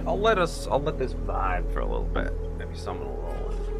I'll let this vibe for a little bit. Maybe someone will roll in.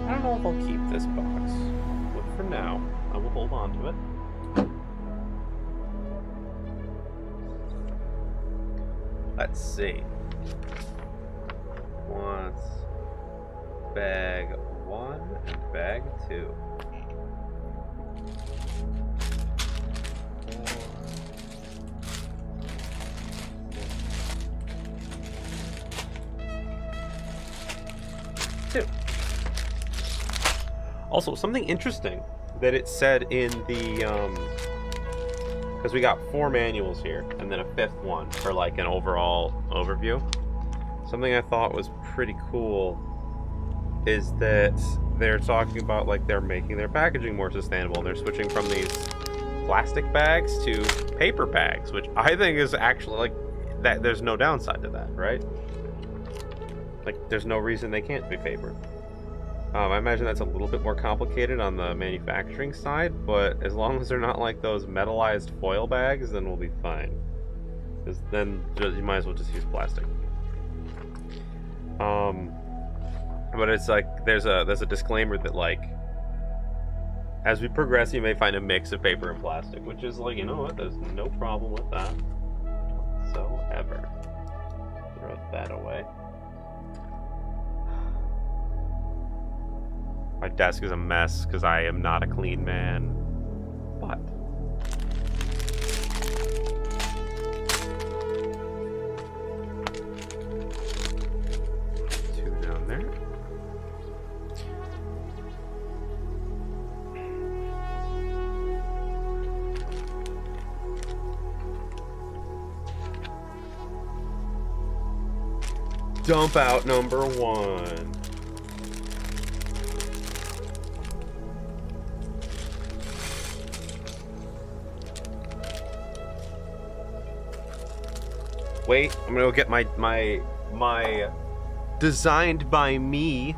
I don't know if I'll keep this box, but for now, I will hold on to it. Let's see. Wants bag 1 and bag 2. Two. Also, something interesting that it said in the, because we got 4 manuals here, and then a 5th one for like an overall overview. Something I thought was pretty cool is that they're talking about like they're making their packaging more sustainable, and they're switching from these plastic bags to paper bags, which I think is actually like that. There's no downside to that, right? Like, there's no reason they can't be paper. I imagine that's a little bit more complicated on the manufacturing side, but as long as they're not like those metallized foil bags, then we'll be fine. Because then you might as well just use plastic. But it's like there's a disclaimer that like as we progress, you may find a mix of paper and plastic, which is like, you know what? There's no problem with that whatsoever. Throw that away. My desk is a mess because I am not a clean man. But two down there. Dump out number 1. Wait, I'm gonna go get my designed by me.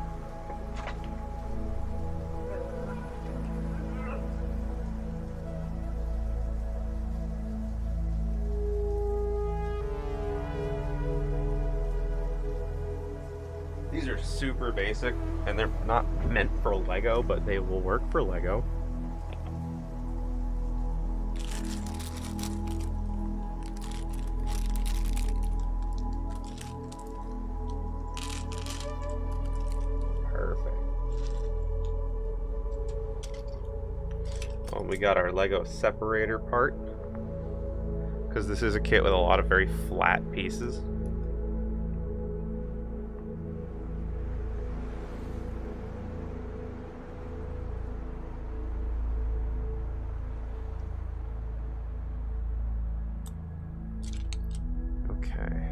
These are super basic, and they're not meant for Lego, but they will work for Lego. We got our Lego separator part, because this is a kit with a lot of very flat pieces. Okay.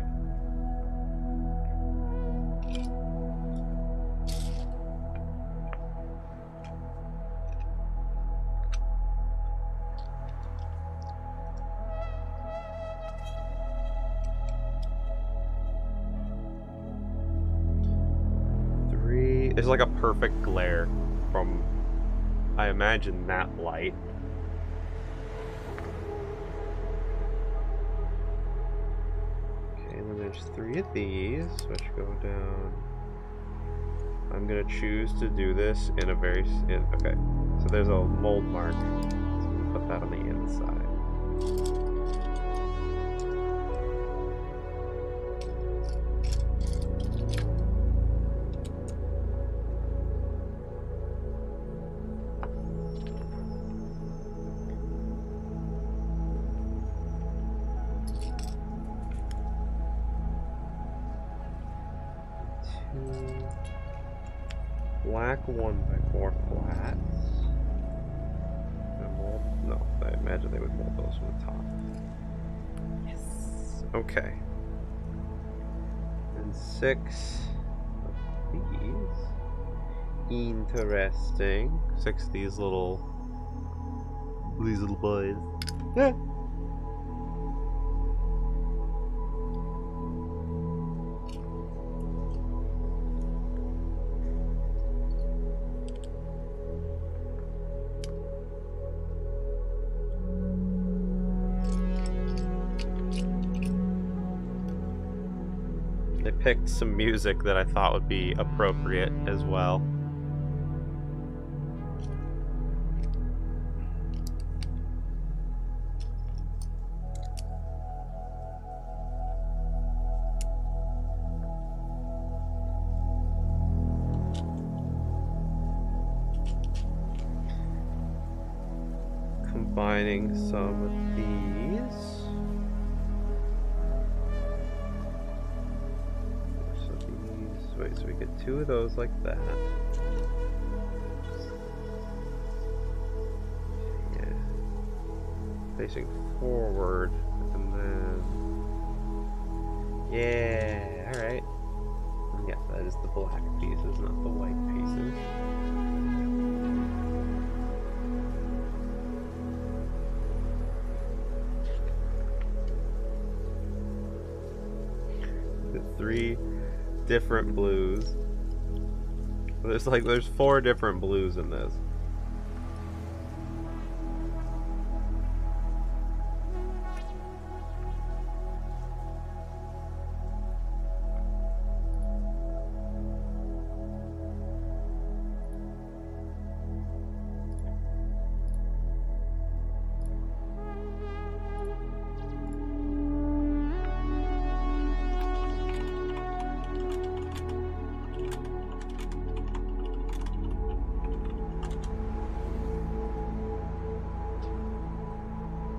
There's like a perfect glare from, I imagine, that light. Okay, and then there's 3 of these, which go down. I'm gonna choose to do this in a very, okay. So there's a mold mark. So I'm gonna put that on the inside. Black 1x4 flats. And mold? No, I imagine they would mold those from the top. Yes. Okay. And 6 of these. Interesting. 6 of these little boys. Yeah. I picked some music that I thought would be appropriate as well. Combining some of these. Wait, so we get 2 of those like that. Yeah. Facing forward, and then... Yeah, alright. Yes, that is the black pieces, not the white pieces. The 3 different blues. There's 4 different blues in this.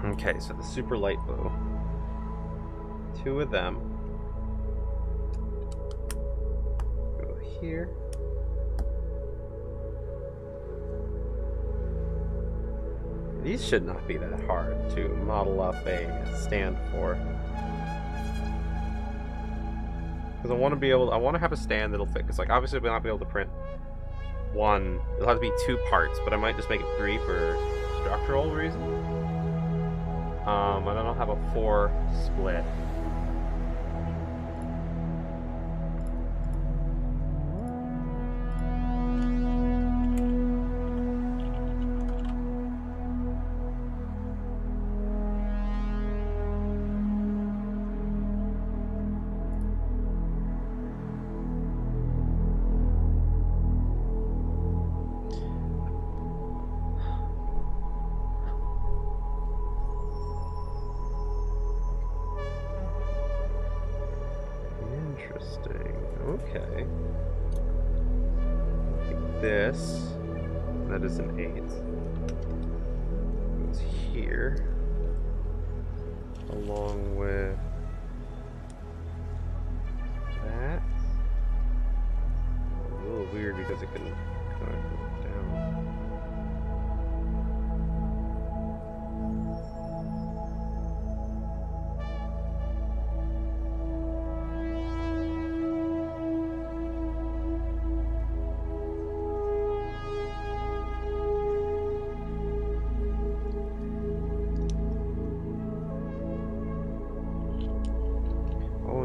Okay, so the super light blue. 2 of them. Go here. These should not be that hard to model up a stand for. Because I want to have a stand that'll fit. Because, like, obviously we'll not be able to print 1. It'll have to be 2 parts, but I might just make it 3 for structural reasons. And then I'll have a 4 split. Okay. Like this. That is an 8. Goes here. Along with that. A little weird because it can kind of go down.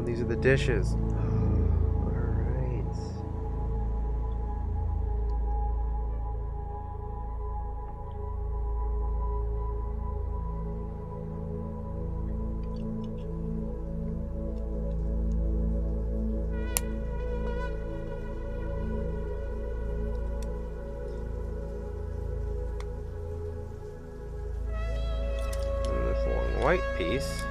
These are the dishes. Alright. And this long white piece.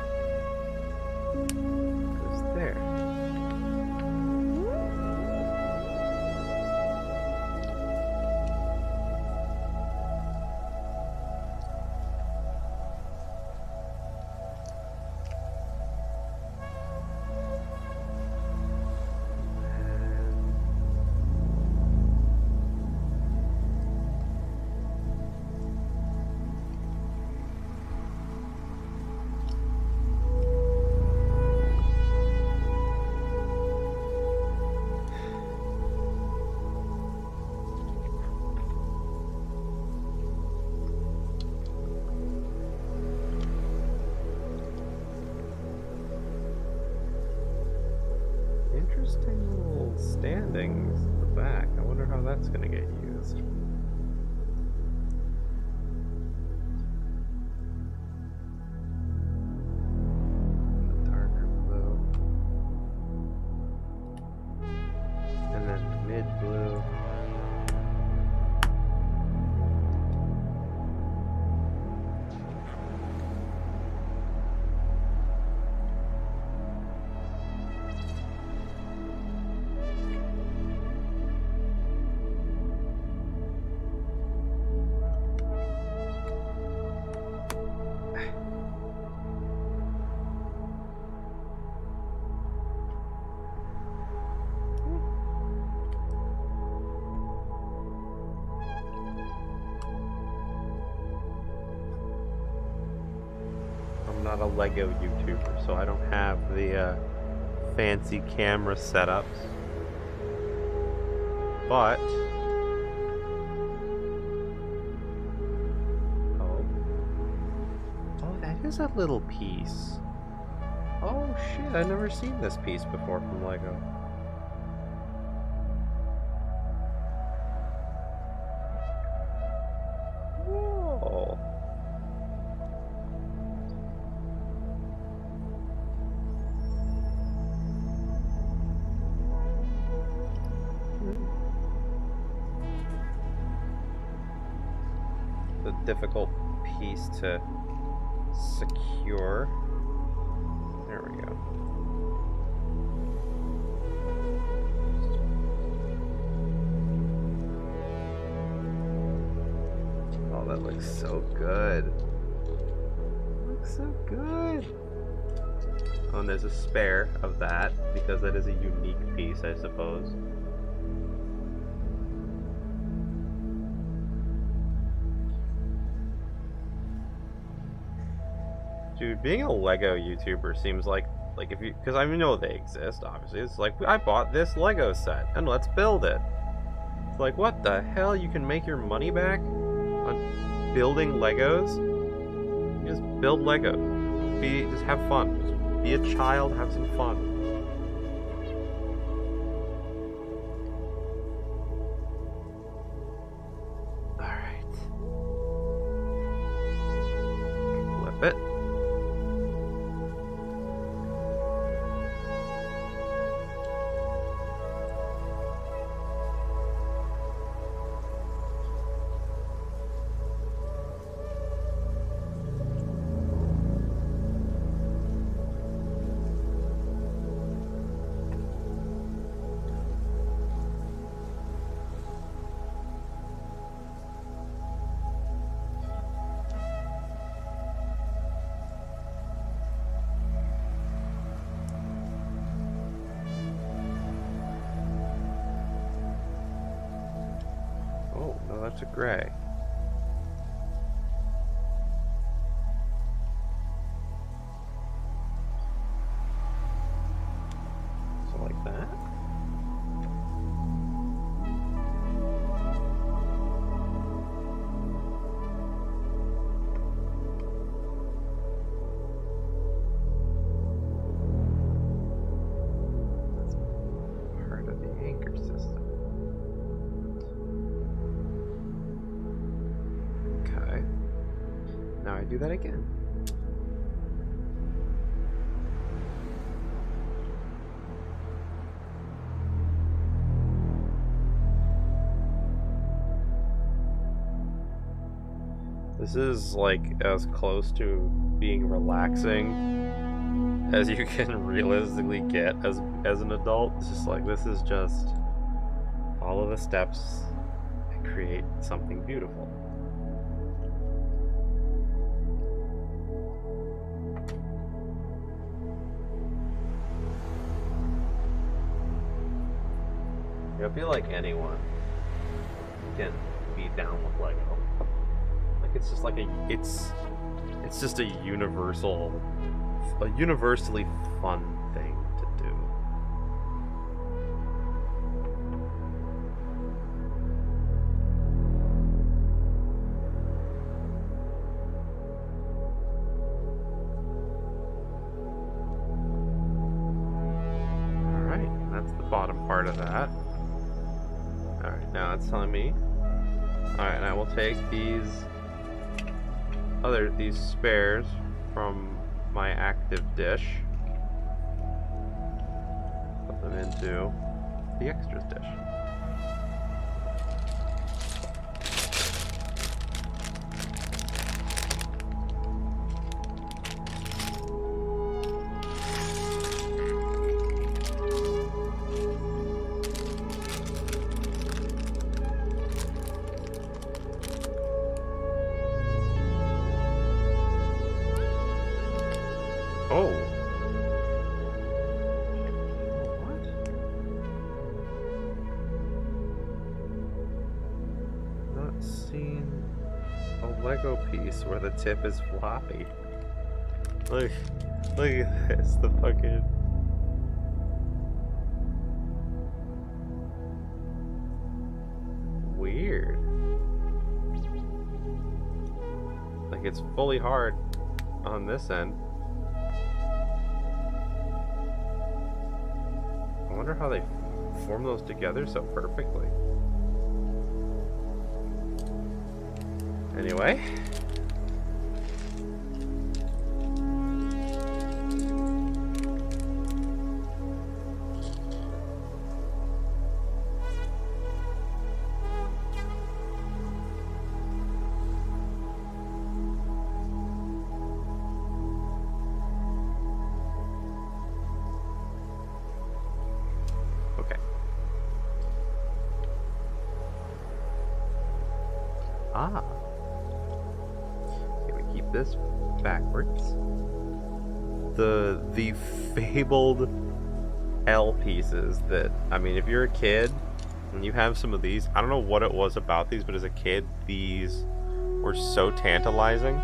not a Lego YouTuber, so I don't have the fancy camera setups. But oh, that is a little piece. Oh shit, I've never seen this piece before from Lego. Whoa. The difficult piece to secure. There we go. Oh, that looks so good. Looks so good. Oh, and there's a spare of that because that is a unique piece, I suppose. Dude, being a Lego YouTuber seems like if you, because I know they exist, obviously. It's like, I bought this Lego set, and let's build it. It's like, what the hell? You can make your money back on building Legos? You just build Legos. Just have fun. Just be a child, have some fun. Alright. Flip it. No, that's a gray. So like that. That's part of the anchor system. Now I do that again. This is like as close to being relaxing as you can realistically get as an adult. It's just like, this is just follow the steps and create something beautiful. I feel like anyone can be down with Lego. Like, it's just like it's just a universally fun thing to do. All right, that's the bottom part of that. Alright, now it's telling me. Alright, I will take these spares from my active dish. Put them into the extras dish. Oh. What? Not seen a Lego piece where the tip is floppy. Look at this. The fucking... Weird. Like, it's fully hard on this end. I wonder how they form those together so perfectly. Anyway. Ah. Okay, we keep this backwards. The fabled L pieces that, I mean, if you're a kid and you have some of these, I don't know what it was about these, but as a kid, these were so tantalizing.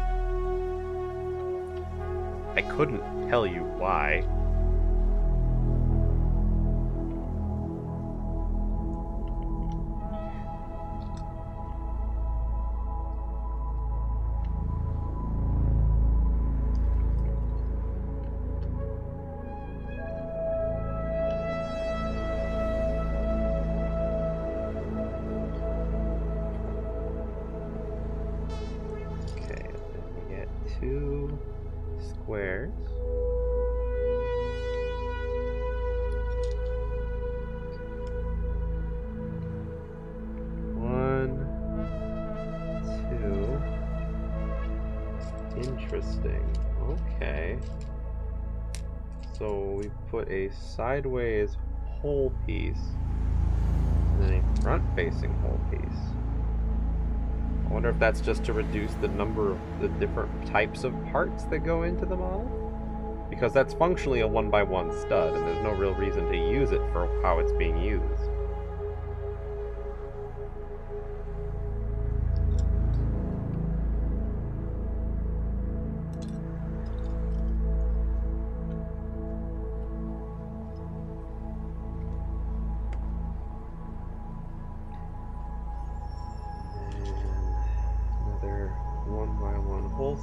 I couldn't tell you why. Two squares. One, two. Interesting. Okay. So we put a sideways hole piece and then a front-facing hole piece. I wonder if that's just to reduce the number of the different types of parts that go into the model? Because that's functionally a 1x1 stud, and there's no real reason to use it for how it's being used.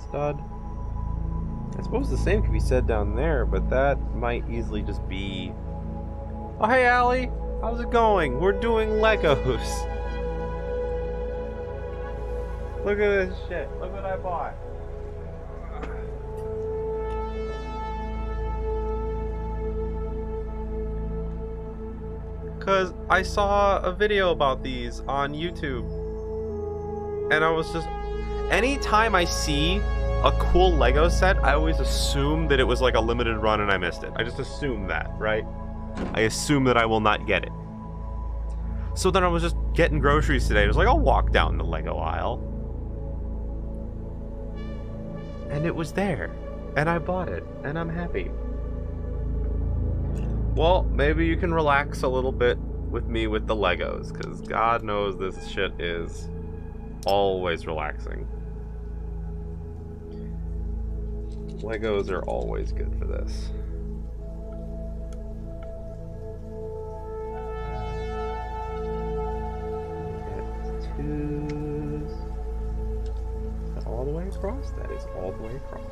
Stud. I suppose the same could be said down there, but that might easily just be... Oh, hey, Allie! How's it going? We're doing Legos! Look at this shit. Look what I bought. Because I saw a video about these on YouTube. And I was just... Anytime I see a cool Lego set, I always assume that it was like a limited run and I missed it. I just assume that, right? I assume that I will not get it. So then I was just getting groceries today. I was like, I'll walk down the Lego aisle. And it was there. And I bought it. And I'm happy. Well, maybe you can relax a little bit with me with the Legos, because God knows this shit is always relaxing. Legos are always good for this. Get twos. Is that all the way across? That is all the way across.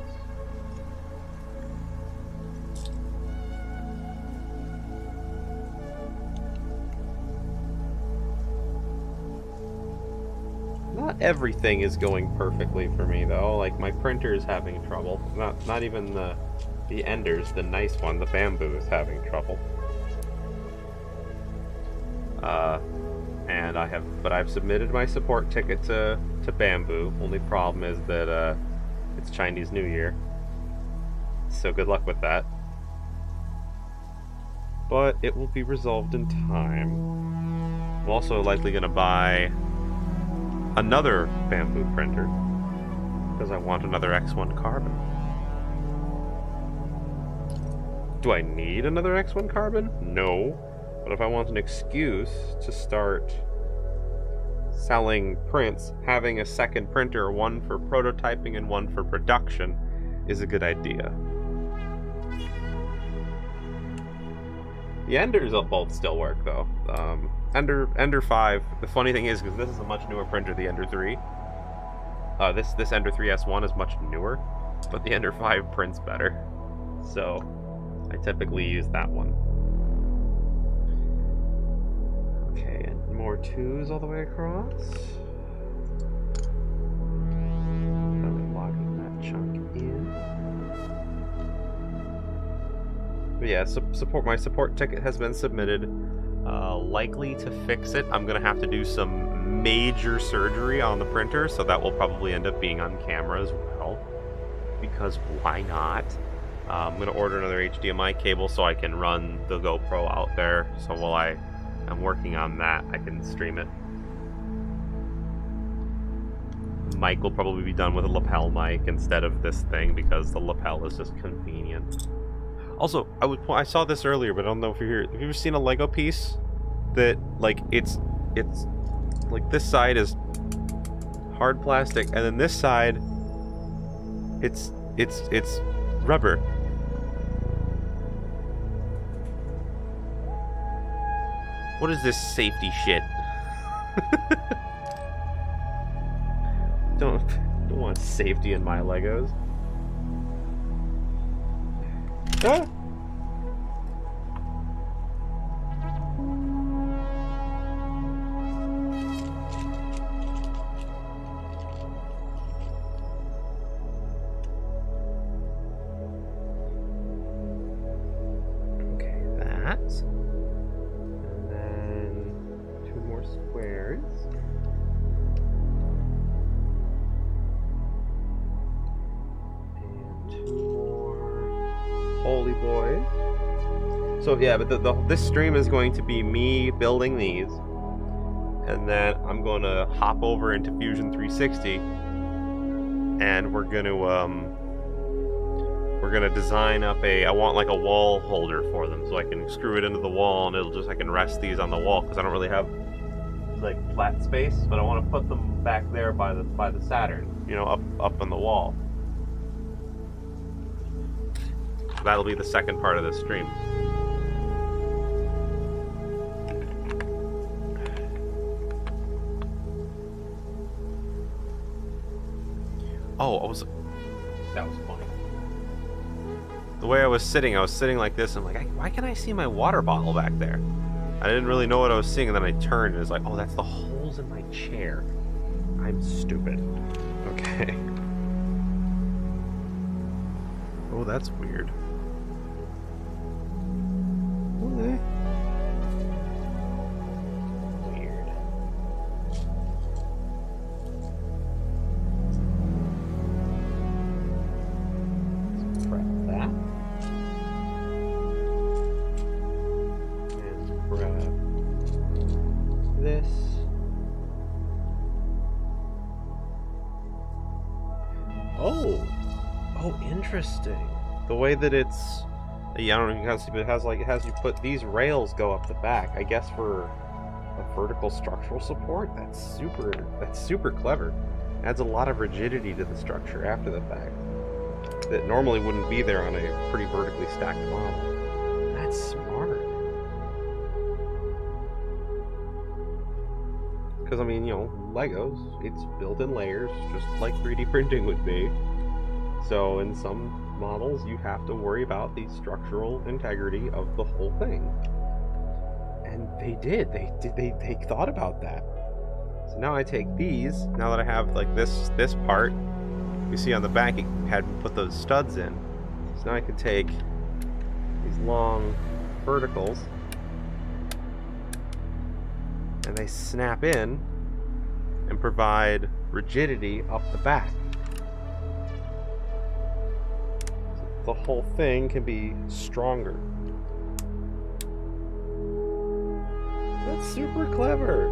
Not everything is going perfectly for me though. Like my printer is having trouble. Not even the Enders, the nice one, the Bamboo is having trouble. And I've submitted my support ticket to Bamboo. Only problem is that it's Chinese New Year. So good luck with that. But it will be resolved in time. I'm also likely gonna buy another Bamboo printer because I want another X1 Carbon. Do I need another X1 Carbon? No. But if I want an excuse to start selling prints, having a second printer, one for prototyping and one for production, is a good idea. The Enders will both still work though. Ender 5. The funny thing is, because this is a much newer printer, the Ender 3. This Ender 3S1 is much newer, but the Ender 5 prints better. So I typically use that one. Okay, and more 2s all the way across. Locking that chunk in. But yeah, my support ticket has been submitted. Likely to fix it, I'm gonna have to do some major surgery on the printer, so that will probably end up being on camera as well. Because why not? I'm gonna order another HDMI cable so I can run the GoPro out there. So while I'm working on that, I can stream it. Mic will probably be done with a lapel mic instead of this thing because the lapel is just convenient. Also, I saw this earlier, but I don't know if you're here. Have you ever seen a Lego piece that, like, it's like this side is hard plastic, and then this side, it's rubber. What is this safety shit? Don't want safety in my Legos. Ah! Okay, that. And then 2 more squares. And 2 more holy boy. So yeah, but this stream is going to be me building these, and then I'm going to hop over into Fusion 360, and we're gonna design up I want like a wall holder for them, so I can screw it into the wall, and I can rest these on the wall because I don't really have like flat space, but I want to put them back there by the Saturn, you know, up on the wall. That'll be the second part of this stream. Oh, that was funny. The way I was sitting like this, and I'm like, why can't I see my water bottle back there? I didn't really know what I was seeing, and then I turned, and it's like, oh, that's the holes in my chair. I'm stupid. Okay. Oh, that's weird. Okay. Weird. Let's prep that. And grab this. Oh, interesting. The way that it's, yeah, I don't know if you can see, but it has you put these rails go up the back. I guess for a vertical structural support. That's super clever. Adds a lot of rigidity to the structure after the fact that normally wouldn't be there on a pretty vertically stacked model. That's smart. Because I mean, you know, Legos, it's built in layers, just like 3D printing would be. So in some models, you have to worry about the structural integrity of the whole thing. And they did. They thought about that. So now I take these, now that I have like this part, you see on the back it had me put those studs in. So now I can take these long verticals and they snap in and provide rigidity up the back. The whole thing can be stronger. That's super clever.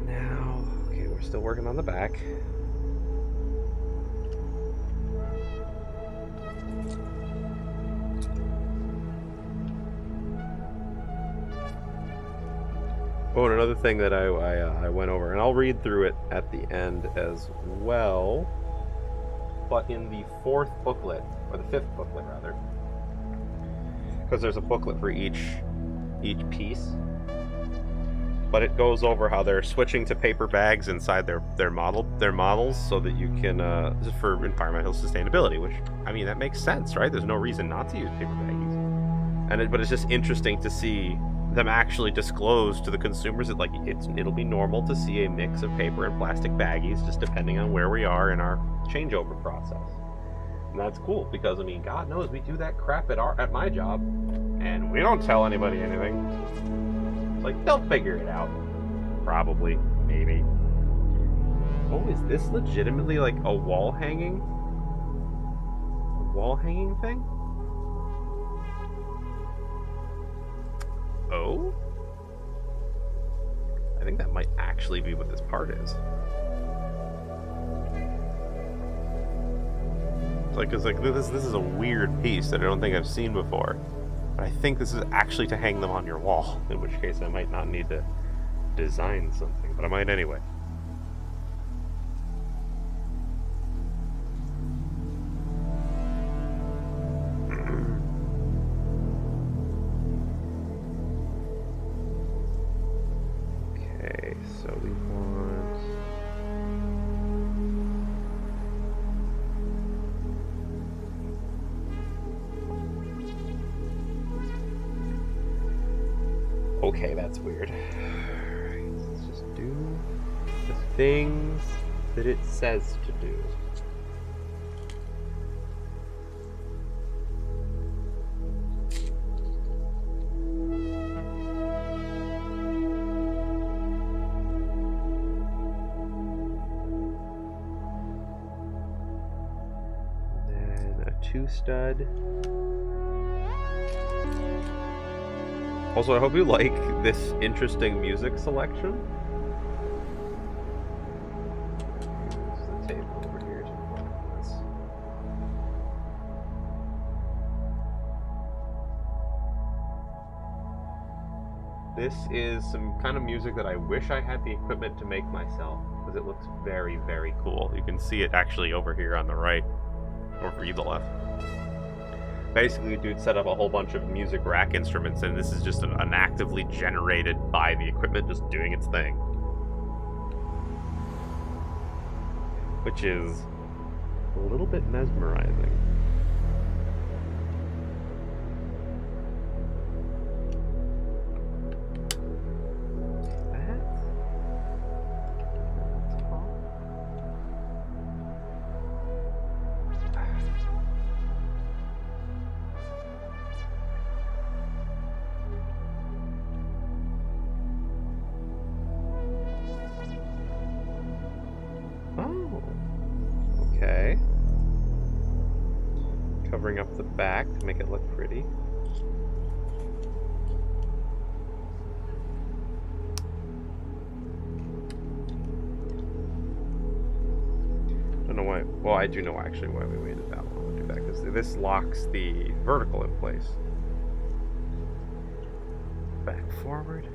Now, okay, we're still working on the back. Oh, and another thing that I went over, and I'll read through it at the end as well. But in the fourth booklet, or the fifth booklet rather, because there's a booklet for each piece, but it goes over how they're switching to paper bags inside their models, so that you can for environmental sustainability. Which, I mean, that makes sense, right? There's no reason not to use paper baggies, but it's just interesting to see them actually disclose to the consumers that, like, it'll be normal to see a mix of paper and plastic baggies, just depending on where we are in our changeover process. And that's cool, because I mean, God knows we do that crap at my job, and we don't tell anybody anything. It's like, they'll figure it out. Probably, maybe. Oh, is this legitimately like a wall hanging thing? Oh? I think that might actually be what this part is. It's like this is a weird piece that I don't think I've seen before. But I think this is actually to hang them on your wall, in which case I might not need to design something, but I might anyway. Okay, that's weird. Alright, let's just do the things that it says to do. And then a 2-stud. Also, I hope you like this interesting music selection. Use the table over here to put this. This is some kind of music that I wish I had the equipment to make myself, because it looks very, very cool. You can see it actually over here on the right, or for you the left. Basically, dude set up a whole bunch of music rack instruments, and this is just an actively generated by the equipment just doing its thing. Which is a little bit mesmerizing. Okay. Covering up the back to make it look pretty. I don't know why. Well, I do know actually why we waited that long to do that, because this locks the vertical in place. Back forward.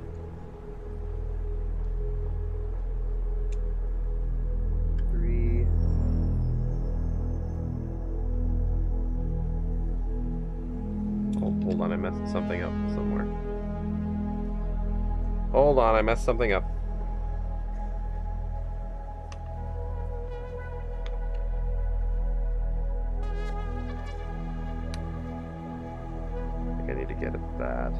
Hold on, I messed something up somewhere. Hold on, I messed something up. I think I need to get at that.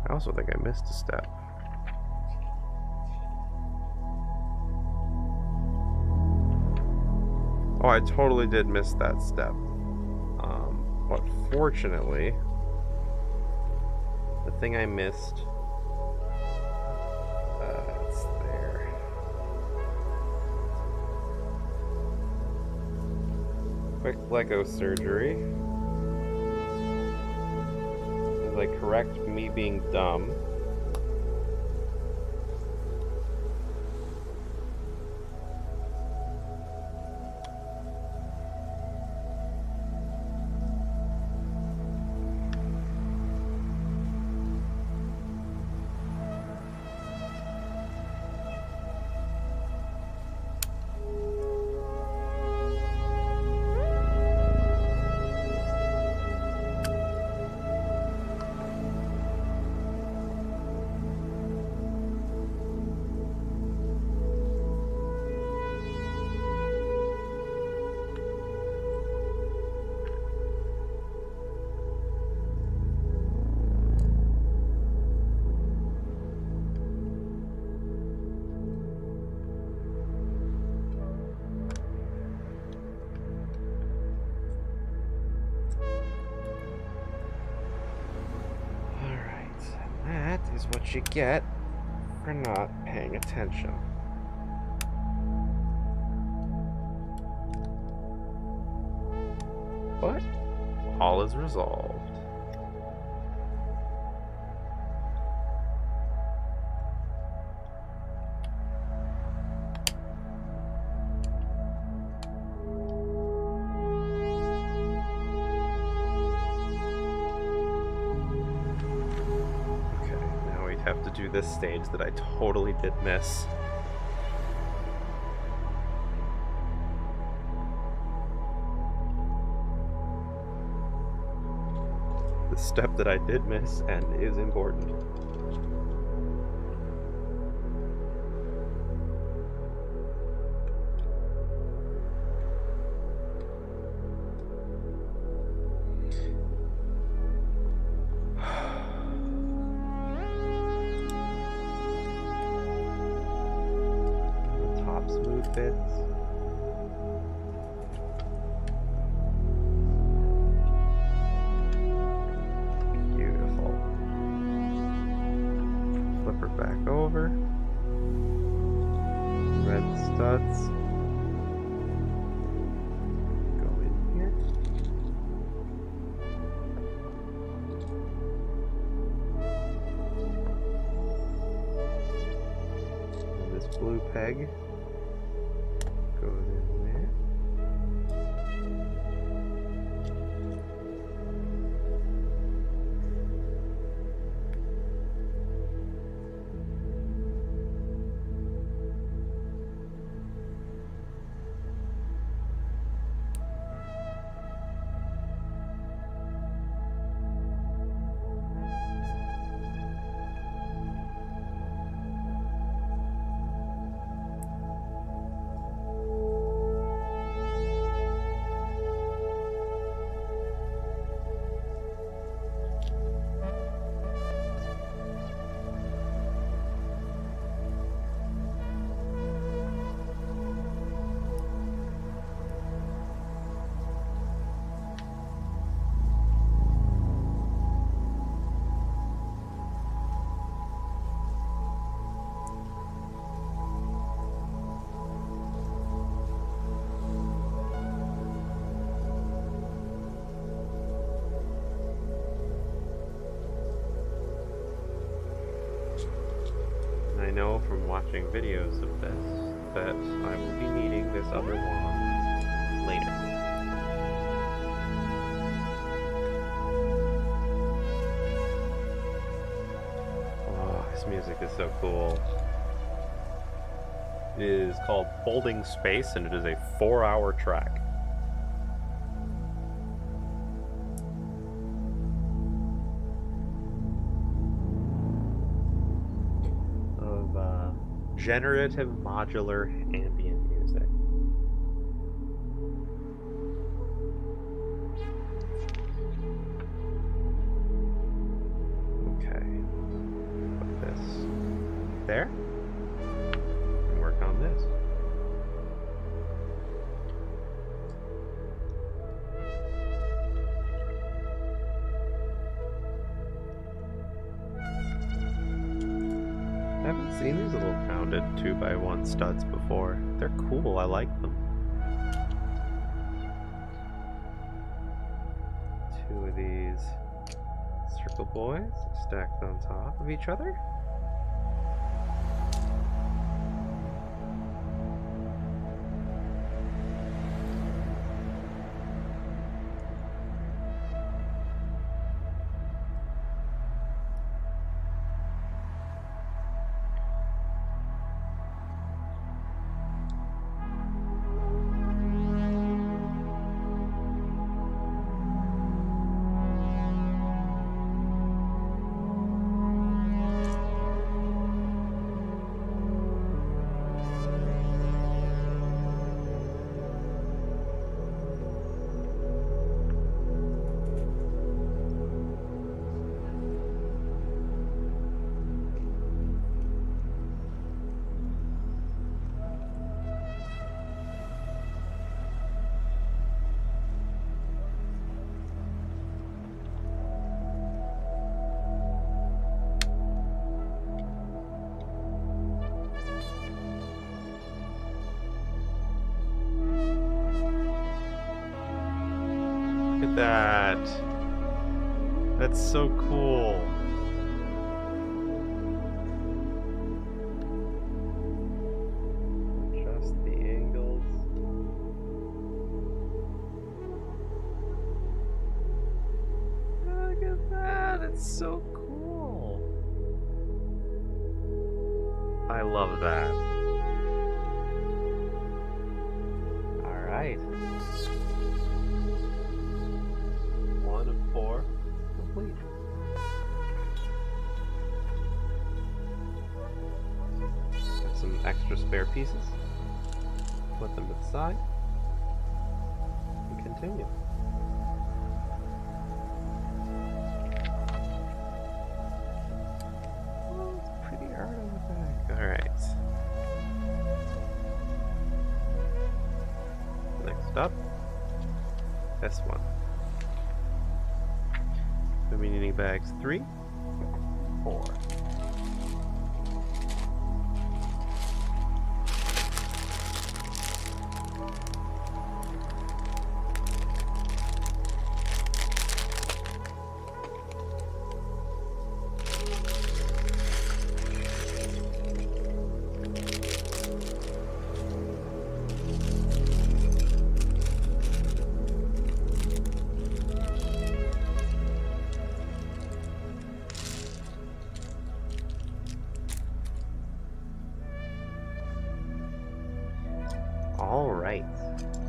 I also think I missed a step. Oh, I totally did miss that step. But fortunately, the thing I missed, it's there. Quick Lego surgery. As I correct me being dumb. you get for not paying attention. But all is resolved. Have to do this stage that I totally did miss. The step that I did miss and is important. Blue peg goes in there. I know from watching videos of this that I will be needing this other wand later. Oh, this music is so cool. It is called Folding Space, and it is a 4-hour track. Generative modular ambient music. Okay, put this there and work on this. I haven't seen these little rounded 2x1 studs before. They're cool, I like them. 2 of these circle boys stacked on top of each other. that. That's so cool. Adjust the angles. Look at that. It's so cool. I love that. All right. 1 of 4 complete. Got some extra spare pieces. Put them to the side. And continue. Oh, it's pretty hard on the back. Alright. Next up, this one. Community bags 3, 4. All right,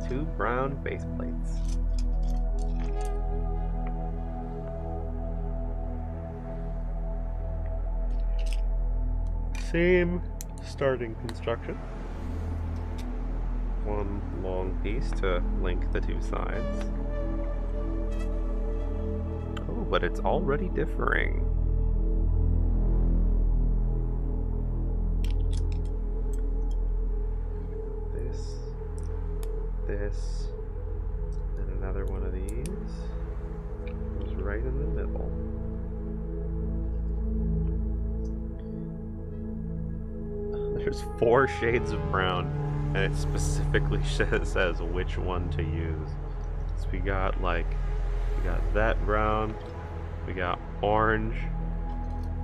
2 brown base plates. Same starting construction. 1 long piece to link the 2 sides. Oh, but it's already differing. This, and another one of these goes right in the middle. There's 4 shades of brown, and it specifically says which one to use. So we got that brown, we got orange,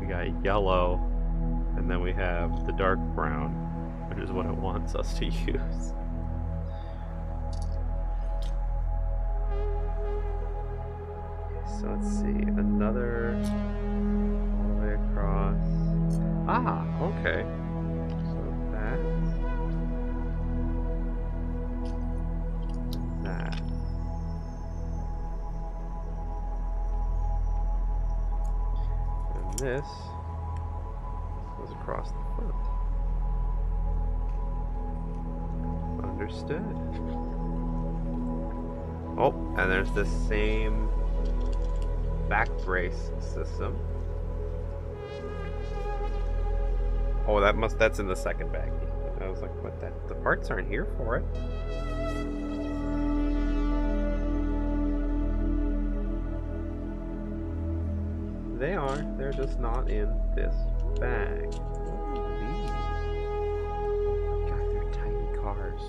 we got yellow, and then we have the dark brown, which is what it wants us to use. So let's see, another all the way across. Ah, okay. So that. And this goes across the front. Understood. Oh, and there's this same back brace system. Oh, that's in the second bag. I was like, what, the parts aren't here for it. They are. They're just not in this bag. What are these? Oh my god, they're tiny cars.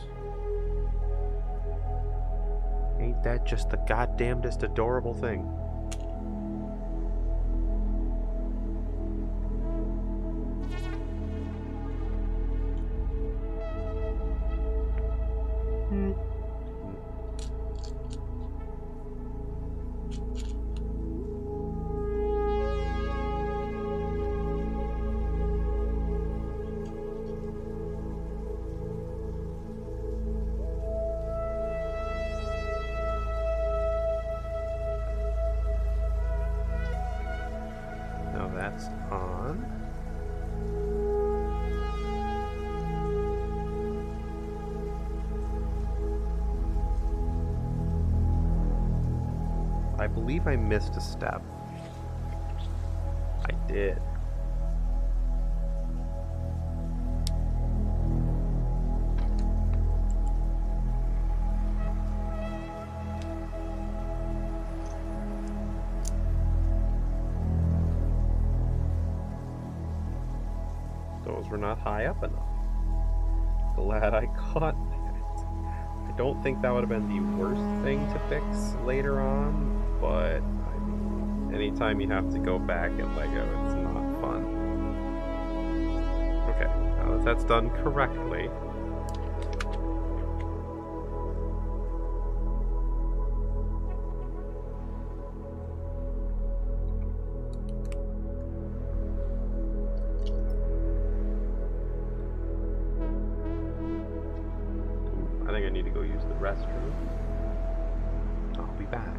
Ain't that just the goddamnedest adorable thing? Now that's on. I believe I missed a step. I did. Those were not high up enough. Glad I caught that. I don't think that would have been the worst thing to fix later on, but I mean, anytime you have to go back in Lego, it's not fun. Okay, now that that's done correctly, I think I need to go use the restroom. I'll be back.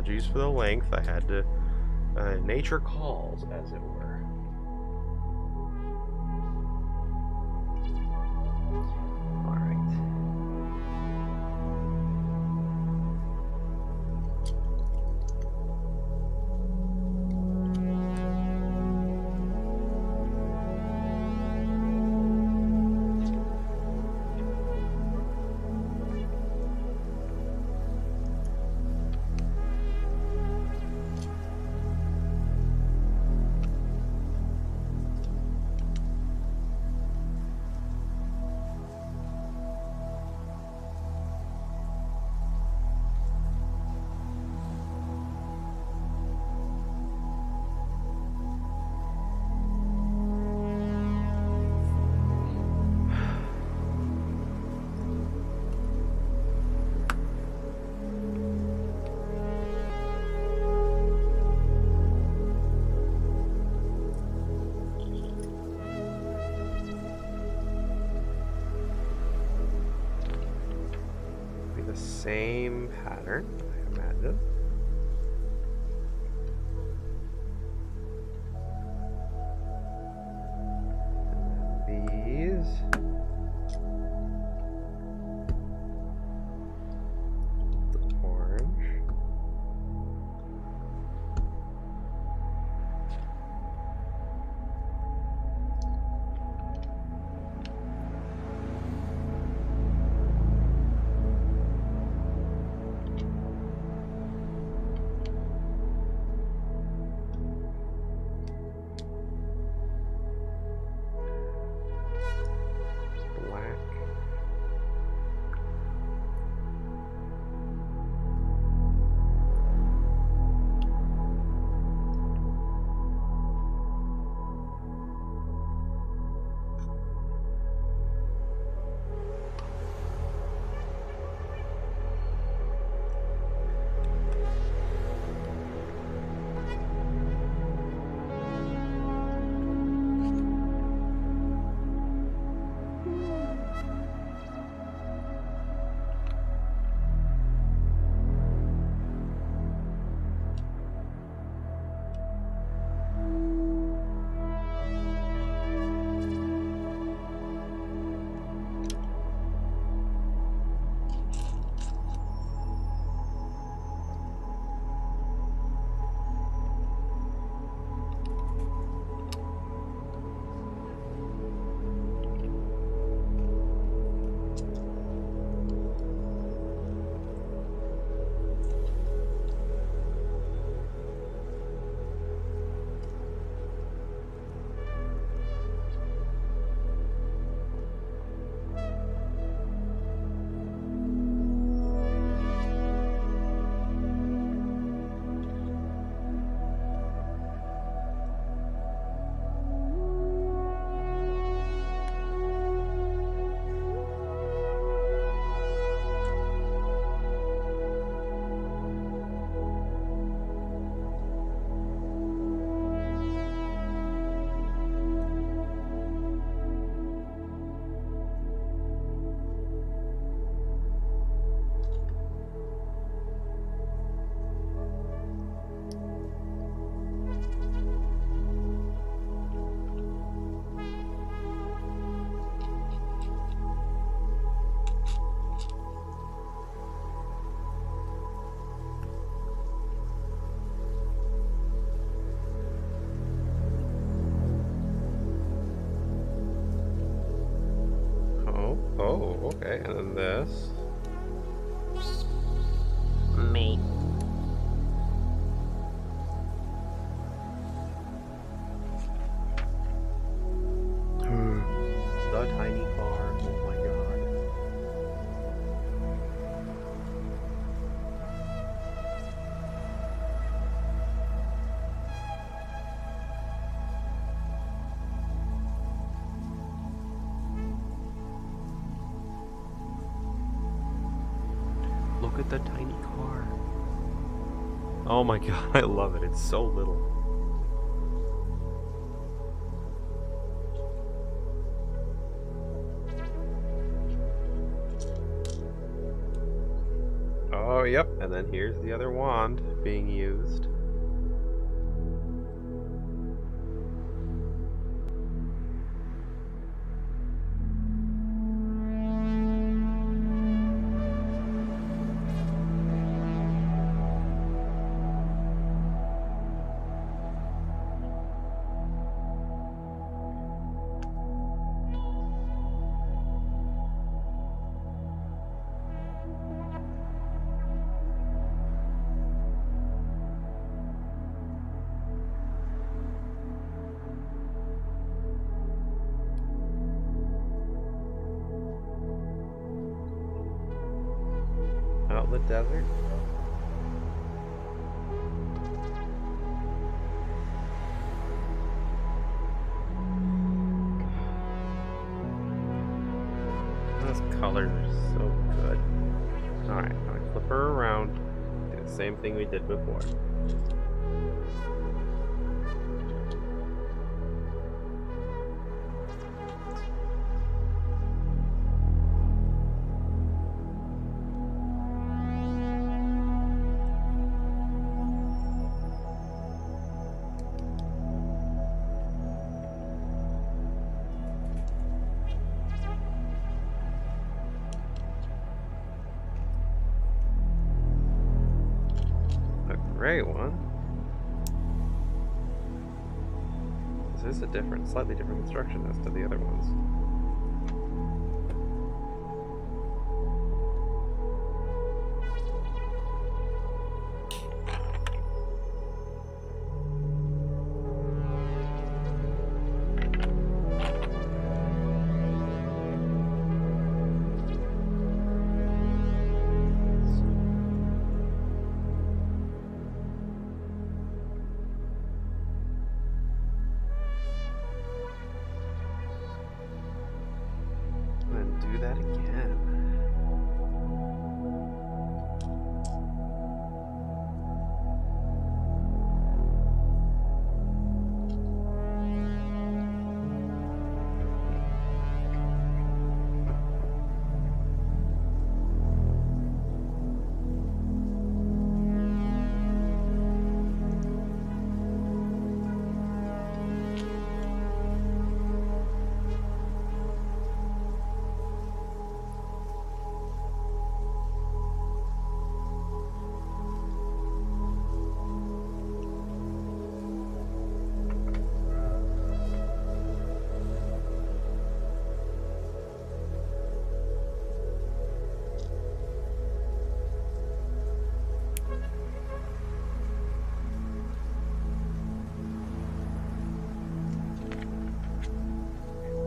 Apologies for the length. I had to... nature calls, as it were. Alright. Same pattern, I imagine. And then these. The orange. Okay, and then this. Me. The tiny car. Oh my god. Look at the tiny car. Oh my god, I love it. It's so little. Oh, yep. And then here's the other wand being used. Out in the desert. Those colors are so good. Alright, now I flip her around. Do the same thing we did before. Great one. This is a different, slightly different construction as to the other ones. Do that again.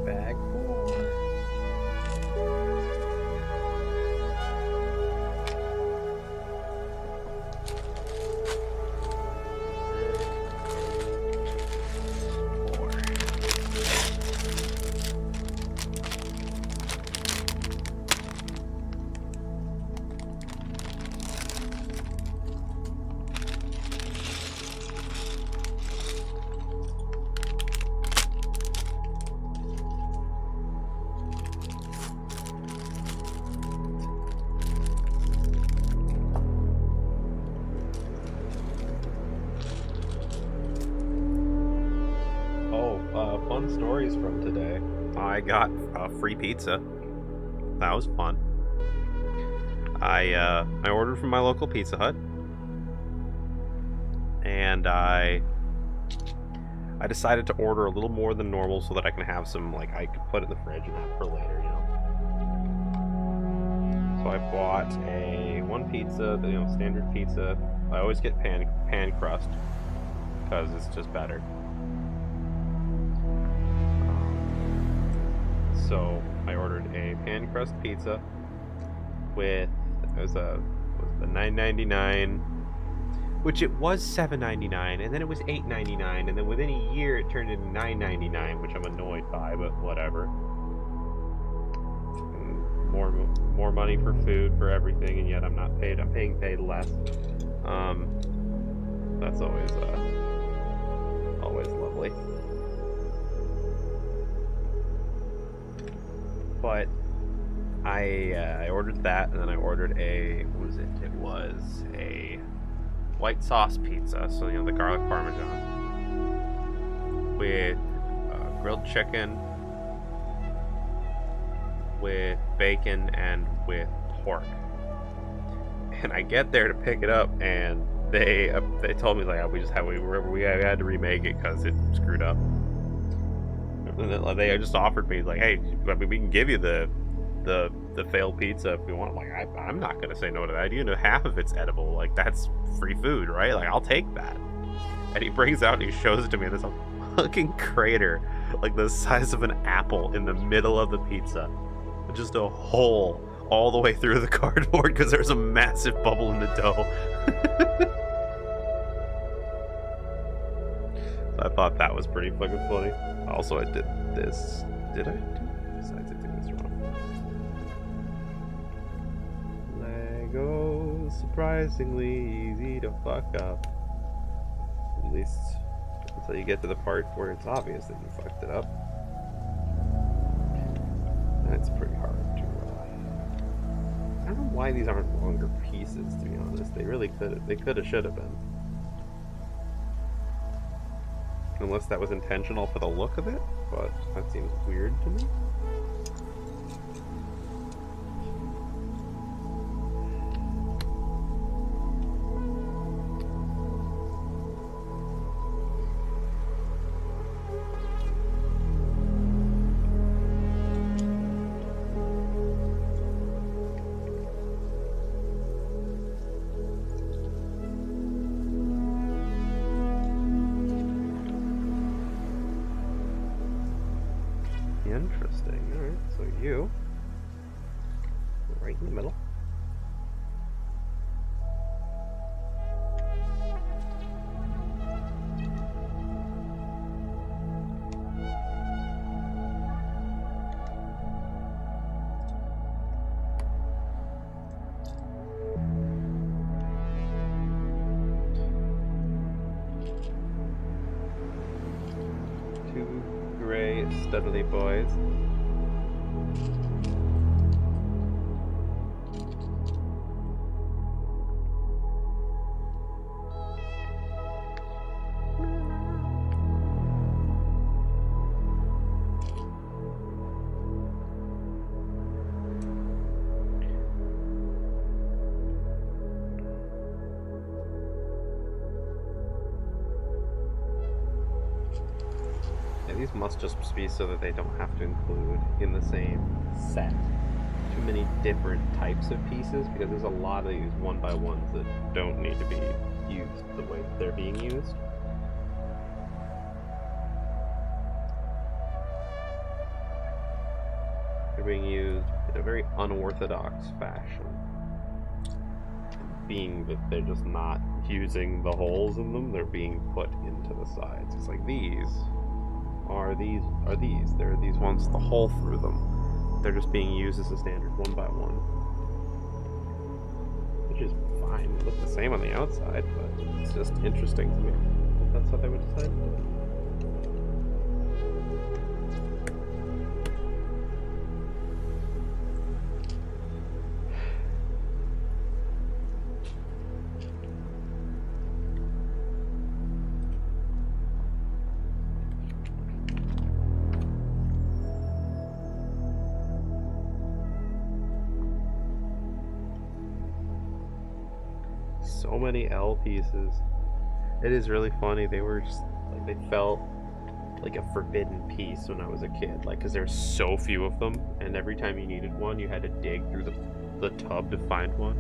Bag 4. Fun stories from today. I got free pizza. That was fun. I ordered from my local Pizza Hut, and I decided to order a little more than normal so that I can have some, like, I could put it in the fridge and have for later, you know. So I bought one pizza, the standard pizza. I always get pan crust because it's just better. So I ordered a pan crust pizza with the $9.99, which it was $7.99, and then it was $8.99, and then within a year it turned into $9.99, which I'm annoyed by, but whatever. More money for food for everything, and yet I'm not paid. I'm being paid less. That's always lovely. But I ordered that, and then I ordered a, what was it? It was a white sauce pizza, so the garlic parmesan, with grilled chicken, with bacon, and with pork. And I get there to pick it up, and they told me like we had to remake it because it screwed up. And then they just offered me like, hey, I mean, we can give you the failed pizza if you want. I'm like, I'm not gonna say no to that. You know, half of it's edible. Like, that's free food, right? Like, I'll take that. And he brings out and he shows it to me. There's a fucking crater, like the size of an apple, in the middle of the pizza. Just a hole all the way through the cardboard because there's a massive bubble in the dough. So I thought that was pretty fucking funny. Also, I did this. Did I do this? I did do this wrong. Lego, surprisingly easy to fuck up. At least until you get to the part where it's obvious that you fucked it up. That's pretty hard to. I don't know why these aren't longer pieces. To be honest, they really could. They could have, should have been. Unless that was intentional for the look of it, but that seems weird to me. Interesting. Alright, so you right in the middle. Two gray studly boys. These must just be so that they don't have to include in the same set too many different types of pieces, because there's a lot of these one by ones that don't need to be used the way they're being used. They're being used in a very unorthodox fashion, being that they're just not using the holes in them, they're being put into the sides. It's like these. There are these ones with the hole through them. They're just being used as a standard one by one. Which is fine. They look the same on the outside, but it's just interesting to me. That's what they would decide to do. So many L pieces. It is really funny. They were just like, they felt like a forbidden piece when I was a kid, like, because there's so few of them, and every time you needed one you had to dig through the tub to find one.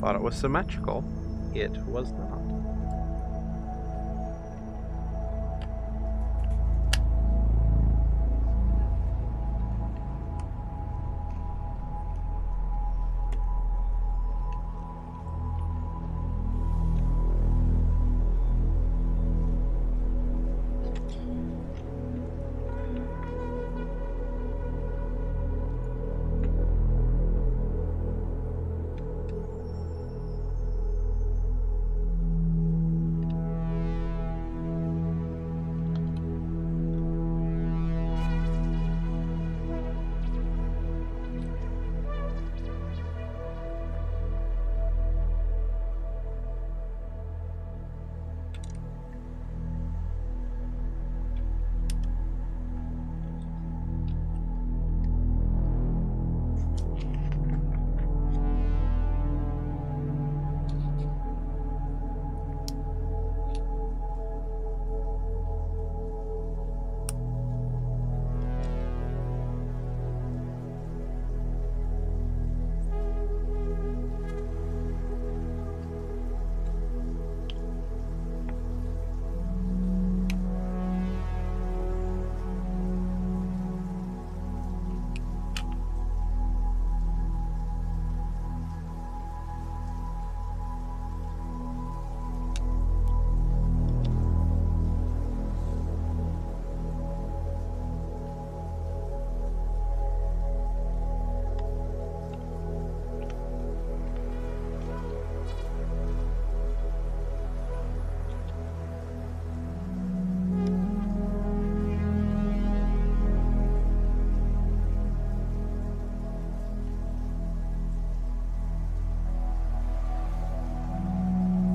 Thought it was symmetrical. It was not.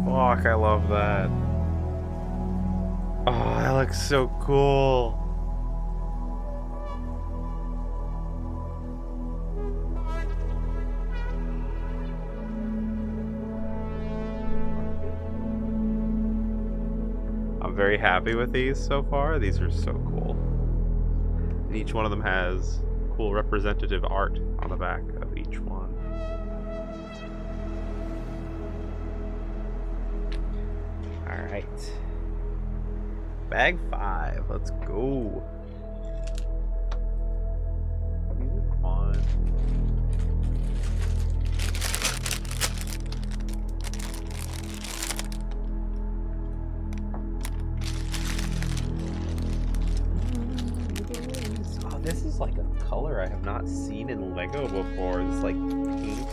Fuck, I love that. Oh, that looks so cool. I'm very happy with these so far. These are so cool. And each one of them has cool representative art on the back of each one. Alright. Bag 5. Let's go. These are fun. Oh, this is like a color I have not seen in Lego before. It's like pink.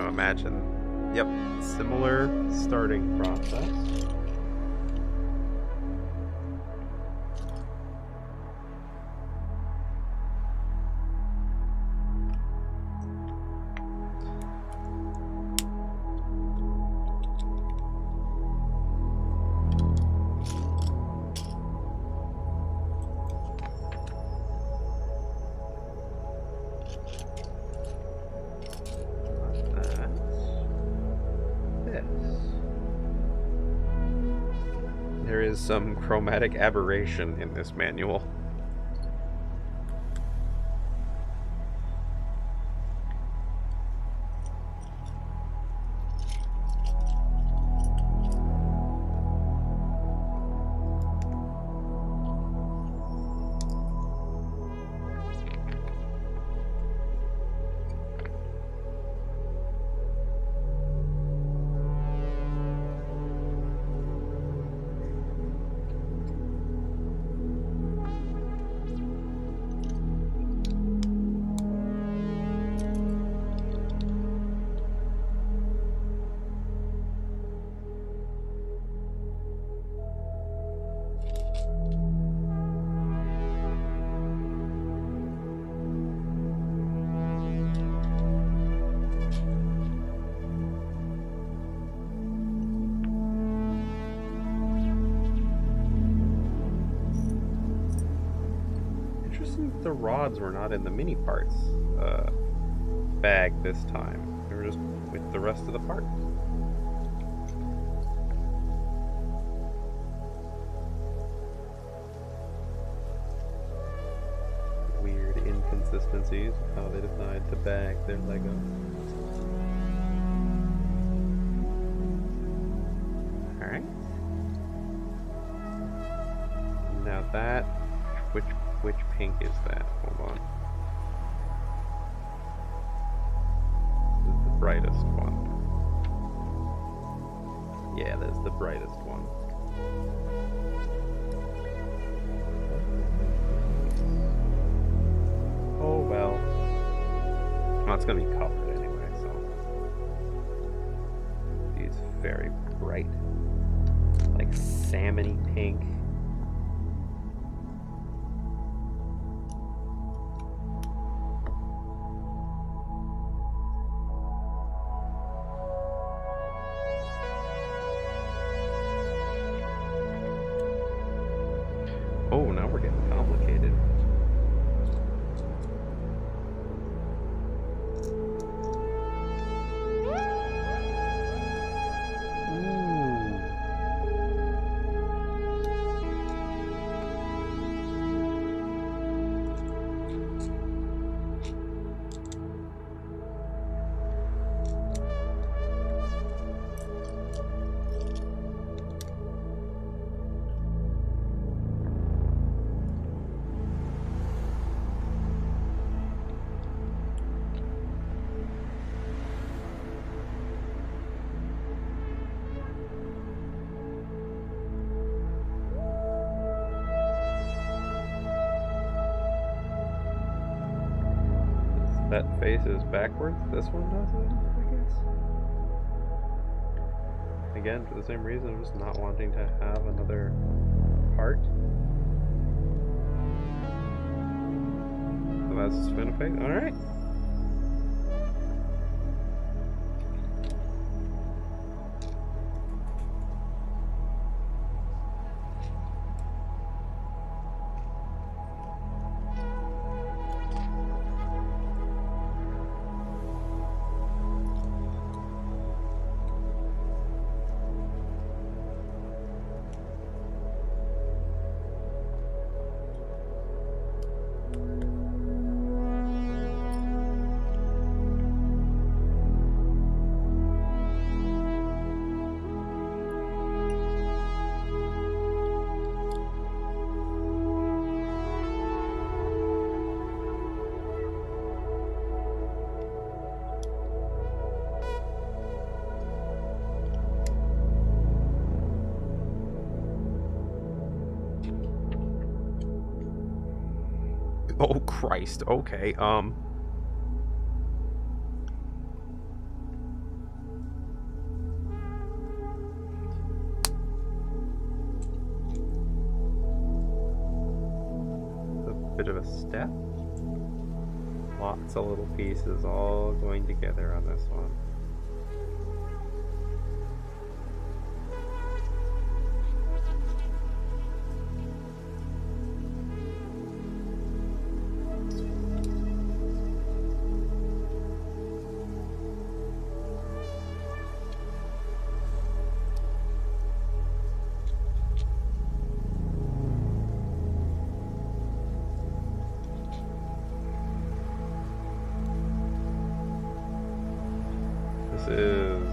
Imagine, yep, similar starting process. There is some chromatic aberration in this manual. The rods were not in the mini parts bag this time. They were just with the rest of the parts. inconsistencies of how they decide to bag their Lego. Alright. Now that, which pink is that? Hold on. This is the brightest one. Yeah, that's the brightest one. Oh well. Oh, it's gonna be covered anyway, so. It's very bright. Like salmony pink. Oh, now we're getting complicated. That faces backwards. This one doesn't, I guess. Again, for the same reason of just not wanting to have another part. So that's spin a face. Alright. Oh Christ, okay, a bit of a step. Lots of little pieces all going together on this one. This is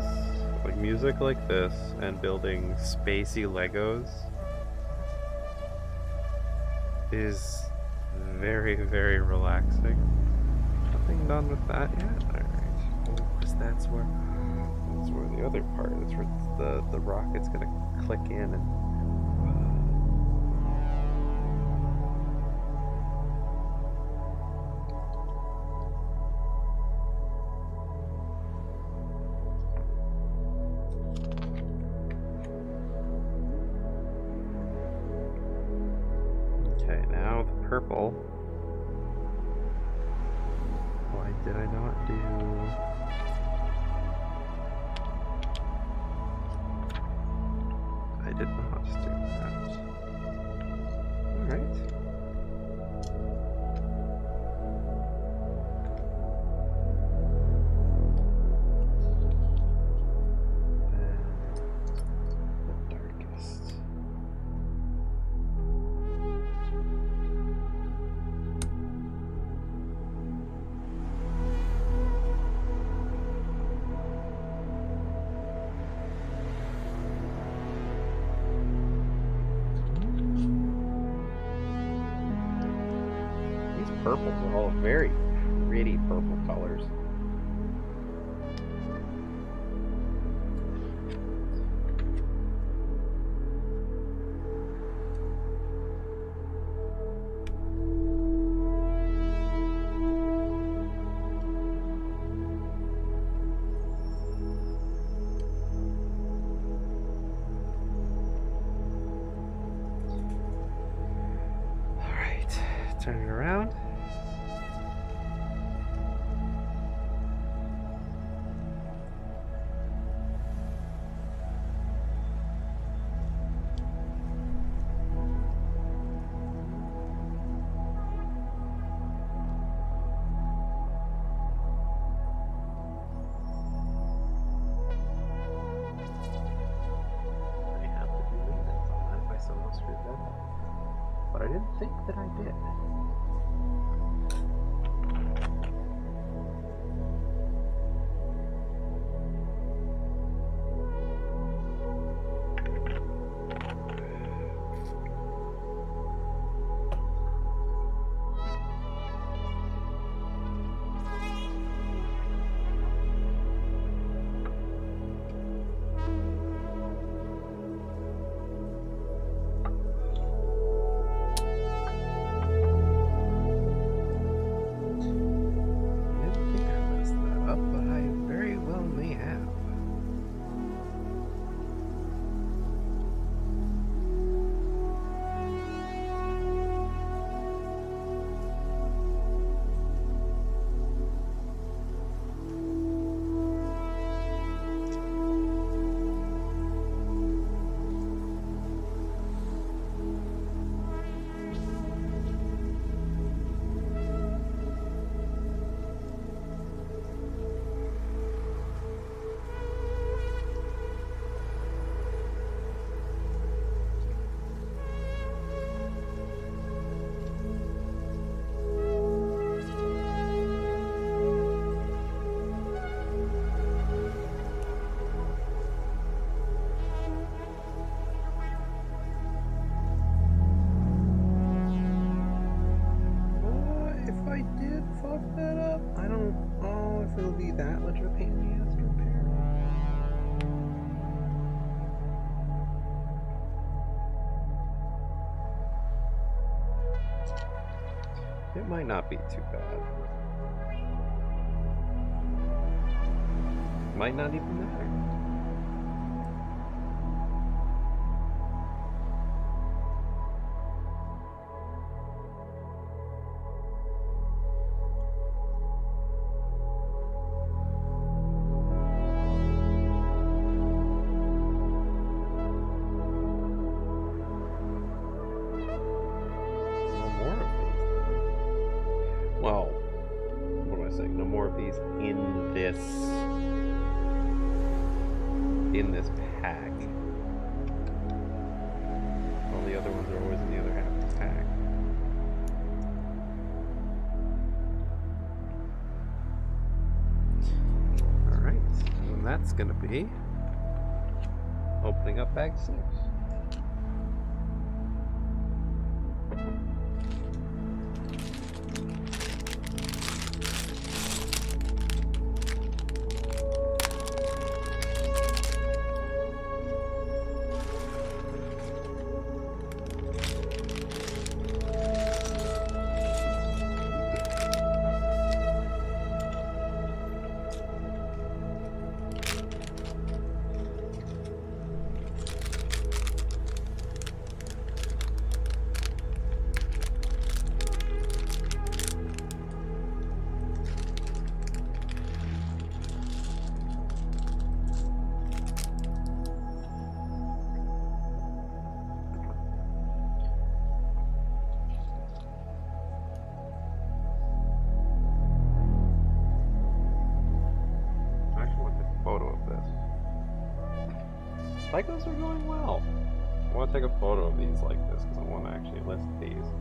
like music like this and building spacey Legos is very, very relaxing. Nothing done with that yet. Alright. Because that's where the other part, that's where the rocket's gonna click in and purple. Why did I not do... I did not do that. Alright. purples are all very pretty purple colors. Turn it around. I have to do maintenance on that if I somehow screwed that up. But I didn't think that I did. It might not be too bad. Might not even matter. In this pack. All the other ones are always in the other half of the pack. Alright, and that's gonna be opening up bag 6. Cycles are going well. I want to take a photo of these like this because I want to actually list these.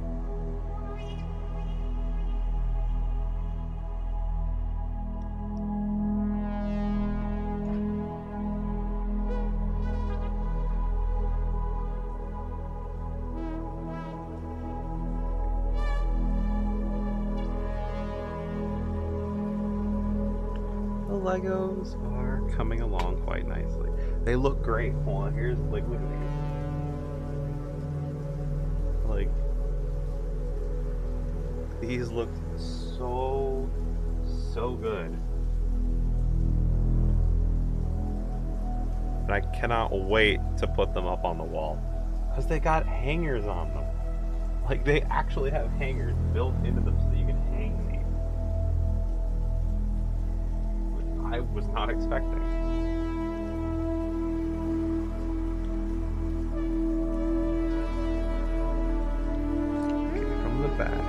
Legos are coming along quite nicely. They look great. Hold on, here's like look at these. Like these look so good. And I cannot wait to put them up on the wall. Because they got hangers on them. Like they actually have hangers built into them so that you can hang these. Which I was not expecting. From the back.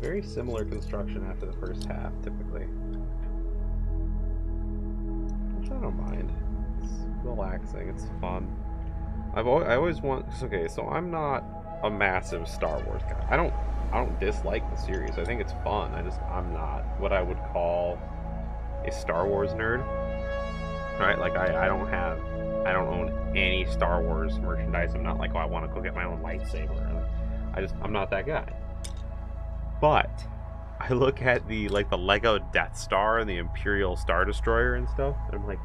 Very similar construction after the first half, typically. Which I don't mind. It's relaxing, it's fun. I always want... Okay, so I'm not a massive Star Wars guy. I don't dislike the series. I think it's fun. I'm not what I would call a Star Wars nerd. Right? Like, I don't own any Star Wars merchandise. I'm not like, oh, I want to go get my own lightsaber. I'm not that guy. But I look at the Lego Death Star and the Imperial Star Destroyer and stuff, and I'm like,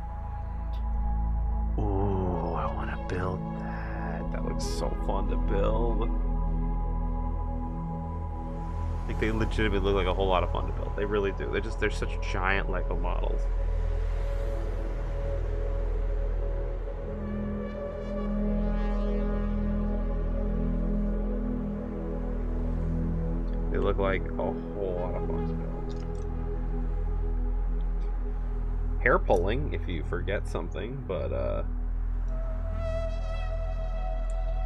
ooh, I want to build that. That looks so fun to build. Like they legitimately look like a whole lot of fun to build. They really do. They're such giant Lego models. They look like a whole lot of fun to build. Hair pulling if you forget something, but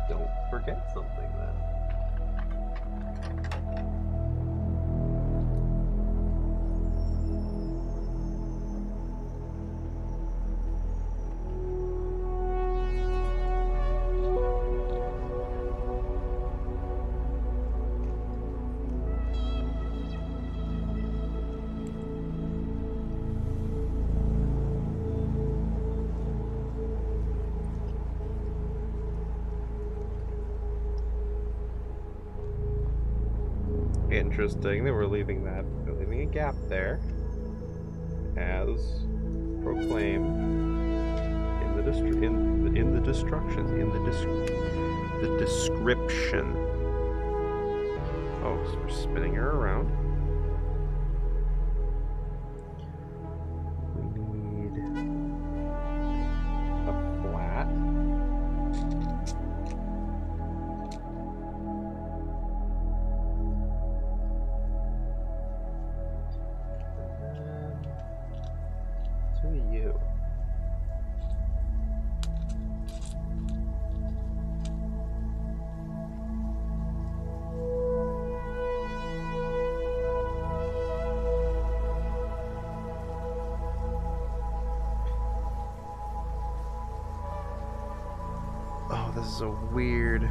don't forget something then. Interesting that we're leaving a gap there, as proclaimed in the description. Oh, so we're spinning her around. We need a flat. You. Oh, this is a weird...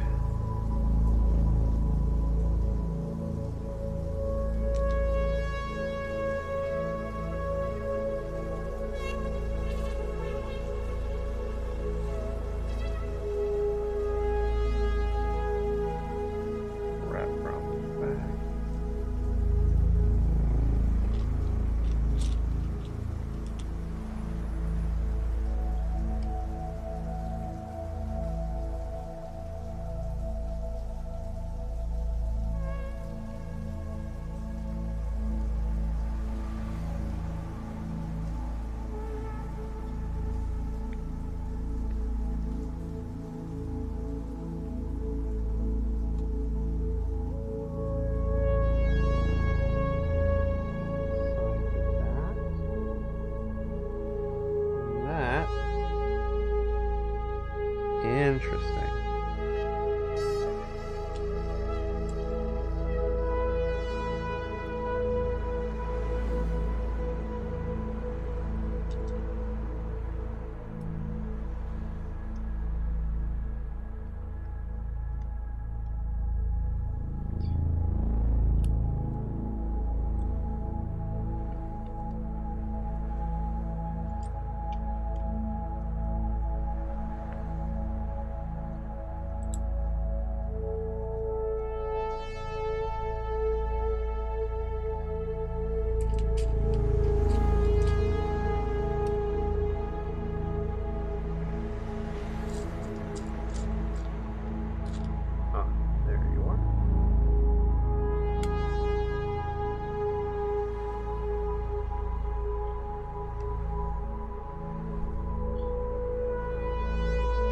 Interesting.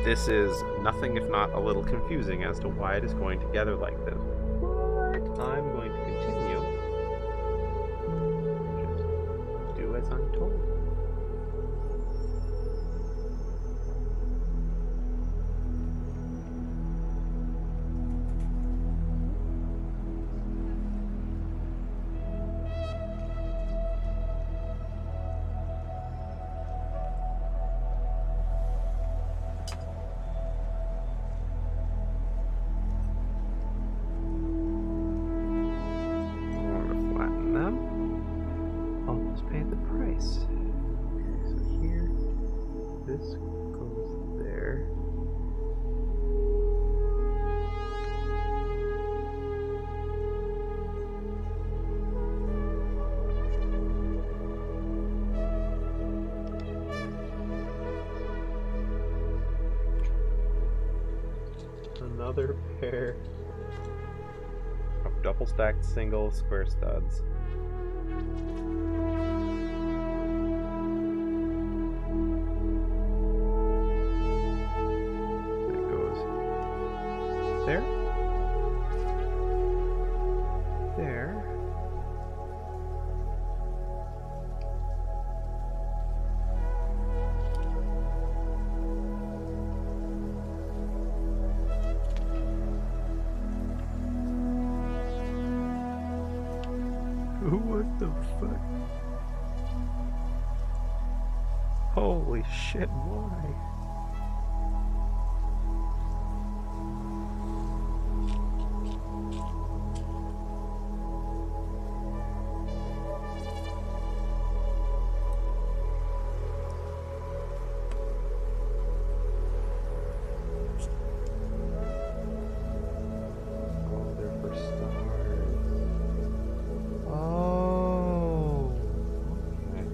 This is nothing if not a little confusing as to why it is going together like this. But I'm going to continue. Just do as I'm told. Another pair of double stacked single square studs. That goes there, there, what the fuck? Holy shit, why? Oh, they're for stars. Oh, okay.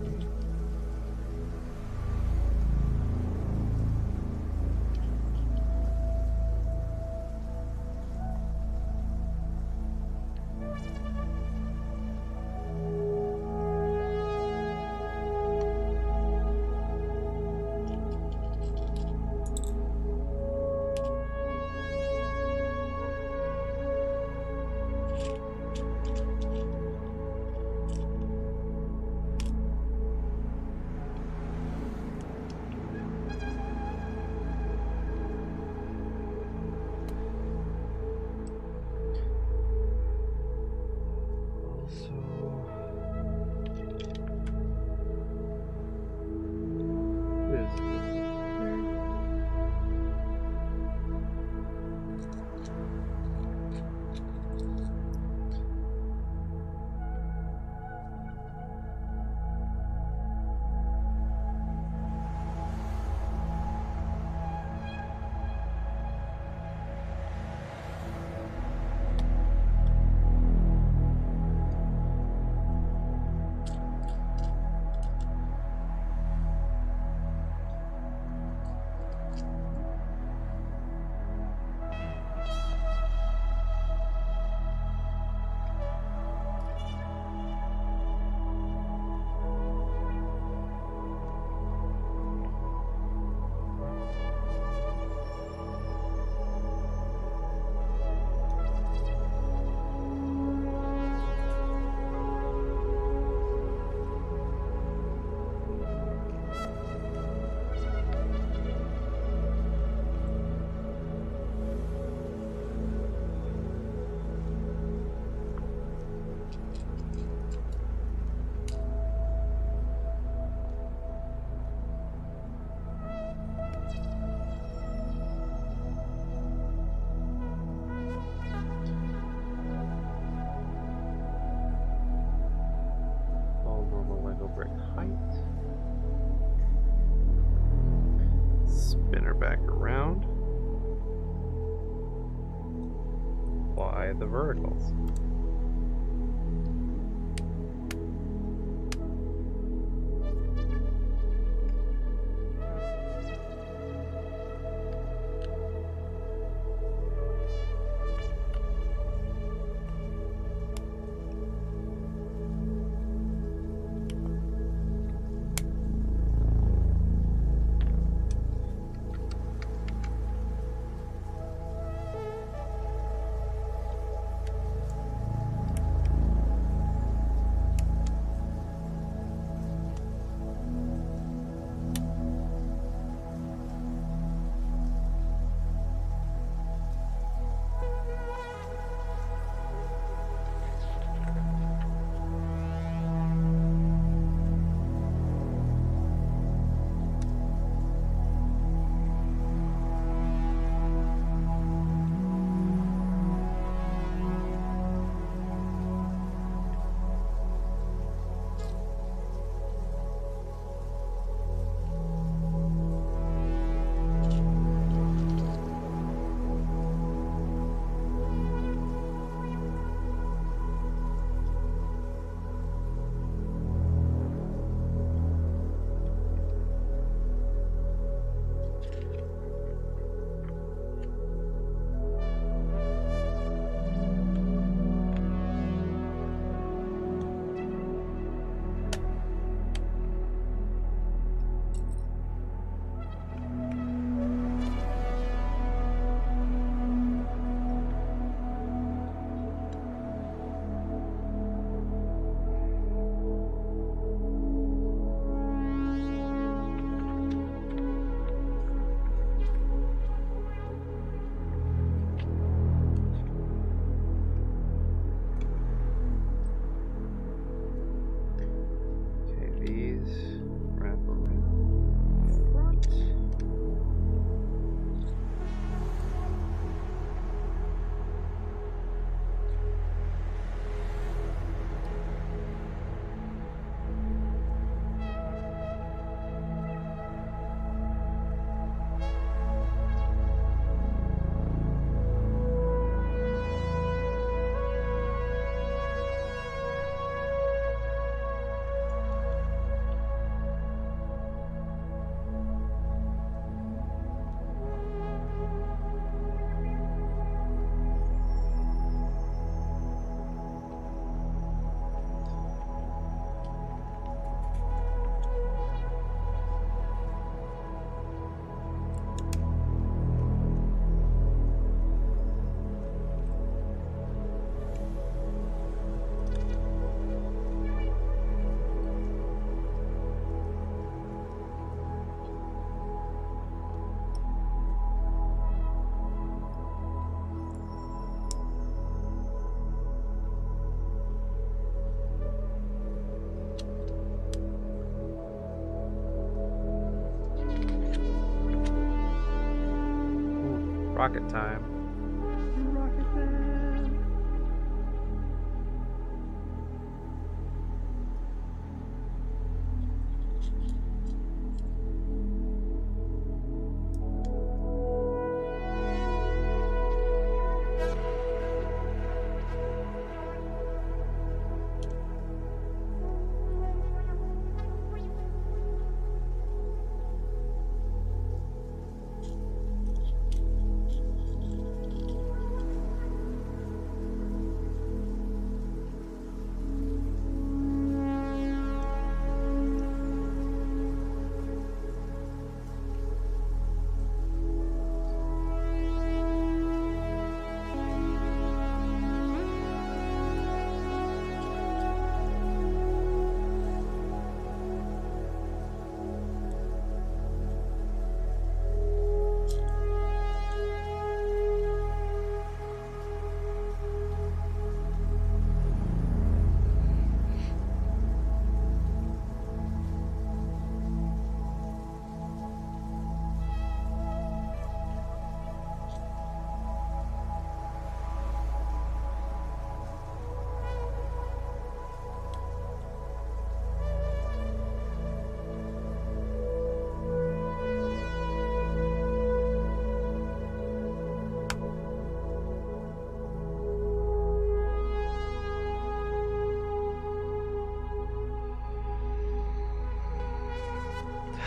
Back around. Apply the verticals. Rocket time. Rocket time.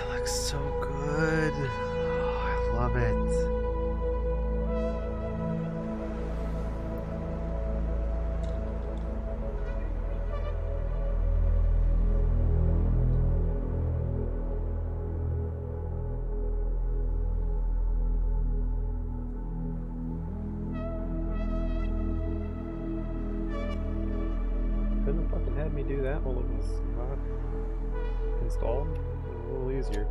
Looks so good. Oh, I love it. Couldn't have fucking had me do that while it was not installed. A little easier.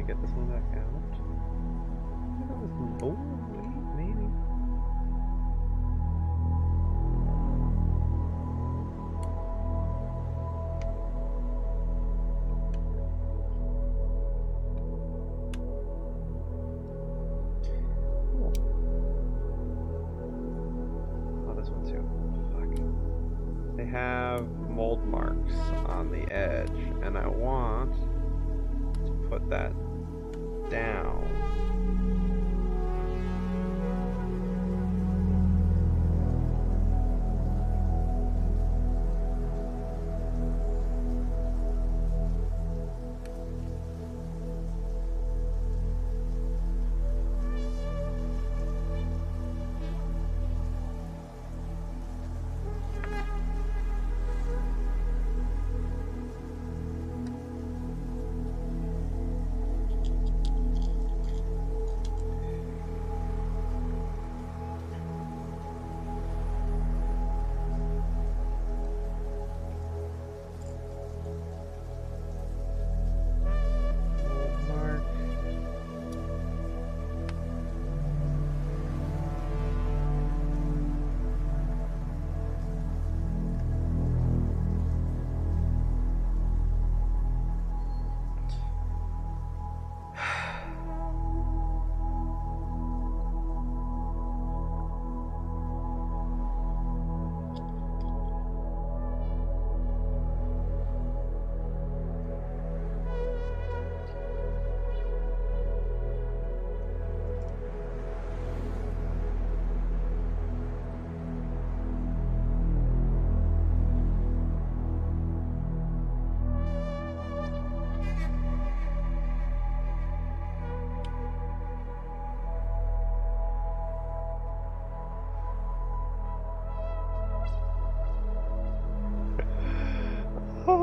Get this one back out. Oh, wait, maybe. Cool. Oh, this one too. Fuck. They have mold marks on the edge, and I want to put that down.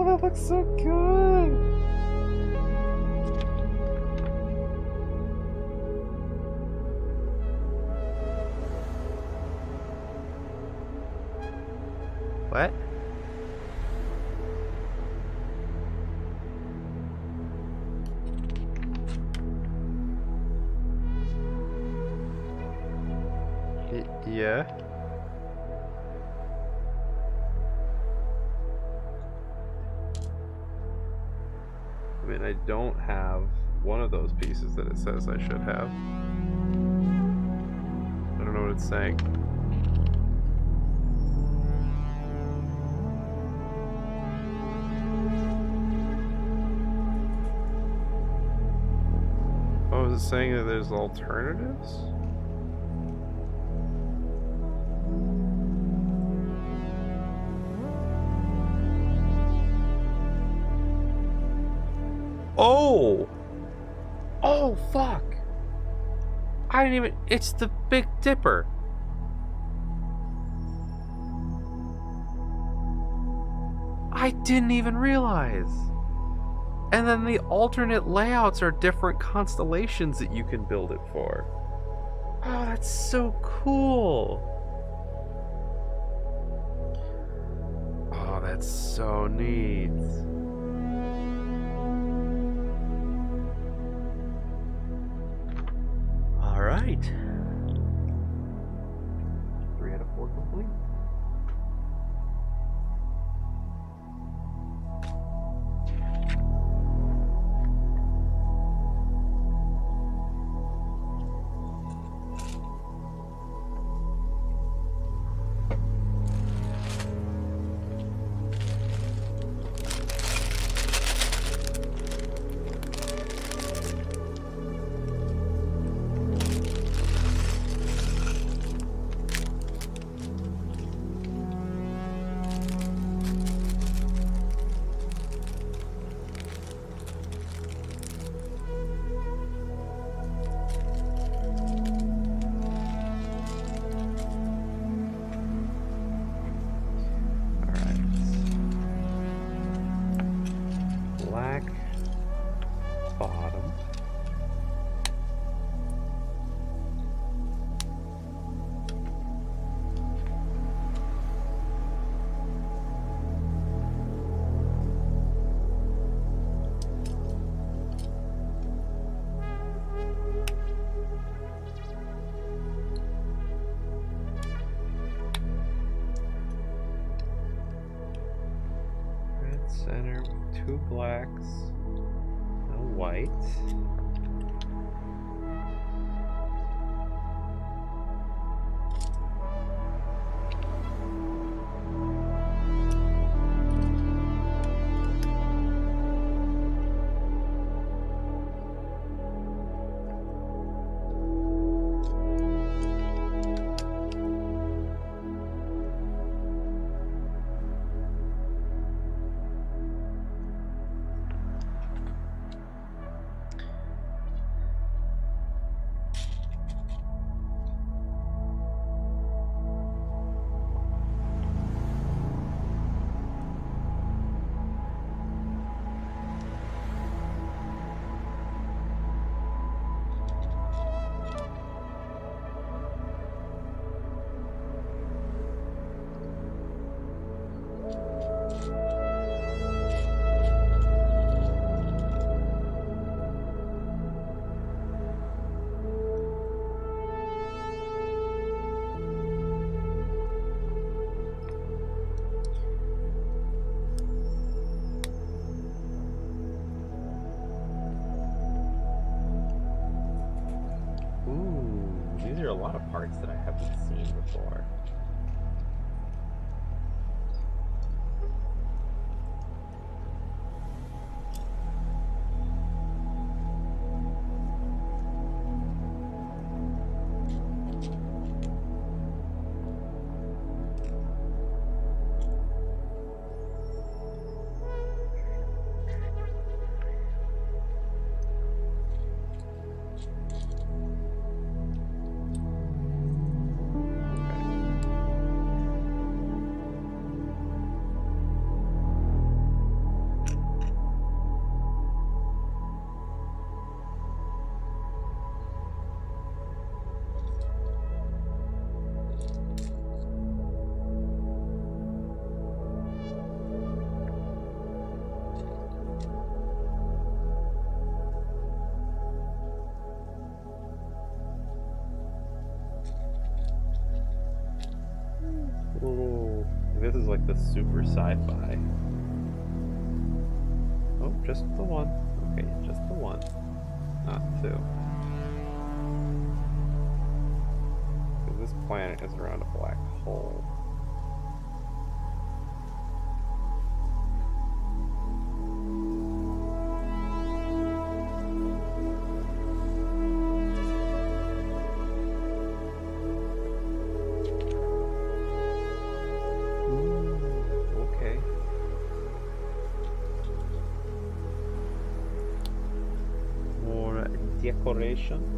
Oh, that looks so good. What? Yeah. I mean, I don't have one of those pieces that it says I should have. I don't know what it's saying. Oh, is it saying that there's alternatives? Oh! Oh, fuck! I didn't even... It's the Big Dipper! I didn't even realize! And then the alternate layouts are different constellations that you can build it for. Oh, that's so cool! Oh, that's so neat. Alright. 3 out of 4 complete. Black bottom. Red center with 2 blacks. No white. These are a lot of parts that I haven't seen before. Okay. like the super sci-fi. Oh, just the one. Okay, just the one. Not two. Because this planet is around a black hole. Okay. More decoration.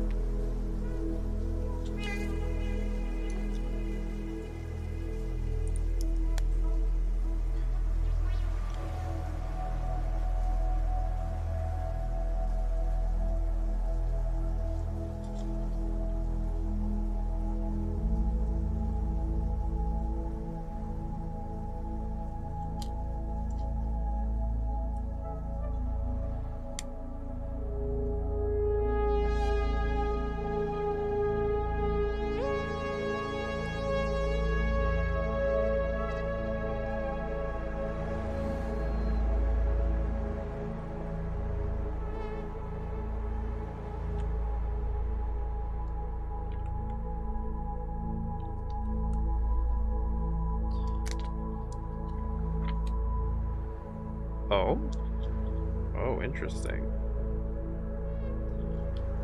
Oh? Oh, interesting.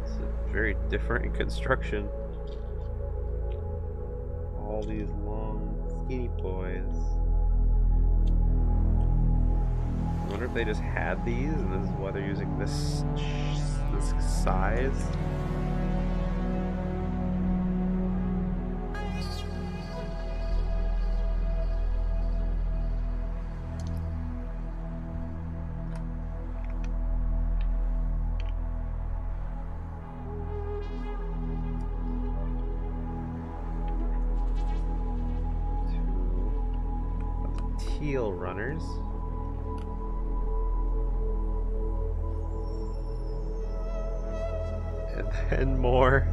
It's very different in construction. All these long, skinny boys. I wonder if they just had these, and this is why they're using this size. Teal runners. And then more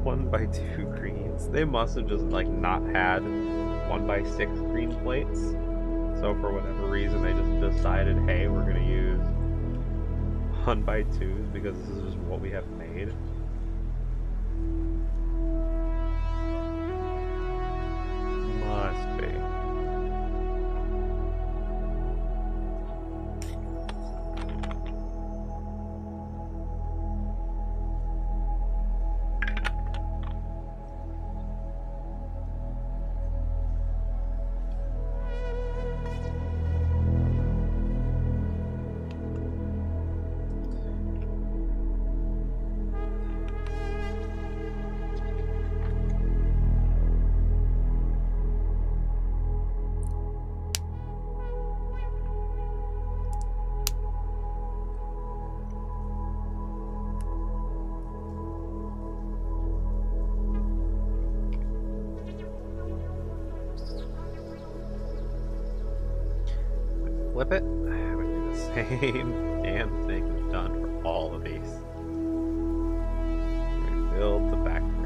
1x2 greens. They must have just like not had 1x6 green plates. So for whatever reason they just decided, hey, we're gonna use 1x2s because this is just what we have made. Must be. Flip it, we do the same damn thing we've done for all of these. We build the back brace.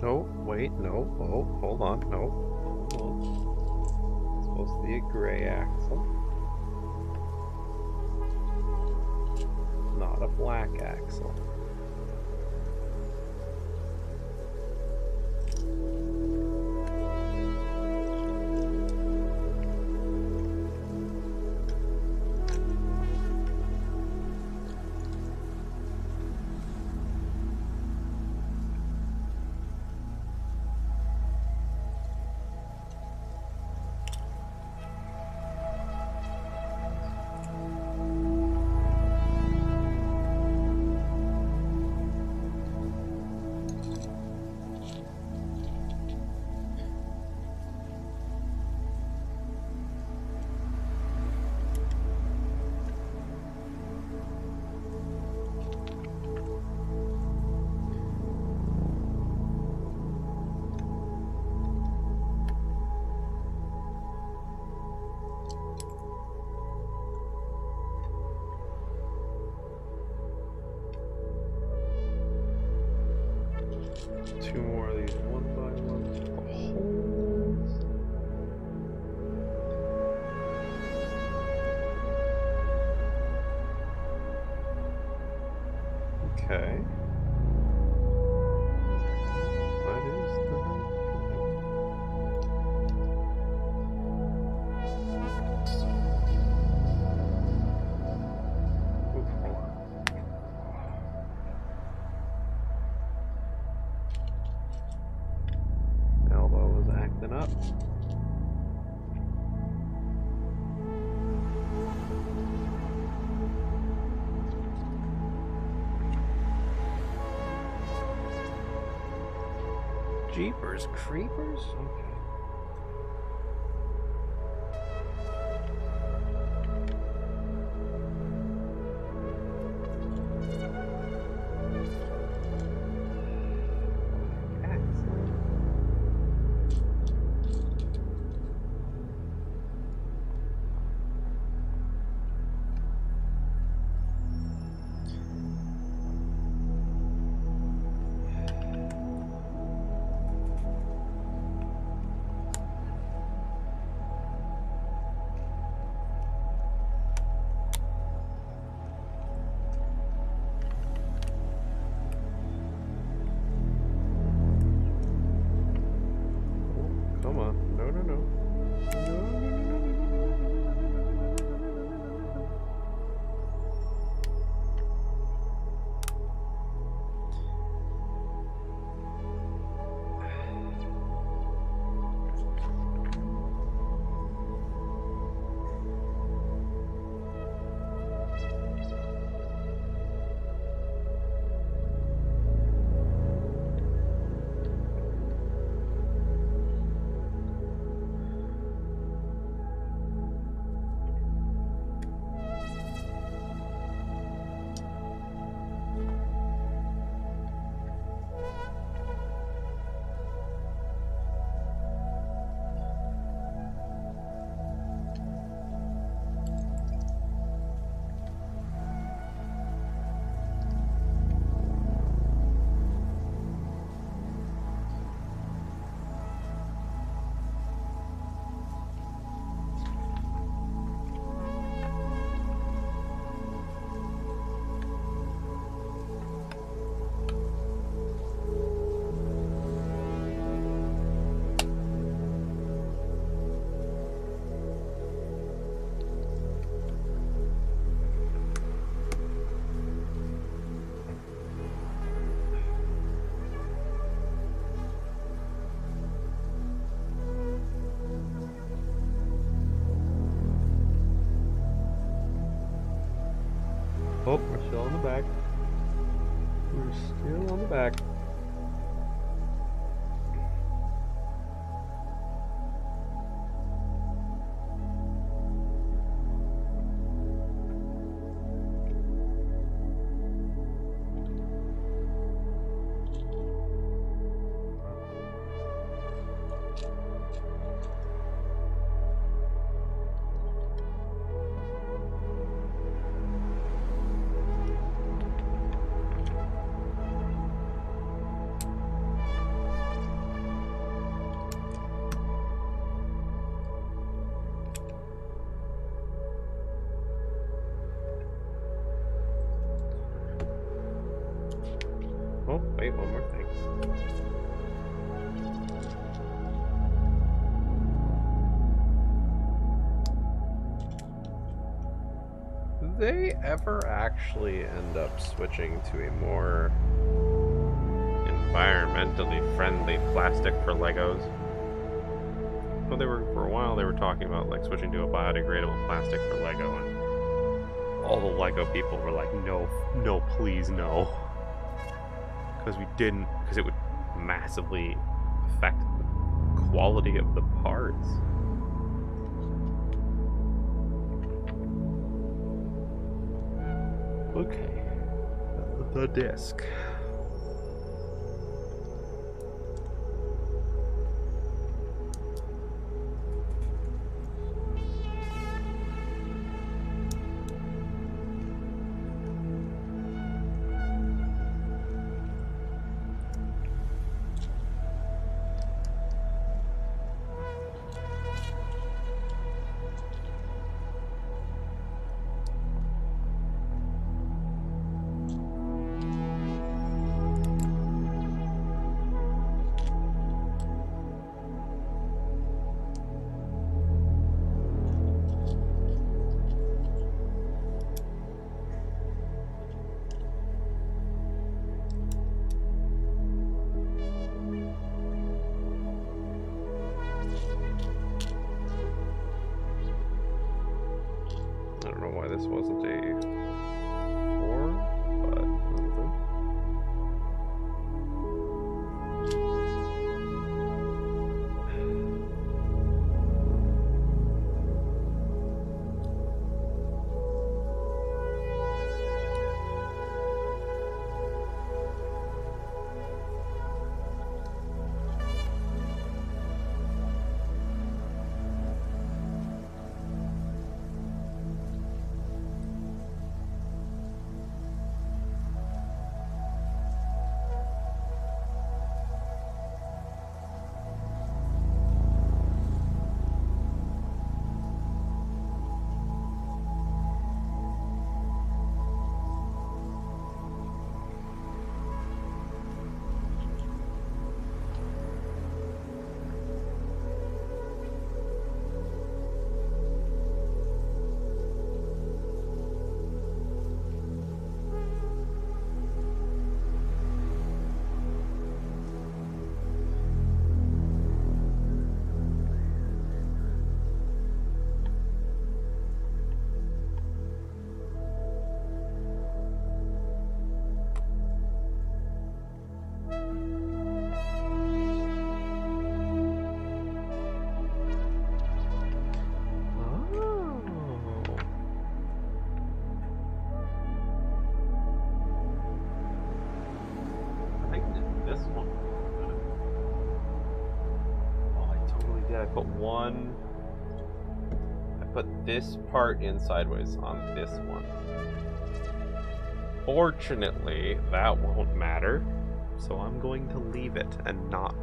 No, wait, no. Oh, hold on, no. Hold on. It's supposed to be a gray axle. Not a black axle. Two more of these one by one holes. Okay. What is the... Oof, hold on. Elbow was acting up. Jeepers creepers? Okay. back. Oh, wait, one more thing. Did they ever actually end up switching to a more environmentally friendly plastic for Legos? Well, for a while they were talking about like switching to a biodegradable plastic for Lego, and all the Lego people were like, no, please, no. Because it would massively affect the quality of the parts. Okay, the disc. I don't know why this wasn't a 4, but that'll do. I put this part in sideways on this one. Fortunately, that won't matter, so I'm going to leave it and not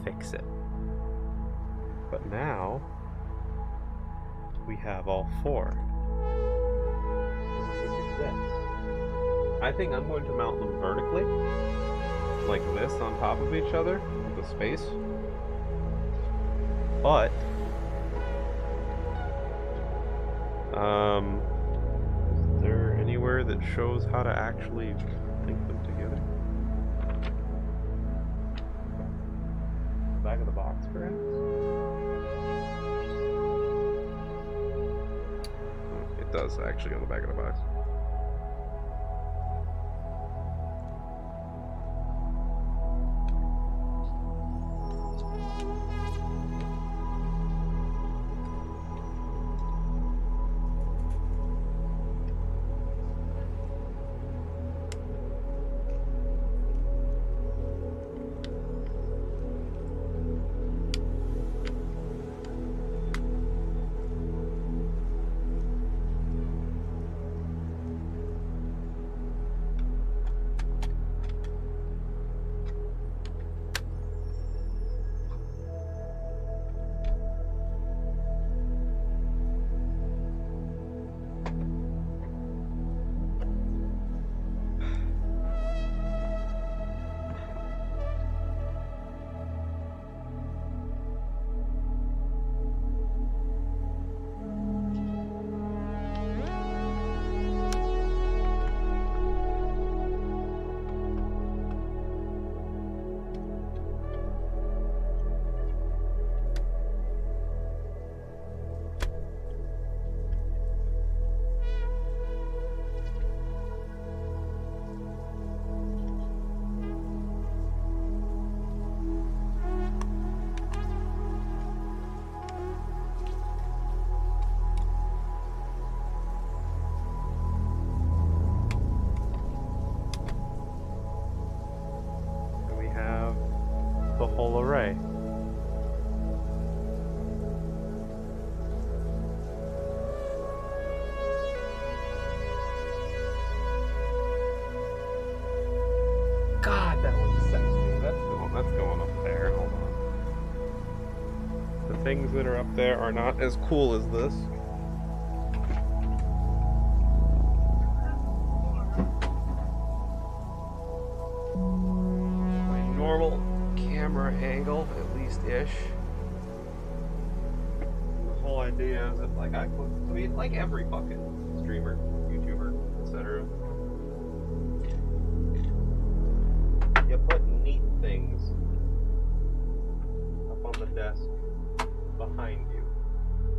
fix it. But now we have all 4. So we can do this. I think I'm going to mount them vertically, like this, on top of each other with a space. But is there anywhere that shows how to actually link them together? Back of the box, perhaps? It does actually on the back of the box. the whole array. God, that looks sexy. That's going up there. Hold on. The things that are up there are not as cool as this. My normal camera angle, at least-ish. The whole idea is that, like, like every fucking streamer, YouTuber, etc. You put neat things up on the desk behind you,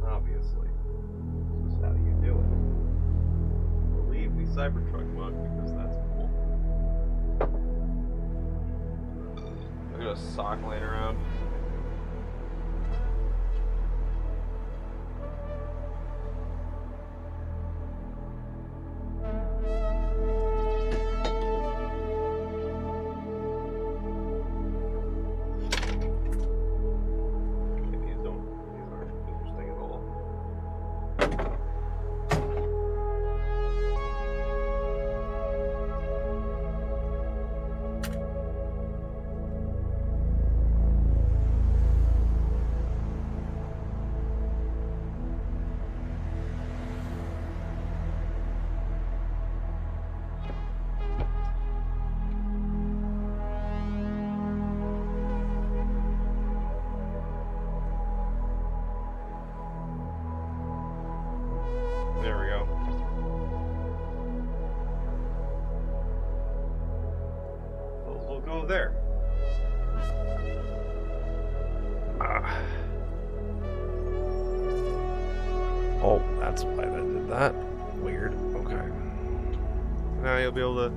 obviously. This is how you do it. Believe the Cybertruck mug because that's cool. Look at a sock laying around. There we go. Those will go there. Oh, that's why that did that. Weird. Okay. Now you'll be able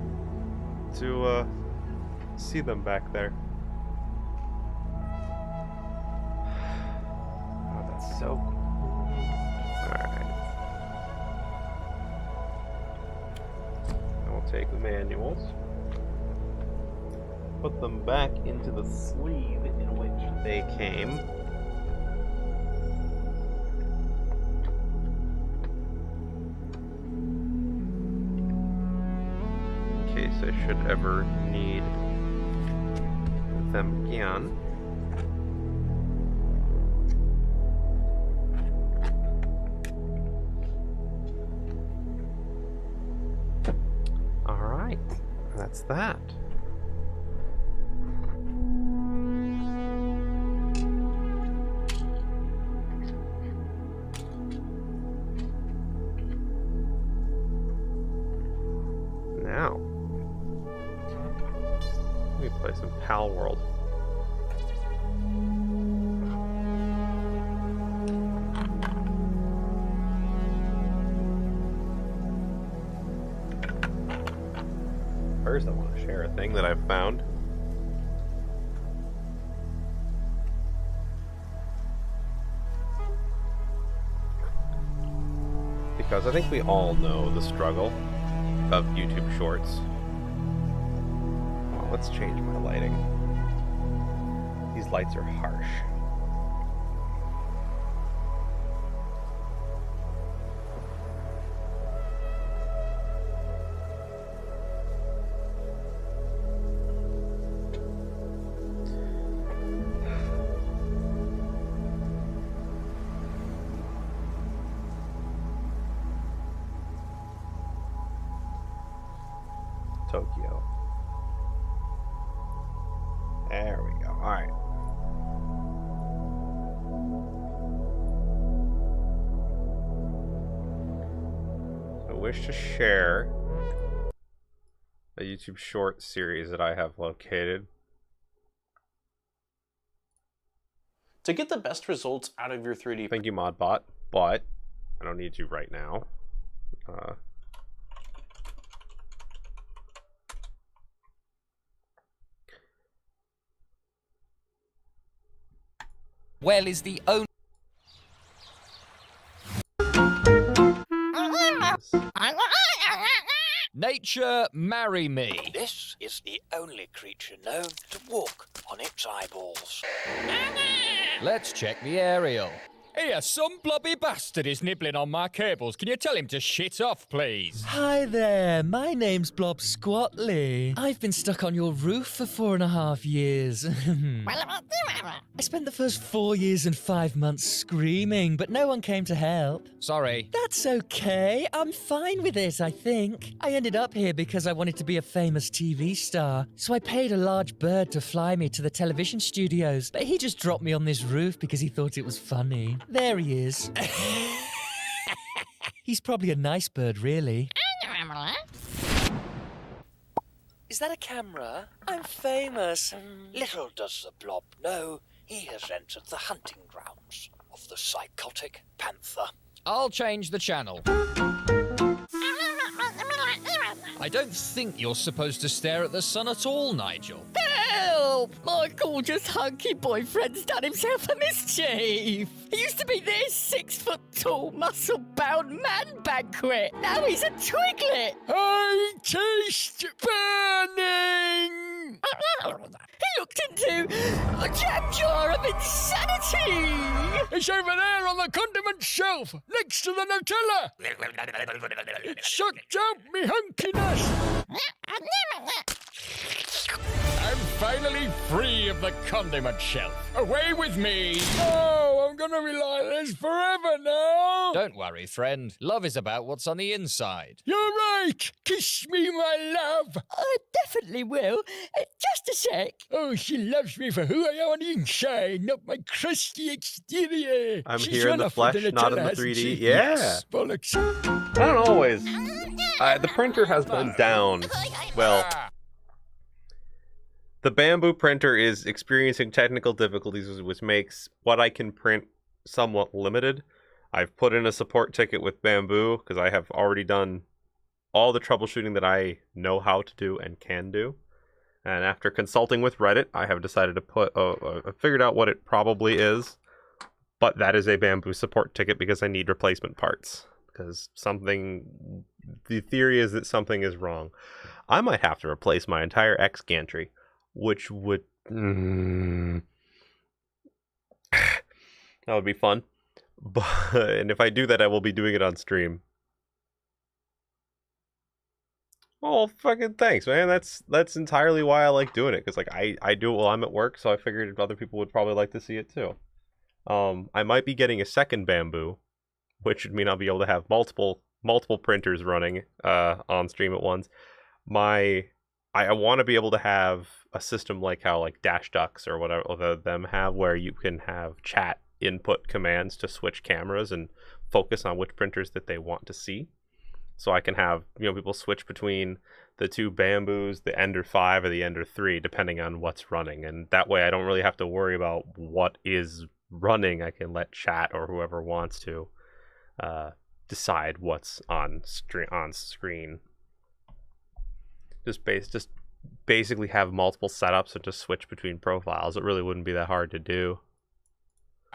to see them back there. Oh, that's so cool. Take the manuals, put them back into the sleeve in which they came. In case I should ever need them again. That's that. Now, let me play some Pal World. First, I want to share a thing that I've found. Because I think we all know the struggle of YouTube Shorts. Well, let's change my lighting. These lights are harsh. Tokyo. There we go. All right. I wish to share a YouTube short series that I have located. To get the best results out of your 3D... Thank you, Modbot, but I don't need to right now. Well is the only... Nature, marry me. This is the only creature known to walk on its eyeballs. Let's check the aerial. Here, some blobby bastard is nibbling on my cables. Can you tell him to shit off, please? Hi there, my name's Blob Squatley. I've been stuck on your roof for 4.5 years. I spent the first 4 years and 5 months screaming, but no one came to help. Sorry. That's okay, I'm fine with it, I think. I ended up here because I wanted to be a famous TV star, so I paid a large bird to fly me to the television studios, but he just dropped me on this roof because he thought it was funny. There he is. He's probably a nice bird, really. Is that a camera? I'm famous. Little does the blob know, he has entered the hunting grounds of the psychotic panther. I'll change the channel. I don't think you're supposed to stare at the sun at all, Nigel. Help! My gorgeous hunky boyfriend's done himself a mischief. He used to be this 6-foot-tall, muscle-bound man banquet. Now he's a twiglet. I taste burning! He looked into a jam jar of insanity. It's over there on the condiment shelf, next to the Nutella. It sucked out me hunkiness. I'm finally free of the condiment shelf. Away with me! Oh, I'm gonna be like this forever now! Don't worry, friend. Love is about what's on the inside. You're right! Kiss me, my love! I definitely will. Just a sec. Oh, she loves me for who I am on the inside, not my crusty exterior. I'm She's here in run the off with flesh, the not in Nutella, the hasn't 3D. she? Yeah. Yes, bollocks. I don't always. The printer has been down. Well, the Bamboo printer is experiencing technical difficulties, which makes what I can print somewhat limited. I've put in a support ticket with Bamboo because I have already done all the troubleshooting that I know how to do and can do. And after consulting with Reddit, I have decided to put, figured out what it probably is. But that is a Bamboo support ticket because I need replacement parts. Because the theory is that something is wrong. I might have to replace my entire X gantry, which would... that would be fun. But, and if I do that, I will be doing it on stream. Oh, fucking thanks, man. That's entirely why I like doing it. Because like I do it while I'm at work, so I figured other people would probably like to see it too. I might be getting a second Bamboo, which would mean I'll be able to have multiple printers running on stream at once. I want to be able to have a system like how like Dash Ducks or whatever them have, where you can have chat input commands to switch cameras and focus on which printers that they want to see. So I can have, people switch between the two Bamboos, the Ender 5 or the Ender 3, depending on what's running. And that way I don't really have to worry about what is running. I can let chat or whoever wants to decide what's on screen. Just basically have multiple setups and just switch between profiles. It really wouldn't be that hard to do.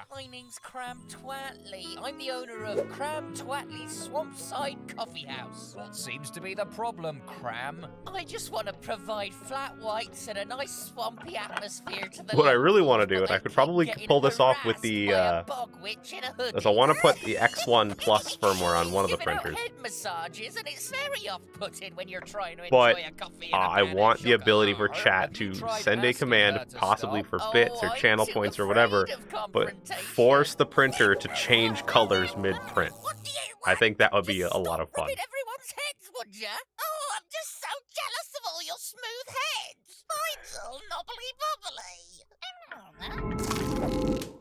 My name's Cram Twatley. I'm the owner of Cram Twatley's Swampside Coffee House. What seems to be the problem, Cram? I just want to provide flat whites and a nice swampy atmosphere to the What I really want to locals, do, and but I could keep probably getting pull this off with harassed the, by a bog witch in a hoodie. is I want to put the X1 Plus firmware on one of the Giving out printers. head massages, and it's very off-putting when you're trying to But enjoy a coffee and a I pan of want the sugar. ability for Have chat you to tried send a asking command, her to possibly stop? for bits or I'm channel too points or afraid whatever, of but confrontation. force the printer to change colors mid-print. I think that would be a lot of fun. Rubbing everyone's heads, would ya? Oh, I'm just so jealous of all your smooth heads. Mine's all knobbly bobbly.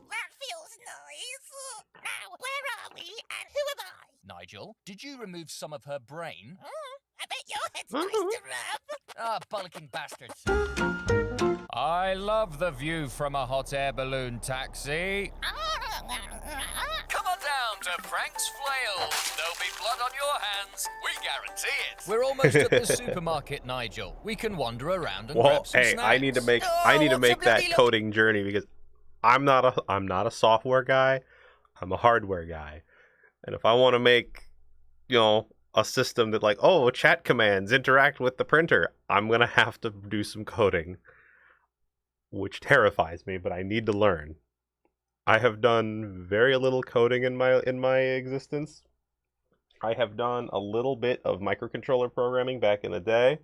That feels nice. Now, where are we and who am I? Nigel, did you remove some of her brain? I bet your head's nice to rub. Ah, bollocking bastards. I love the view from a hot air balloon taxi. Come on down to Frank's Flails. There'll be blood on your hands. We guarantee it. We're almost at the supermarket, Nigel. We can wander around and Well, grab some hey, snacks. I need to make what's a that bloody coding journey because I'm not a software guy. I'm a hardware guy. And if I want to make, a system that like, chat commands interact with the printer, I'm going to have to do some coding. which terrifies me, but I need to learn. I have done very little coding in my existence. I have done a little bit of microcontroller programming back in the day,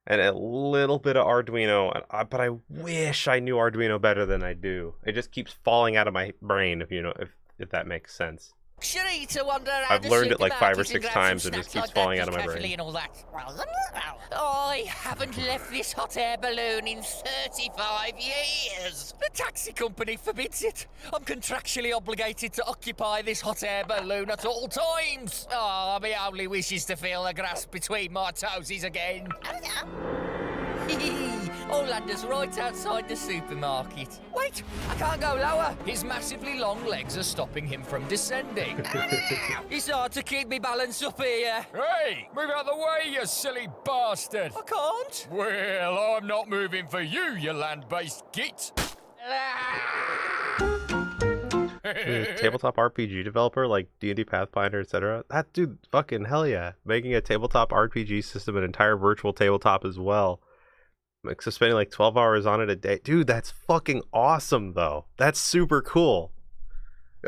and a little bit of Arduino, but I wish I knew Arduino better than I do. It just keeps falling out of my brain, if that makes sense. I've learned it like 5 or 6 times and it just keeps falling out of my brain. I haven't left this hot air balloon in 35 years. The taxi company forbids it. I'm contractually obligated to occupy this hot air balloon at all times. Oh, my only wish is to feel the grass between my toesies again. Orlando's right outside the supermarket. Wait, I can't go lower. His massively long legs are stopping him from descending. It's hard to keep me balance up here. Hey, move out the way, you silly bastard. I can't. Well, I'm not moving for you, you land-based git. Tabletop RPG developer like D&D Pathfinder, etc. That dude, fucking hell yeah. Making a tabletop RPG system, an entire virtual tabletop as well. Like, so spending like 12 hours on it a day. Dude, that's fucking awesome, though. That's super cool.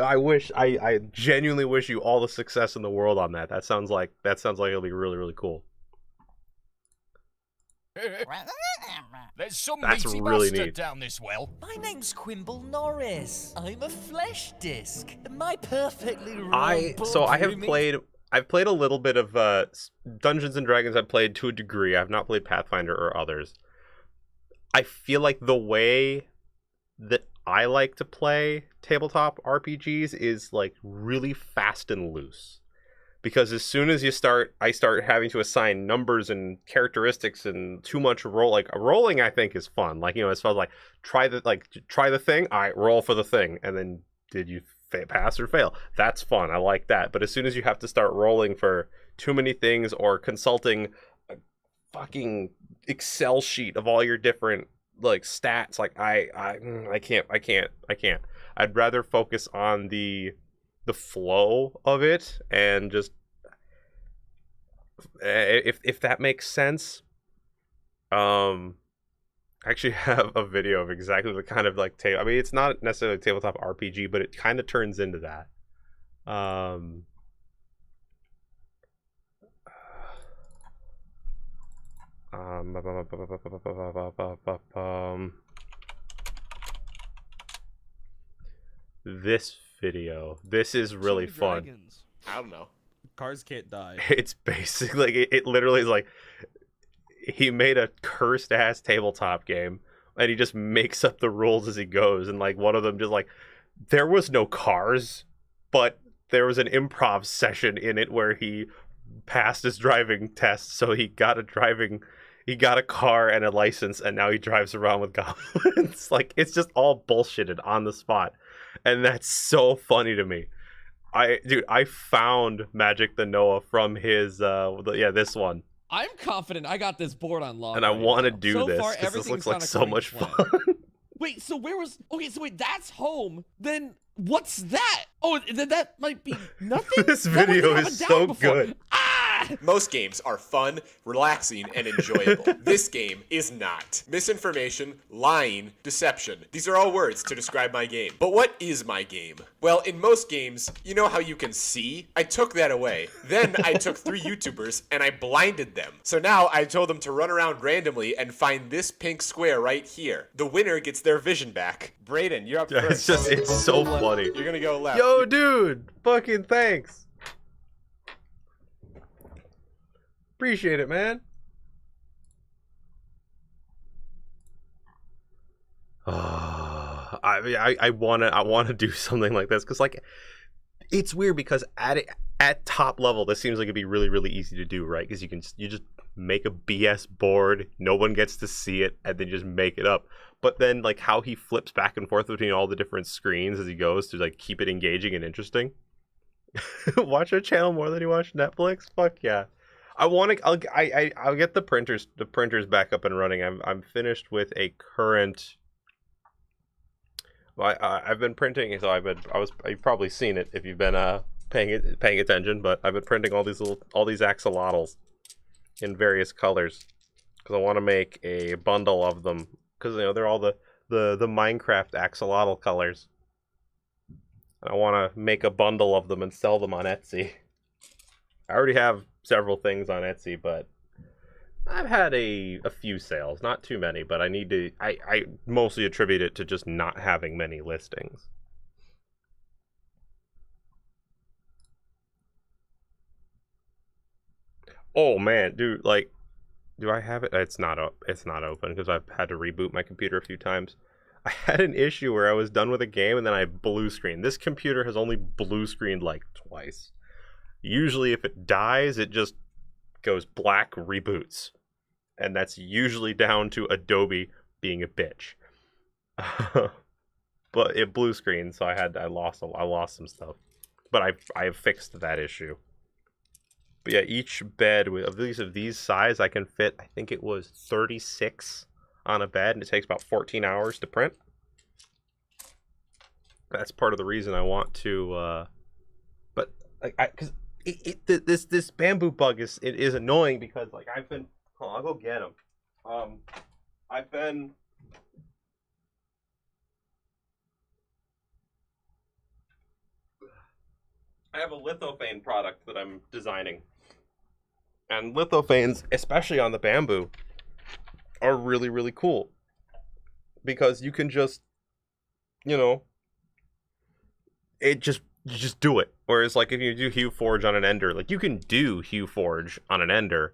I genuinely wish you all the success in the world on that. That sounds like it'll be really, really cool. There's some That's meaty really bastard neat. down this well. My name's Quimble Norris. I'm a flesh disc. My perfectly I've played a little bit of Dungeons and Dragons. I've played to a degree. I've not played Pathfinder or others. I feel like the way that I like to play tabletop RPGs is like really fast and loose. Because as soon as I start having to assign numbers and characteristics and too much rolling, I think is fun. Like, as far as like try the thing. All right, roll for the thing, and then did you pass or fail? That's fun. I like that. But as soon as you have to start rolling for too many things or consulting a fucking Excel sheet of all your different like stats, like I can't. I'd rather focus on the flow of it and just if that makes sense. I actually have a video of exactly the kind of like I mean, it's not necessarily a tabletop RPG, but it kind of turns into that. This video. This is really fun. Dragons. I don't know. Cars can't die. It's basically like it literally is like he made a cursed ass tabletop game and he just makes up the rules as he goes, and like one of them just like there was no cars, but there was an improv session in it where he passed his driving test, so he got a car and a license, and now he drives around with goblins. Like, it's just all bullshitted on the spot. And that's so funny to me. I found Magic the Noah from his this one. I'm confident I got this board unlocked. And I want to now. do So this far, because this looks everything's like gone so according much to plan. fun. Wait, so that's home. Then what's that? Oh, then that might be nothing. This That wasn't video even is down so before. good. Ah! Most games are fun, relaxing, and enjoyable. This game is not. Misinformation, lying, deception. These are all words to describe my game. But what is my game? Well, in most games, you know how you can see? I took that away. Then I took 3 YouTubers and I blinded them. So now I told them to run around randomly and find this pink square right here. The winner gets their vision back. Brayden, you're up first. It's so funny. You're gonna go left. Yo, dude, fucking thanks. Appreciate it, man. I wanna do something like this because like it's weird because at top level this seems like it'd be really, really easy to do, right? Because you just make a BS board, no one gets to see it, and then just make it up. But then like how he flips back and forth between all the different screens as he goes to like keep it engaging and interesting. Watch our channel more than you watch Netflix? Fuck yeah. I'll get the printers back up and running. I'm finished with a current. Well, I've been printing, so you've probably seen it if you've been paying attention. But I've been printing all these axolotls in various colors. because I want to make a bundle of them, because you know they're all the Minecraft axolotl colors. I want to make a bundle of them and sell them on Etsy. I already have several things on Etsy, but I've had a few sales, not too many, but I need to. I mostly attribute it to just not having many listings. Oh man, dude, like, do I have it? It's not up. It's not open because I've had to reboot my computer a few times. I had an issue where I was done with a game and then I blue screened. This computer has only blue screened like twice. Usually, if it dies, it just goes black, reboots, and that's usually down to Adobe being a bitch. But it blue screened, so I lost some stuff, but I fixed that issue. But yeah, each bed of these size, I can fit, I think it was 36 on a bed, and it takes about 14 hours to print. That's part of the reason I want to, but like because this bamboo bug is annoying because like I've been, I'll go get him. I have a lithophane product that I'm designing. And lithophanes, especially on the bamboo, are really, really cool. Because you can just, you know, you just do it. Whereas, like, if you do Hue Forge on an Ender, like, you can do Hue Forge on an Ender,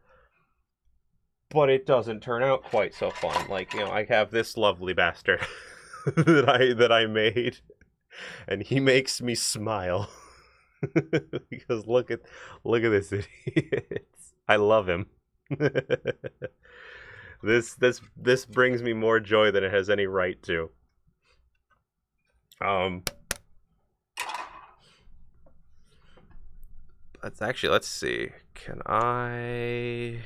but it doesn't turn out quite so fun. Like, you know, I have this lovely bastard that I made, and he makes me smile. Because look at this idiot. I love him. This brings me more joy than it has any right to. Let's see. Can I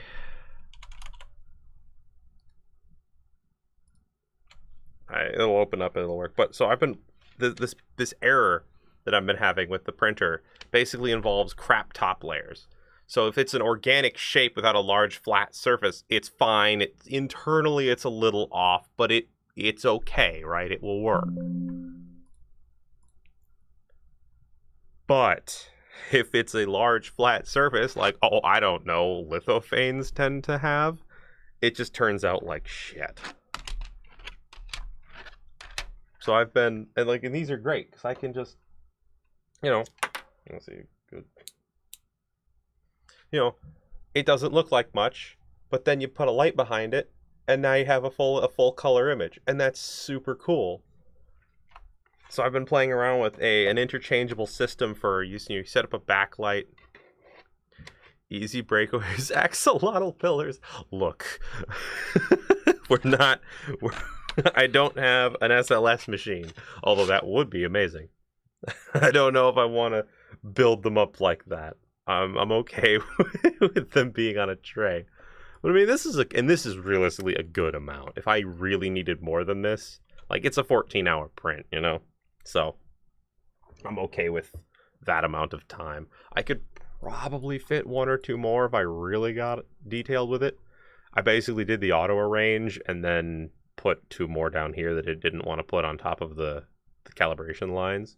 it'll open up and it'll work. But so I've been this error that I've been having with the printer basically involves crap top layers. So if it's an organic shape without a large flat surface, it's fine. Internally it's a little off, but it's okay, right? It will work. But if it's a large flat surface, like, oh, I don't know, lithophanes tend to have, it just turns out like shit. So I've been, and these are great, because I can just, you know, let's see, good. You know, it doesn't look like much, but then you put a light behind it, and now you have a full color image, and that's super cool. So I've been playing around with an interchangeable system for you set up a backlight, easy breakaways, axolotl pillars. Look, I don't have an SLS machine, although that would be amazing. I don't know if I want to build them up like that. I'm okay with them being on a tray. But I mean, this is realistically a good amount. If I really needed more than this, like, it's a 14-hour print, you know? So I'm okay with that amount of time. I could probably fit one or two more if I really got detailed with it. I basically did the auto arrange and then put two more down here that it didn't want to put on top of the calibration lines.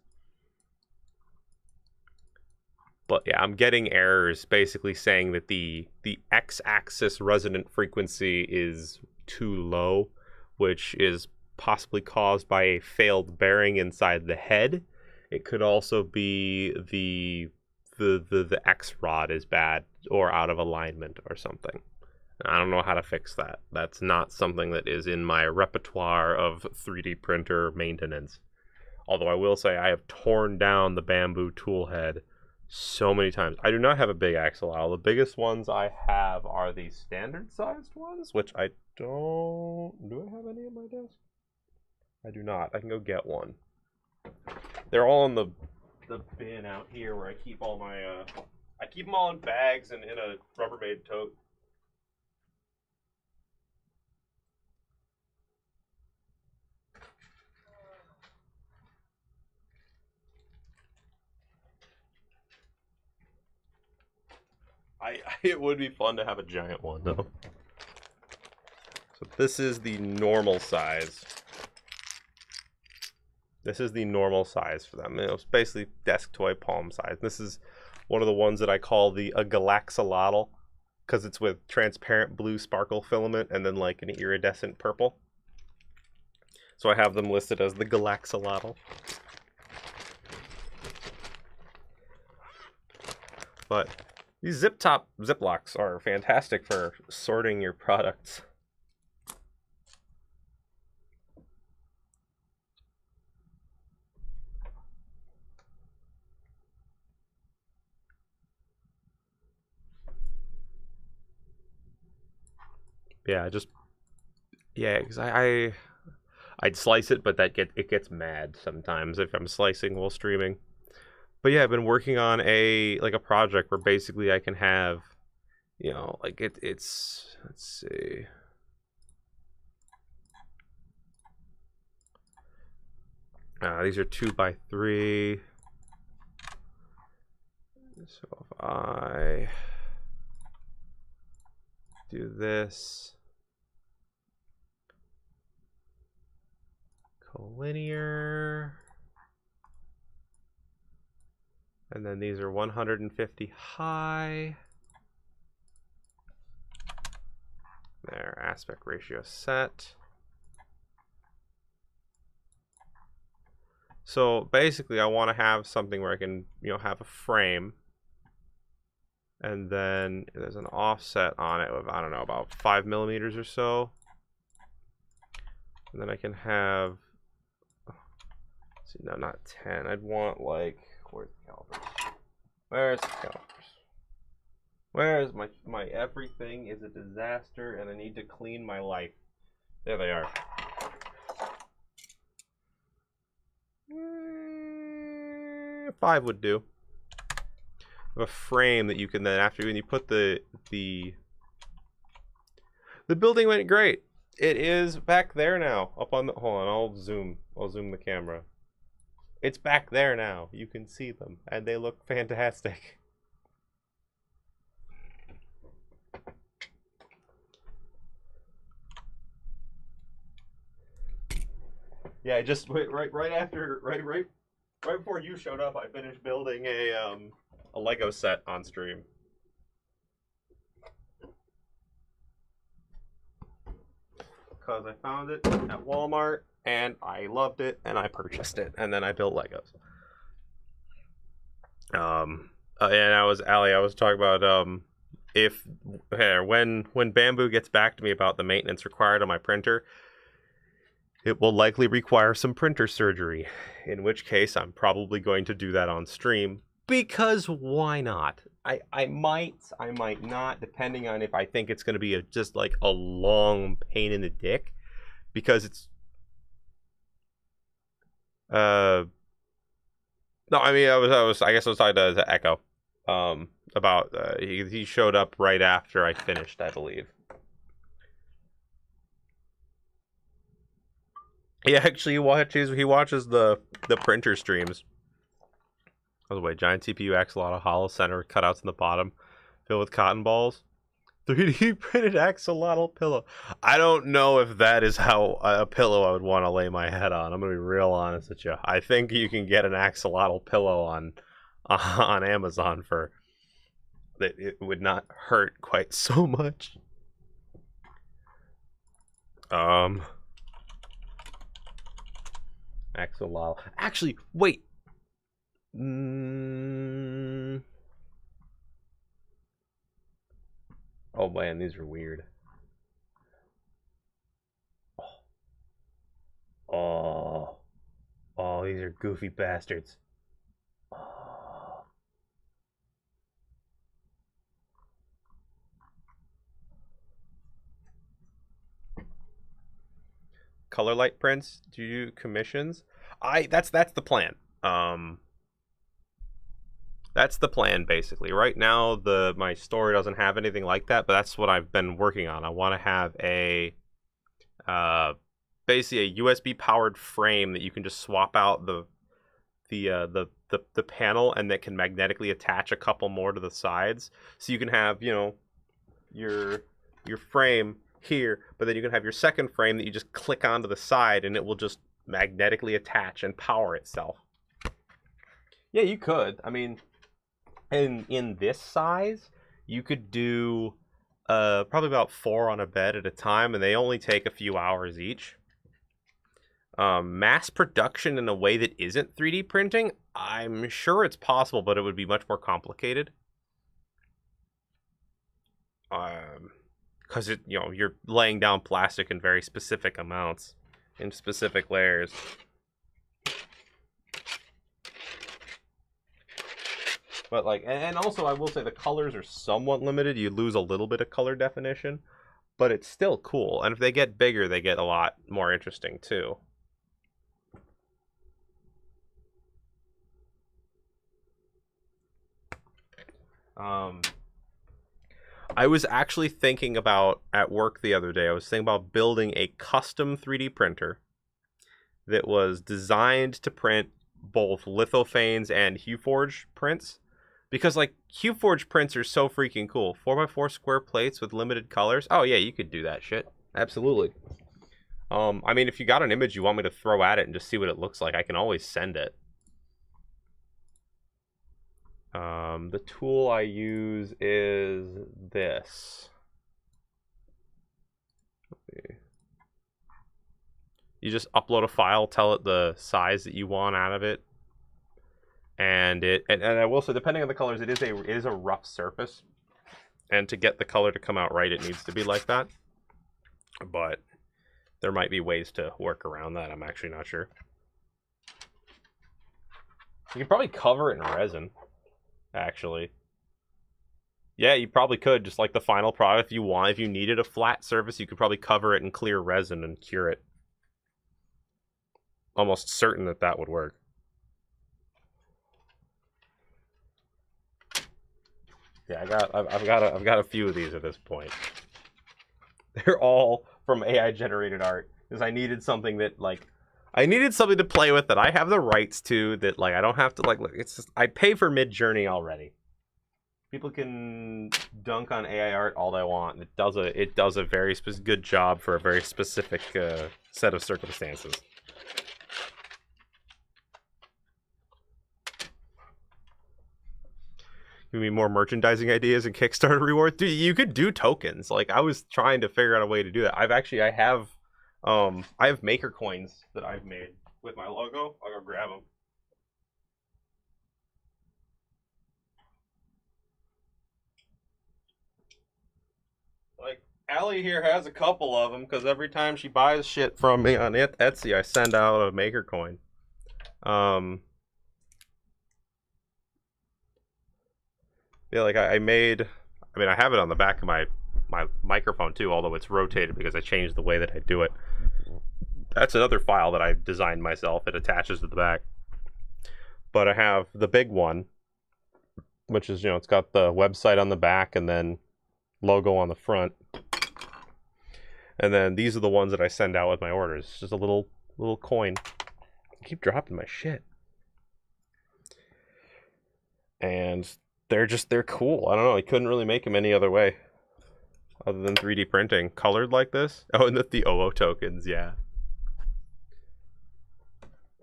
But yeah, I'm getting errors basically saying that the x-axis resonant frequency is too low, which is possibly caused by a failed bearing inside the head. It could also be the X rod is bad or out of alignment or something. I don't know how to fix that. That's not something that is in my repertoire of 3D printer maintenance. Although I will say I have torn down the bamboo tool head so many times. I do not have a big axolotl. The biggest ones I have are the standard sized ones, which I don't... Do I have any on my desk? I do not. I can go get one. They're all in the bin out here where I keep all my... I keep them all in bags and in a Rubbermaid tote. It would be fun to have a giant one, though. This is the normal size. This is the normal size for them. It's basically desk toy palm size. This is one of the ones that I call a Galaxolotl, because it's with transparent blue sparkle filament and then like an iridescent purple. So I have them listed as the Galaxolotl. But these Ziplocs are fantastic for sorting your products. Yeah, because I'd slice it, but it gets mad sometimes if I'm slicing while streaming. But yeah, I've been working on a project where basically I can have, like it's let's see. These are 2x3. So if I do this collinear, and then these are 150 high. There, aspect ratio set. So basically I want to have something where I can, have a frame, and then there's an offset on it of, I don't know, about 5 millimeters or so. And then I can have, no, not 10. I'd want like, where's the calipers? Where's the calipers? Where's my everything is a disaster and I need to clean my life. There they are. 5 would do. A frame that you can then, after when you put the building went great. It is back there now. Up on the, hold on, I'll zoom the camera. It's back there now. You can see them and they look fantastic. Yeah, just right before you showed up, I finished building a Lego set on stream. Because I found it at Walmart and I loved it and I purchased it and then I built Legos. And I was talking about when Bamboo gets back to me about the maintenance required on my printer, it will likely require some printer surgery, in which case I'm probably going to do that on stream, because why not? I might not, depending on if I think it's going to be just like a long pain in the dick, because it's no, I mean I guess I was talking to Echo about he showed up right after I finished, I believe. Yeah, actually, he watches the printer streams. By the way, giant CPU axolotl, hollow center, cutouts in the bottom, filled with cotton balls. 3D printed axolotl pillow. I don't know if that is how a pillow I would want to lay my head on. I'm gonna be real honest with you. I think you can get an axolotl pillow on Amazon for that. It would not hurt quite so much. Axolotl. Actually, wait. Oh man, these are weird. Oh, these are goofy bastards. Oh. Color light prints? Do you do commissions? That's the plan. That's the plan basically. Right now my store doesn't have anything like that, but that's what I've been working on. I want to have a basically a USB powered frame that you can just swap out the panel, and that can magnetically attach a couple more to the sides, so you can have, your frame here, but then you can have your second frame that you just click onto the side and it will just magnetically attach and power itself. Yeah, you could. I mean, in this size, you could do probably about 4 on a bed at a time, and they only take a few hours each. Mass production in a way that isn't 3D printing, I'm sure it's possible, but it would be much more complicated. Because you're laying down plastic in very specific amounts, in specific layers. But like, and also I will say the colors are somewhat limited. You lose a little bit of color definition, but it's still cool. And if they get bigger, they get a lot more interesting too. I was actually thinking about, at work the other day, I was thinking about building a custom 3D printer that was designed to print both Lithophanes and HueForge prints. Because, like, HueForge prints are so freaking cool. 4x4 square plates with limited colors. Oh, yeah, you could do that shit. Absolutely. I mean, if you got an image you want me to throw at it and just see what it looks like, I can always send it. The tool I use is this. You just upload a file, tell it the size that you want out of it. And I will say, depending on the colors, it is a rough surface. And to get the color to come out right, it needs to be like that. But there might be ways to work around that. I'm actually not sure. You could probably cover it in resin, actually. Yeah, you probably could, just like the final product if you want. If you needed a flat surface, you could probably cover it in clear resin and cure it. Almost certain that that would work. Yeah, I've got a few of these at this point. They're all from AI generated art because I needed something that, like, I needed something to play with that I have the rights to, that, like, I don't have to, like, look, it's just, I pay for Midjourney already. People can dunk on AI art all they want. It does a very good job for a very specific set of circumstances. Give me more merchandising ideas and Kickstarter rewards. Dude, you could do tokens. Like, I was trying to figure out a way to do that. I have maker coins that I've made with my logo. I'll go grab them. Like, Allie here has a couple of them because every time she buys shit from me on Etsy, I send out a maker coin. Yeah, like I have it on the back of my microphone too, although it's rotated because I changed the way that I do it. That's another file that I designed myself. It attaches to the back. But I have the big one, which is, it's got the website on the back and then logo on the front. And then these are the ones that I send out with my orders. It's just a little coin. I keep dropping my shit. And they're cool. I don't know. I couldn't really make them any other way other than 3D printing. Colored like this. Oh, and the OO tokens, yeah.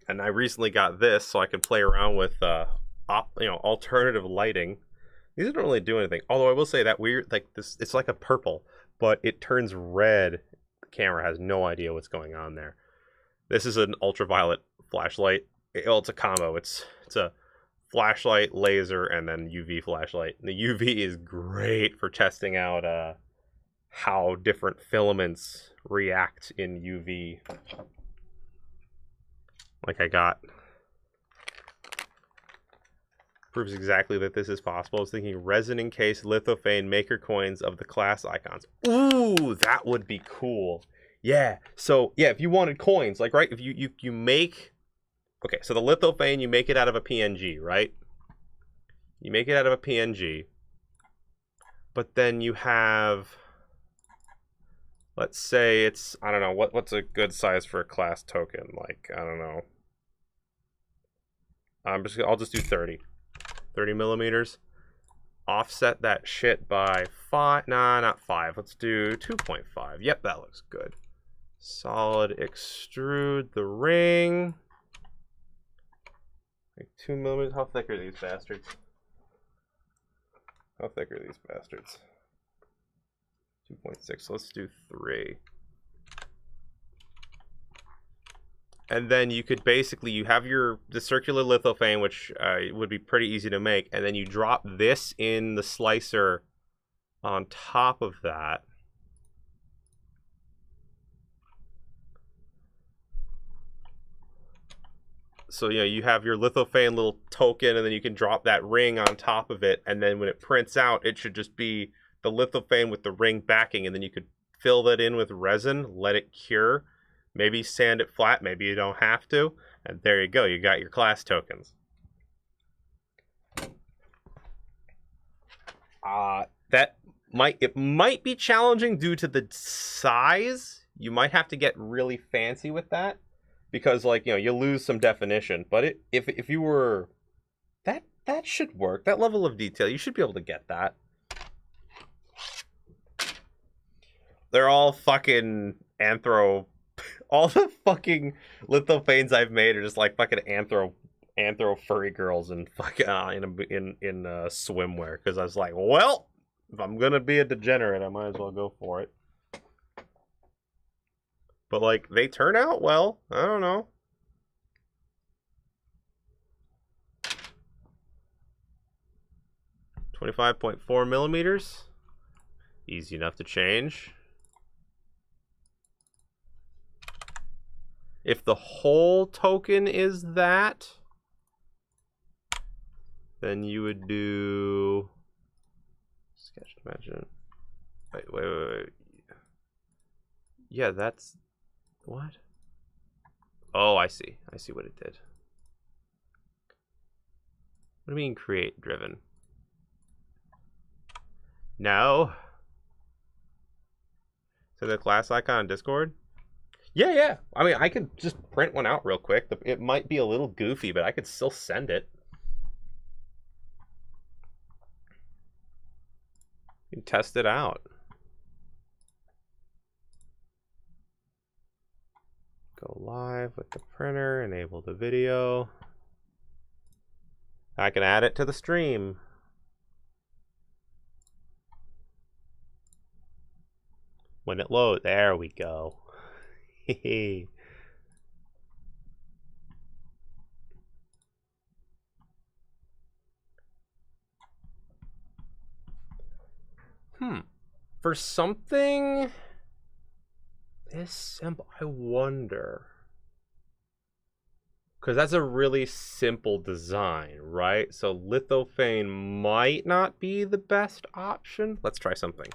And I recently got this so I can play around with alternative lighting. These don't really do anything. Although I will say that weird, like this, it's like a purple, but it turns red. The camera has no idea what's going on there. This is an ultraviolet flashlight. It's a combo. It's a flashlight, laser, and then UV flashlight. And the UV is great for testing out how different filaments react in UV. Like I got. Proves exactly that this is possible. I was thinking resin encased lithophane maker coins of the class icons. Ooh, that would be cool. Yeah. So yeah, if you wanted coins, like, right, if you make. Okay, so the lithophane, you make it out of a PNG, right? You make it out of a PNG. But then you have, let's say it's, I don't know, what's a good size for a class token? Like, I don't know. I'll just do 30 millimeters. offset that shit by 5. Nah, not 5. Let's do 2.5. Yep, that looks good. Solid extrude the ring. Like 2 millimeters. How thick are these bastards? How thick are these bastards? 2.6. Let's do 3. And then you could basically, you have the circular lithophane, which would be pretty easy to make, and then you drop this in the slicer on top of that. So, you know, you have your lithophane little token, and then you can drop that ring on top of it, and then when it prints out, it should just be the lithophane with the ring backing, and then you could fill that in with resin, let it cure, maybe sand it flat, maybe you don't have to, and there you go, you got your class tokens. It might be challenging due to the size. You might have to get really fancy with that. Because, like, you know, you lose some definition. But if you were... That should work. That level of detail, you should be able to get that. They're all fucking anthro... All the fucking lithophanes I've made are just like fucking anthro furry girls in fucking in swimwear. Because I was like, well, if I'm gonna be a degenerate, I might as well go for it. But, like, they turn out well. I don't know. .4 millimeters. Easy enough to change. If the whole token is that, then you would do... Sketch dimension. Wait. Yeah, that's... What? Oh, I see. I see what it did. What do you mean create driven? No. So the class icon on Discord? Yeah. I mean, I could just print one out real quick. It might be a little goofy, but I could still send it. You can test it out. Go live with the printer, enable the video. I can add it to the stream. When it loads, there we go. For something this simple, I wonder. Because that's a really simple design, right? So lithophane might not be the best option. Let's try something.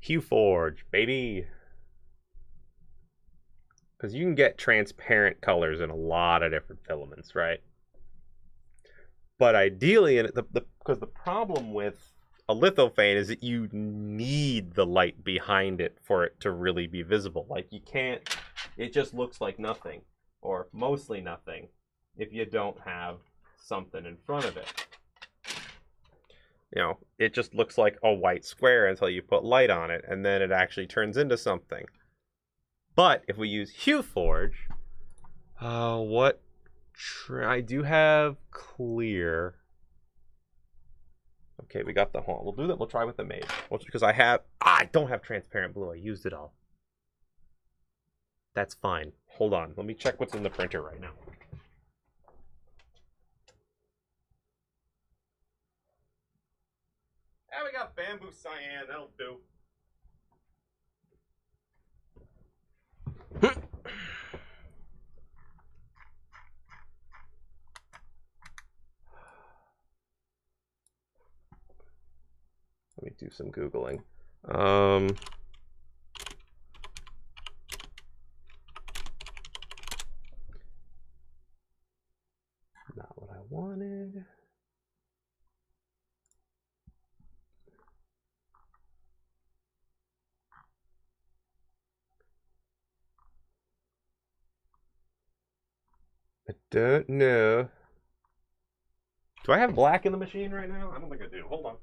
HueForge, baby. Because you can get transparent colors in a lot of different filaments, right? But ideally, because the problem with a lithophane is that you need the light behind it for it to really be visible. Like, you can't, it just looks like nothing, or mostly nothing, if you don't have something in front of it. You know, it just looks like a white square until you put light on it, and then it actually turns into something. But if we use HueForge, I do have clear. Okay, we got the home. We'll do that. We'll try with the mage. Because I don't have transparent blue. I used it all. That's fine. Hold on. Let me check what's in the printer right now. Yeah, we got bamboo cyan. That'll do. Let me do some Googling. Not what I wanted. I don't know. Do I have black in the machine right now? I don't think I do. Hold on.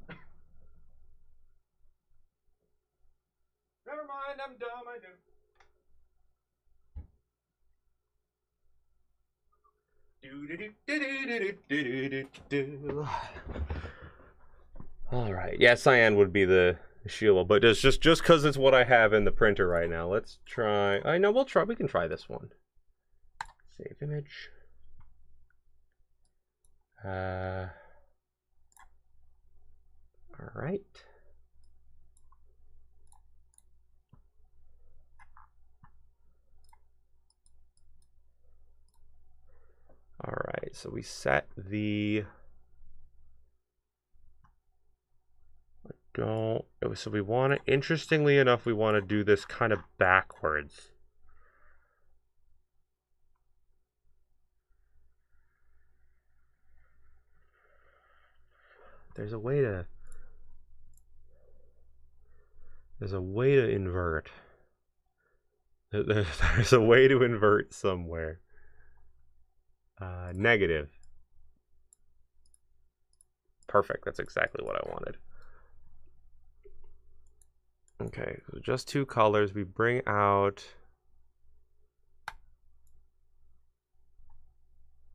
Never mind, I'm dumb, I do. All right. Yeah, cyan would be the Sheila, but it's just because it's what I have in the printer right now. Let's try. I know we'll try. We can try this one. Save image. All right. All right. So we set the. So we want to, interestingly enough, we want to do this kind of backwards. There's a way to invert. There's a way to invert somewhere. Negative. Perfect. That's exactly what I wanted. Okay, so just two colors. We bring out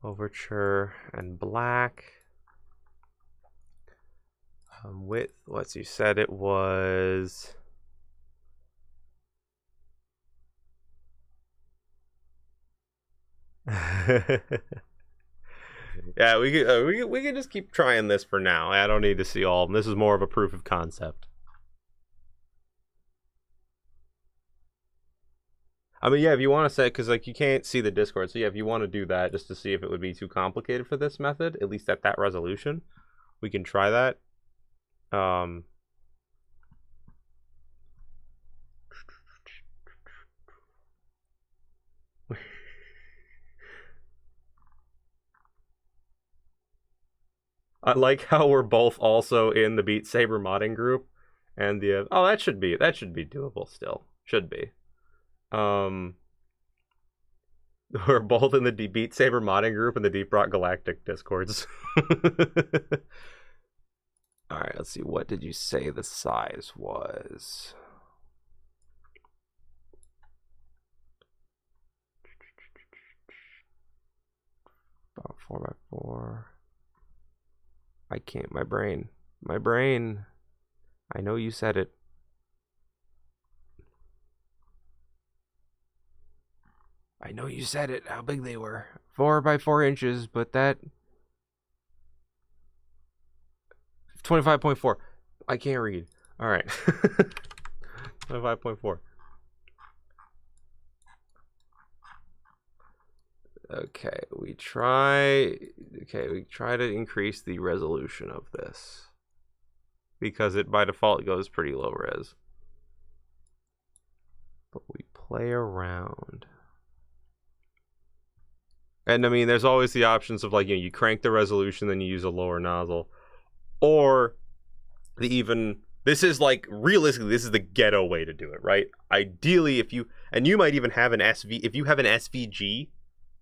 Overture and black. Width, what you said it was. Yeah, we can just keep trying this for now. I don't need to see all of them. This is more of a proof of concept. I mean, yeah, if you want to say, because like you can't see the Discord, so yeah, if you want to do that just to see if it would be too complicated for this method, at least at that resolution, we can try that. I like how we're both also in the Beat Saber modding group, and the oh, that should be doable still. Should be. We're both in the Beat Saber modding group and the Deep Rock Galactic Discords. Alright, let's see. What did you say the size was? About 4x4. I can't. My brain. I know you said it. I know you said it, how big they were. 4 by 4 inches, but that 25.4. I can't read. All right. 25.4. Okay, we try to increase the resolution of this because it by default goes pretty low res. But we play around. And I mean, there's always the options of like, you know, you crank the resolution, then you use a lower nozzle. Or the even, this is like, realistically, this is the ghetto way to do it, right? Ideally, if you, and you might even have an if you have an SVG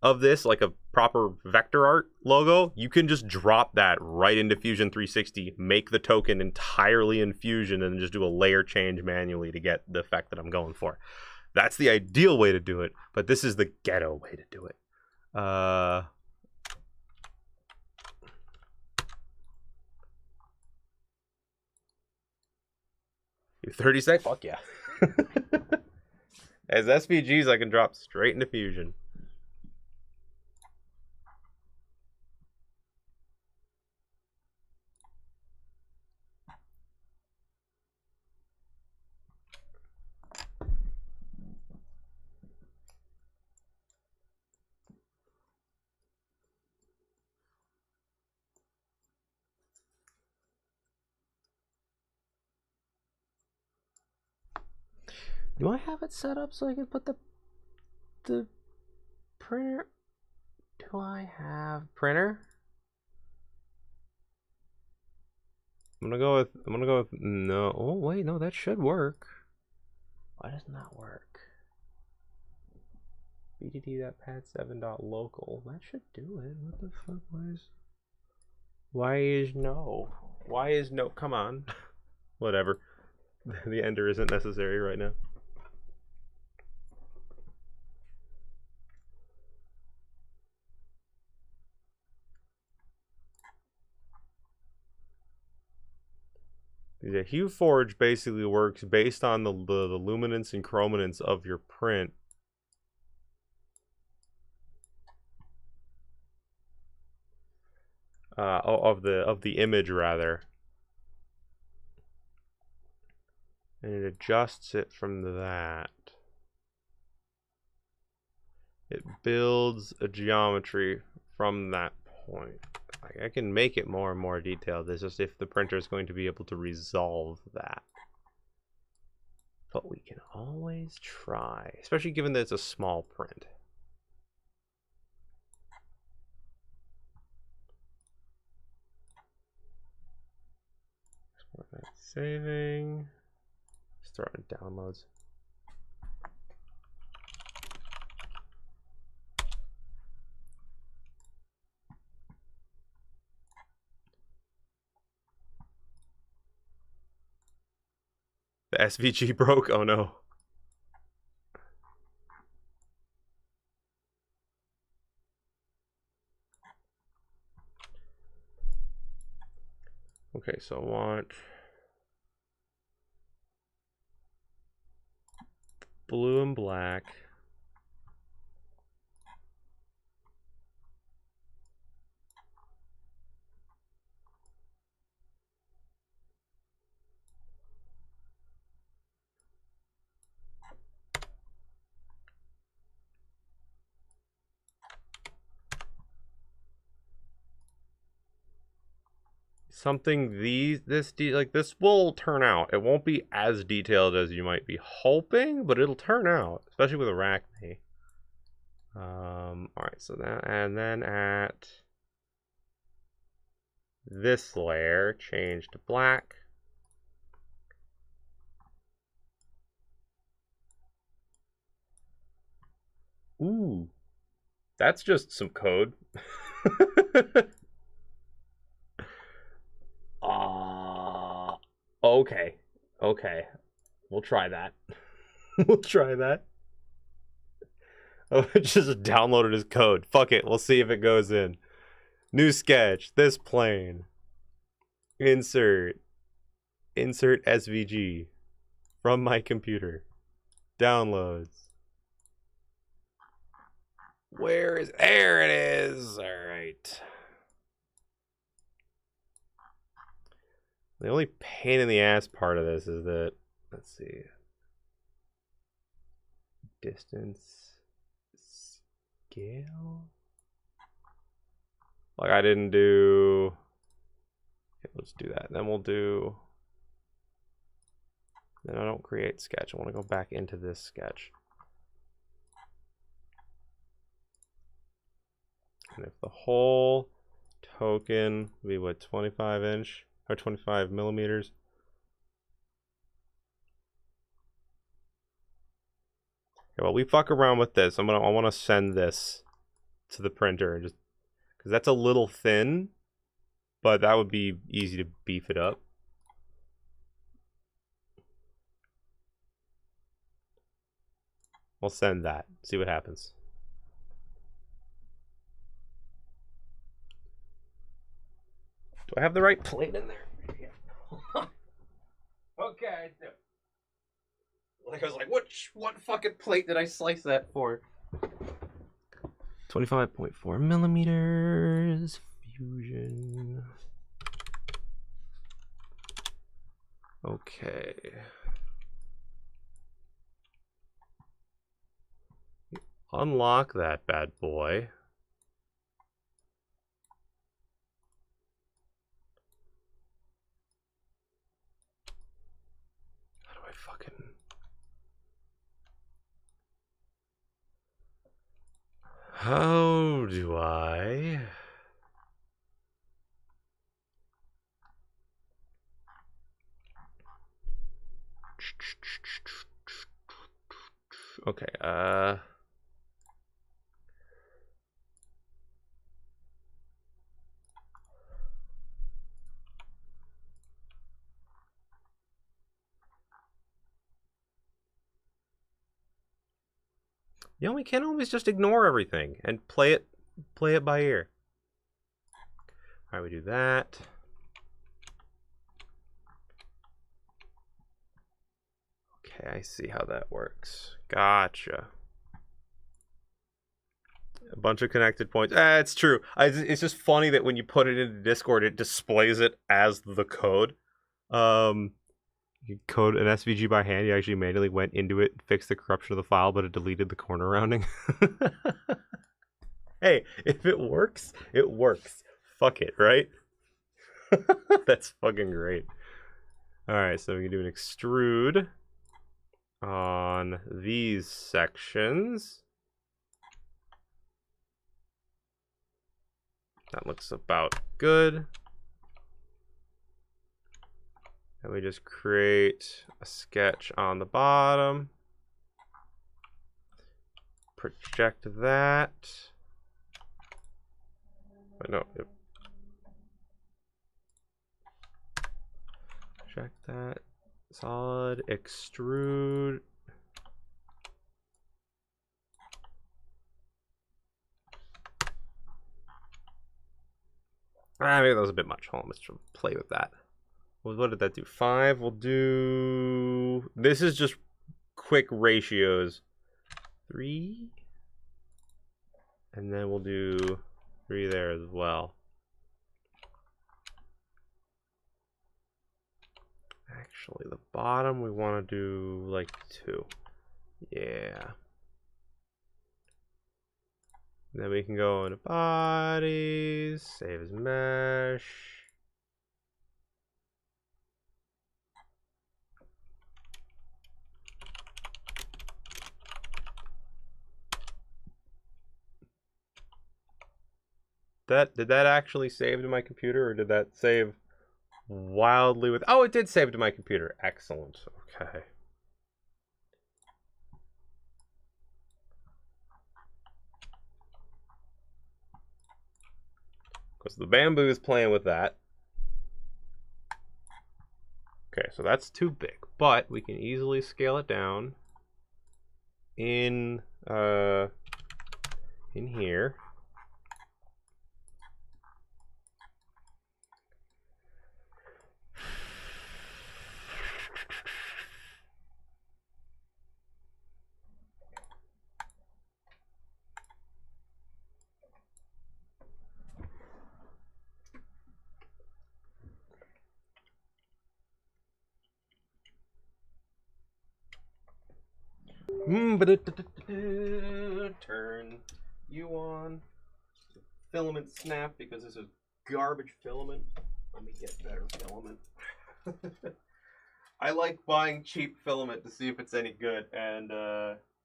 of this, like a proper vector art logo, you can just drop that right into Fusion 360, make the token entirely in Fusion, and just do a layer change manually to get the effect that I'm going for. That's the ideal way to do it, but this is the ghetto way to do it. 30 sec? Fuck yeah. As SVGs, I can drop straight into Fusion. Do I have it set up so I can put the printer? Do I have printer? I'm gonna go with no. Oh wait, no, that should work. Why doesn't that work? btt.pad7.local. That should do it. What the fuck was? Why is no? Why is no? Come on. Whatever. The ender isn't necessary right now. Yeah, Hue Forge basically works based on the luminance and chrominance of your print. Of the image rather. And it adjusts it from that. It builds a geometry from that point. I can make it more and more detailed. It's just if the printer is going to be able to resolve that. But we can always try, especially given that it's a small print. Saving. Start on downloads. The SVG broke? Oh no. Okay, so I want blue and black. Something this will turn out. It won't be as detailed as you might be hoping, but it'll turn out, especially with Arachne. All right, so that, and then at this layer, change to black. Ooh, that's just some code. Okay. Okay. We'll try that. We'll try that. Oh, just downloaded his code. Fuck it. We'll see if it goes in. New sketch. This plane. Insert. Insert SVG. From my computer. Downloads. Where is... There it is. All right. The only pain in the ass part of this is that, let's see, distance, scale, like I didn't do, okay, let's do that. Then we'll do, then I don't create sketch. I want to go back into this sketch. And if the whole token be what, 25 inch? Or 25 millimeters. Okay, well, we fuck around with this. I want to send this to the printer and just because that's a little thin, but that would be easy to beef it up. We'll send that. See what happens. Do I have the right plate in there? Yeah. Okay, I do. Like I was like, what fucking plate did I slice that for? 25.4 millimeters. Fusion. Okay. Unlock that bad boy. How do I? Okay, You know, we can't always just ignore everything and play it by ear. All right, we do that. Okay, I see how that works. Gotcha. A bunch of connected points. It's true. It's just funny that when you put it into Discord, it displays it as the code. You code an SVG by hand. You actually manually went into it, fixed the corruption of the file, but it deleted the corner rounding. Hey, if it works, it works. Fuck it, right? That's fucking great. All right, so we can do an extrude on these sections. That looks about good. And we just create a sketch on the bottom. Project that. Wait, no. Yep. Project that. Solid. Extrude. Maybe that was a bit much. Hold on, let's play with that. What did that do? 5. We'll do... This is just quick ratios. 3. And then we'll do 3 there as well. Actually, the bottom we want to do like 2. Yeah. Then we can go into bodies, save as mesh. Did that actually save to my computer, or did that save wildly with... Oh, it did save to my computer. Excellent. Okay. Because the bamboo is playing with that. Okay, so that's too big, but we can easily scale it down in here. Turn you on. Filament snap because this is garbage filament. Let me get better filament. I like buying cheap filament to see if it's any good, and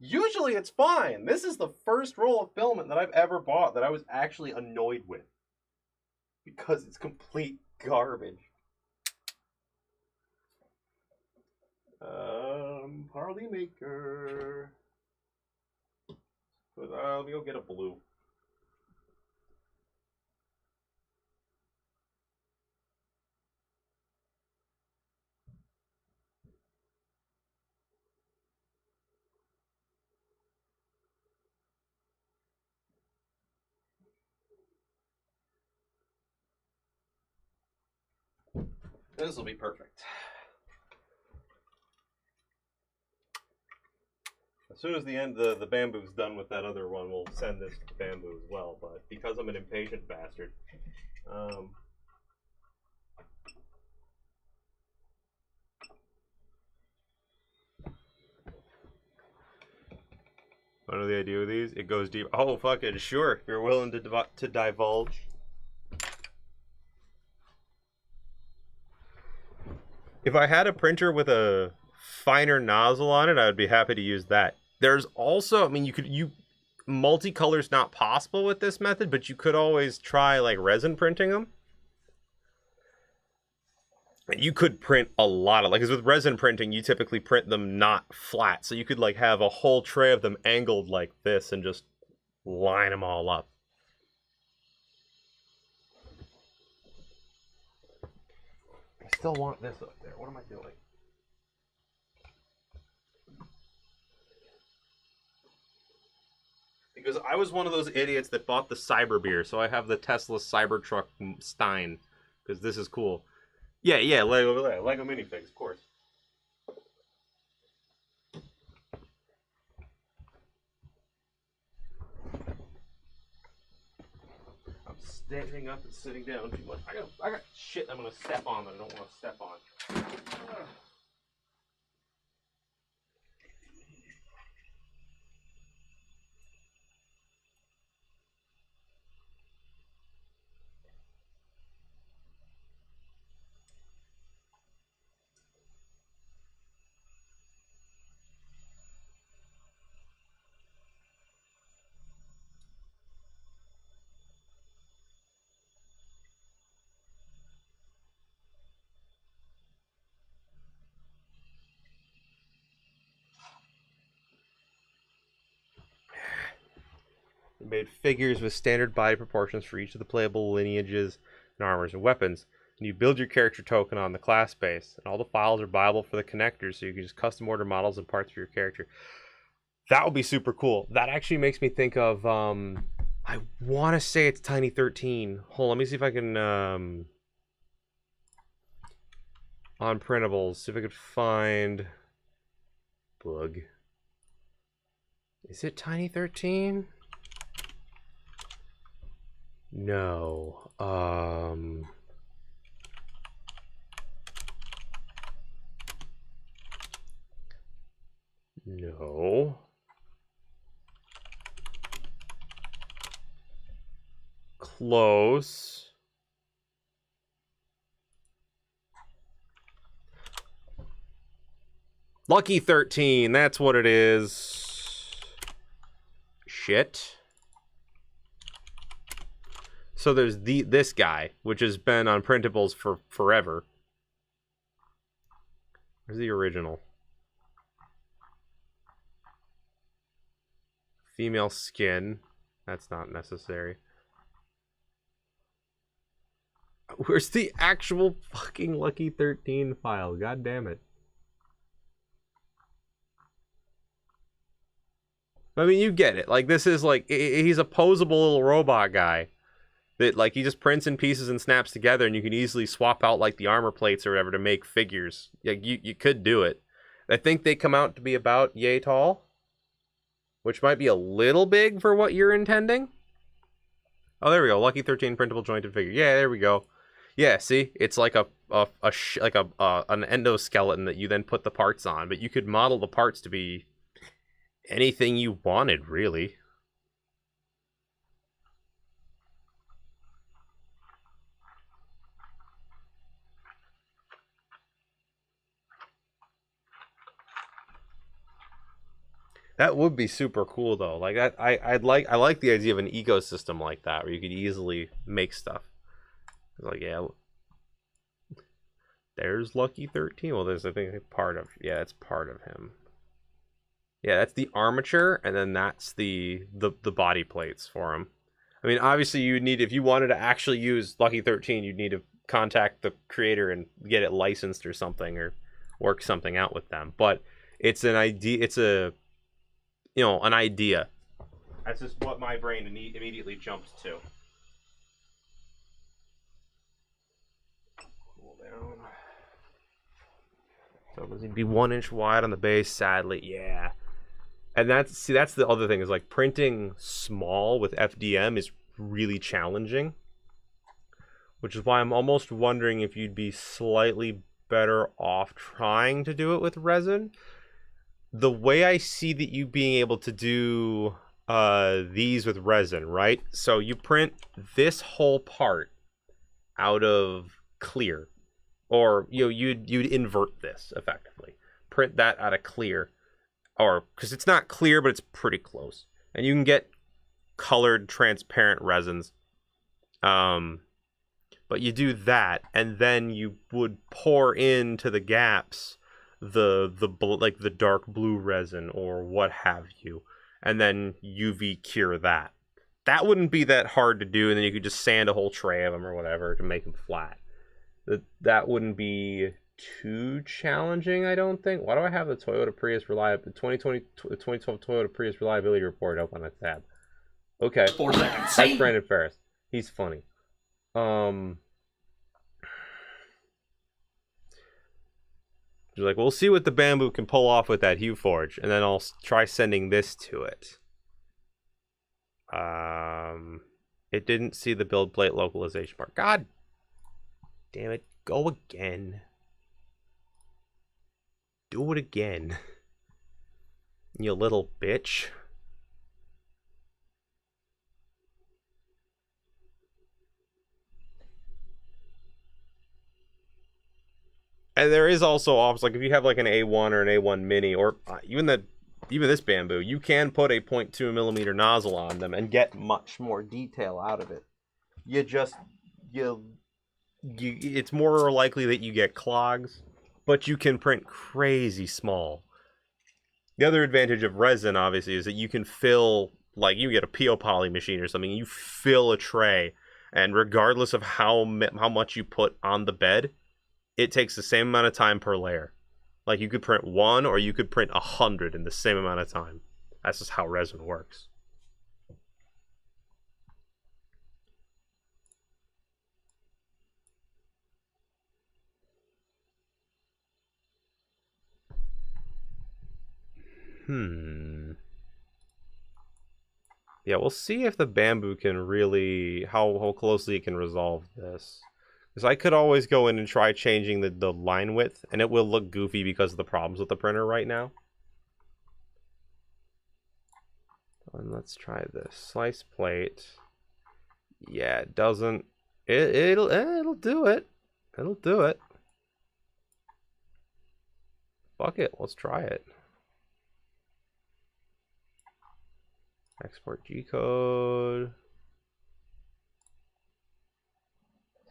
usually it's fine. This is the first roll of filament that I've ever bought that I was actually annoyed with because it's complete garbage. Parley maker. But let me go get a blue. This will be perfect. As soon as the bamboo's done with that other one, we'll send this to bamboo as well. But because I'm an impatient bastard, what are the idea with these? It goes deep. Oh, fuck it, sure. If you're willing to divulge. If I had a printer with a finer nozzle on it, I would be happy to use that. There's also, I mean, multicolor's not possible with this method, but you could always try like resin printing them. And you could print a lot of, like, because with resin printing, you typically print them not flat. So you could like have a whole tray of them angled like this and just line them all up. I still want this up there. What am I doing? I was one of those idiots that bought the Cyber beer, so I have the Tesla Cybertruck Stein because this is cool. Yeah, Lego minifigs, of course. I'm standing up and sitting down too much. I got shit I'm gonna step on that I don't want to step on. They made figures with standard body proportions for each of the playable lineages and armors and weapons. And you build your character token on the class base, and all the files are buyable for the connectors, so you can just custom order models and parts for your character. That would be super cool. That actually makes me think of, I want to say it's Tiny 13. Hold on, let me see if I can, on printables, see if I could find, bug. Is it Tiny 13? No. No. Close. Lucky 13, that's what it is. Shit. So there's this guy, which has been on printables for forever. Where's the original? Female skin. That's not necessary. Where's the actual fucking Lucky 13 file? God damn it. I mean, you get it. Like, this is like, he's a posable little robot guy. That, like, he just prints in pieces and snaps together, and you can easily swap out, like, the armor plates or whatever to make figures. Like, you could do it. I think they come out to be about yay tall, which might be a little big for what you're intending. Oh, there we go. Lucky 13 printable jointed figure. Yeah, there we go. Yeah, see? It's like an endoskeleton that you then put the parts on, but you could model the parts to be anything you wanted, really. That would be super cool, though. Like, I like the idea of an ecosystem like that where you could easily make stuff. Like, yeah, there's Lucky 13. Well, there's, I think, part of, yeah, it's part of him. Yeah, that's the armature, and then that's the body plates for him. I mean, obviously, you would need, if you wanted to actually use Lucky 13, you'd need to contact the creator and get it licensed or something, or work something out with them. But it's an idea. It's a, you know, an idea. That's just what my brain immediately jumps to. Cool down. So does he be 1 inch wide on the base? Sadly, yeah. And that's the other thing is, like, printing small with FDM is really challenging, which is why I'm almost wondering if you'd be slightly better off trying to do it with resin. The way I see that you being able to do these with resin, right? So you print this whole part out of clear, or you'd invert this effectively. Print that out of clear, or because it's not clear, but it's pretty close, and you can get colored transparent resins. But you do that, and then you would pour into the gaps the dark blue resin or what have you, and then UV cure that. That wouldn't be that hard to do, and then you could just sand a whole tray of them or whatever to make them flat. That wouldn't be too challenging, I don't think. Why do I have the Toyota Prius 2012 Toyota Prius reliability report up on a tab? Okay. 4 seconds. That's See? Brandon Ferris. He's funny. You're like, we'll see what the bamboo can pull off with that Hue Forge, and then I'll try sending this to it. It didn't see the build plate localization part. God damn it. Go again. Do it again. You little bitch. And there is also options, like if you have like an A1 or an A1 mini, or even this bamboo, you can put a 0.2 millimeter nozzle on them and get much more detail out of it. It's more likely that you get clogs, but you can print crazy small. The other advantage of resin, obviously, is that you can fill, like you get a PO Poly machine or something, you fill a tray, and regardless of how much you put on the bed, it takes the same amount of time per layer. Like you could print 1 or you could print 100 in the same amount of time. That's just how resin works. Yeah, we'll see if the bamboo can really, how closely it can resolve this. Because I could always go in and try changing the line width, and it will look goofy because of the problems with the printer right now. And let's try this. Slice plate. Yeah, it doesn't... It'll do it. It'll do it. Fuck it, let's try it. Export G-code.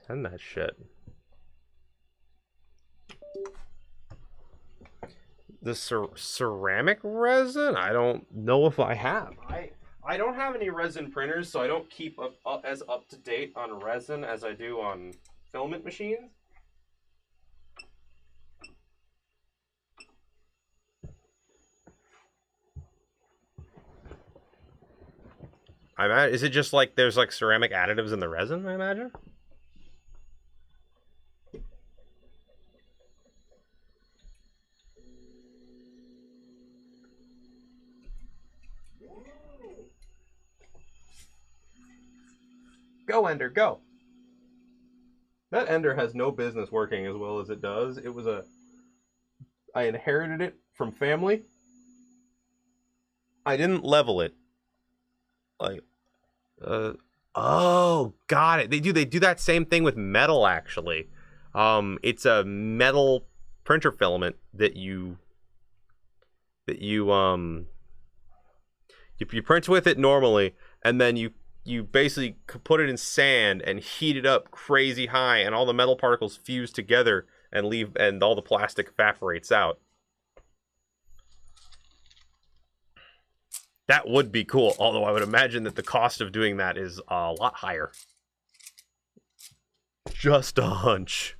Send that shit. The ceramic resin? I don't know if I have. I don't have any resin printers, so I don't keep as up to date on resin as I do on filament machines. Is it just like there's like ceramic additives in the resin, I imagine? Go, Ender, go! That Ender has no business working as well as it does. I inherited it from family. I didn't level it. Oh, got it. They do that same thing with metal, actually. It's a metal printer filament that you print with it normally, and then you basically put it in sand and heat it up crazy high, and all the metal particles fuse together and all the plastic evaporates out. That would be cool, although I would imagine that the cost of doing that is a lot higher. Just a hunch.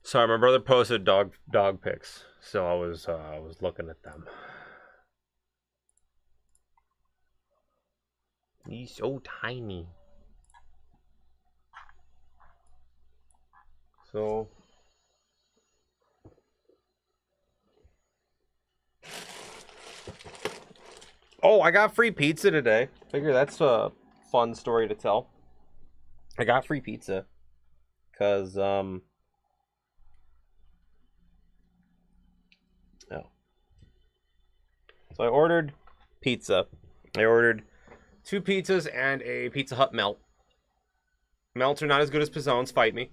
Sorry, my brother posted dog pics, so I was looking at them. He's so tiny. So oh, I got free pizza today. Figure that's a fun story to tell. I got free pizza because so I ordered pizza. I ordered 2 pizzas and a Pizza Hut melt. Melts are not as good as Pizzones, fight me.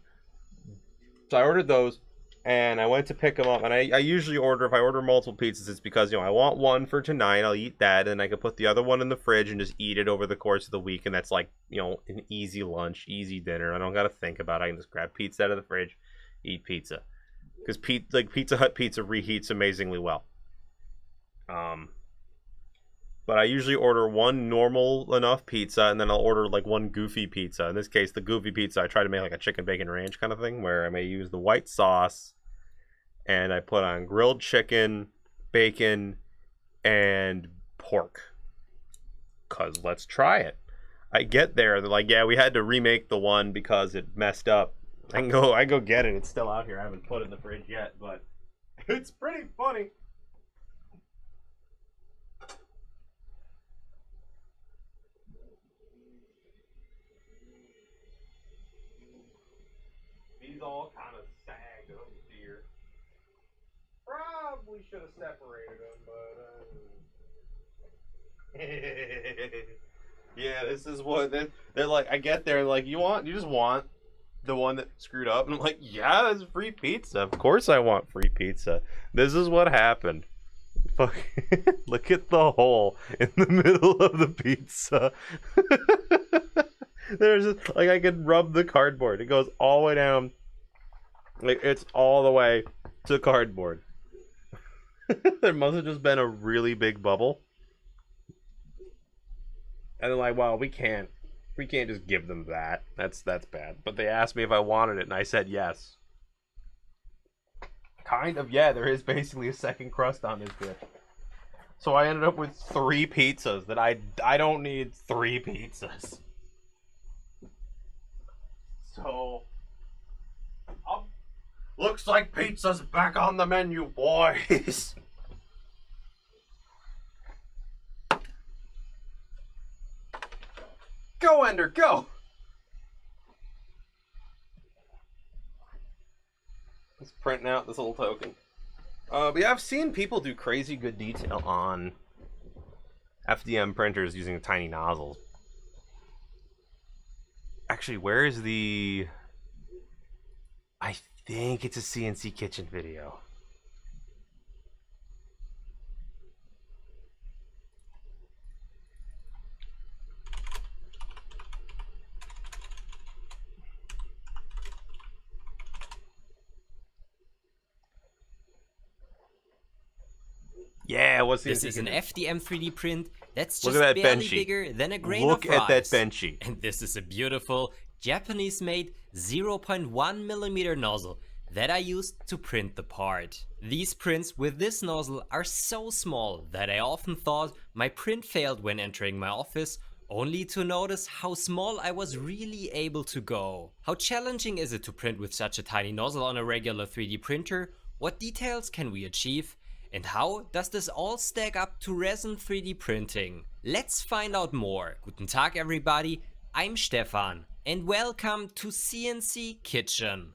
So I ordered those, and I went to pick them up. And I usually order, if I order multiple pizzas, it's because, you know, I want one for tonight. I'll eat that, and I can put the other one in the fridge and just eat it over the course of the week. And that's like, you know, an easy lunch, easy dinner. I don't got to think about it. I can just grab pizza out of the fridge, eat pizza. Because Pizza Hut pizza reheats amazingly well. But I usually order one normal enough pizza, and then I'll order like one goofy pizza. In this case, the goofy pizza, I try to make like a chicken bacon ranch kind of thing, where I may use the white sauce, and I put on grilled chicken, bacon, and pork. Cause let's try it. I get there, they're like, yeah, we had to remake the one because it messed up. I go get it. It's still out here. I haven't put it in the fridge yet, but it's pretty funny. These all kind of sagged up here. Probably should have separated them, but yeah, this is what they're like. I get there, like, you just want the one that screwed up, and I'm like, yeah, that's free pizza. Of course I want free pizza. This is what happened. Fuck. Look at the hole in the middle of the pizza. There's like, I could rub the cardboard. It goes all the way down. Like, it's all the way to cardboard. There must have just been a really big bubble. And they're like, well, we can't just give them that. That's bad. But they asked me if I wanted it, and I said yes. Kind of, yeah, there is basically a second crust on this bitch. So I ended up with 3 pizzas that I don't need 3 pizzas. So, looks like pizza's back on the menu, boys. Go, Ender, go! Let's print out this little token. But yeah, I've seen people do crazy good detail on FDM printers using tiny nozzles. Actually, where is the... I think it's a CNC Kitchen video. Yeah, what's This is an FDM 3D print that's Look just at that barely Benchy. bigger than a grain Look of rice. at that Benchy. And this is a beautiful Japanese-made 0.1mm nozzle that I used to print the part. These prints with this nozzle are so small that I often thought my print failed when entering my office, only to notice how small I was really able to go. How challenging is it to print with such a tiny nozzle on a regular 3D printer? What details can we achieve? And how does this all stack up to resin 3D printing? Let's find out more. Guten Tag everybody, I'm Stefan and welcome to CNC Kitchen.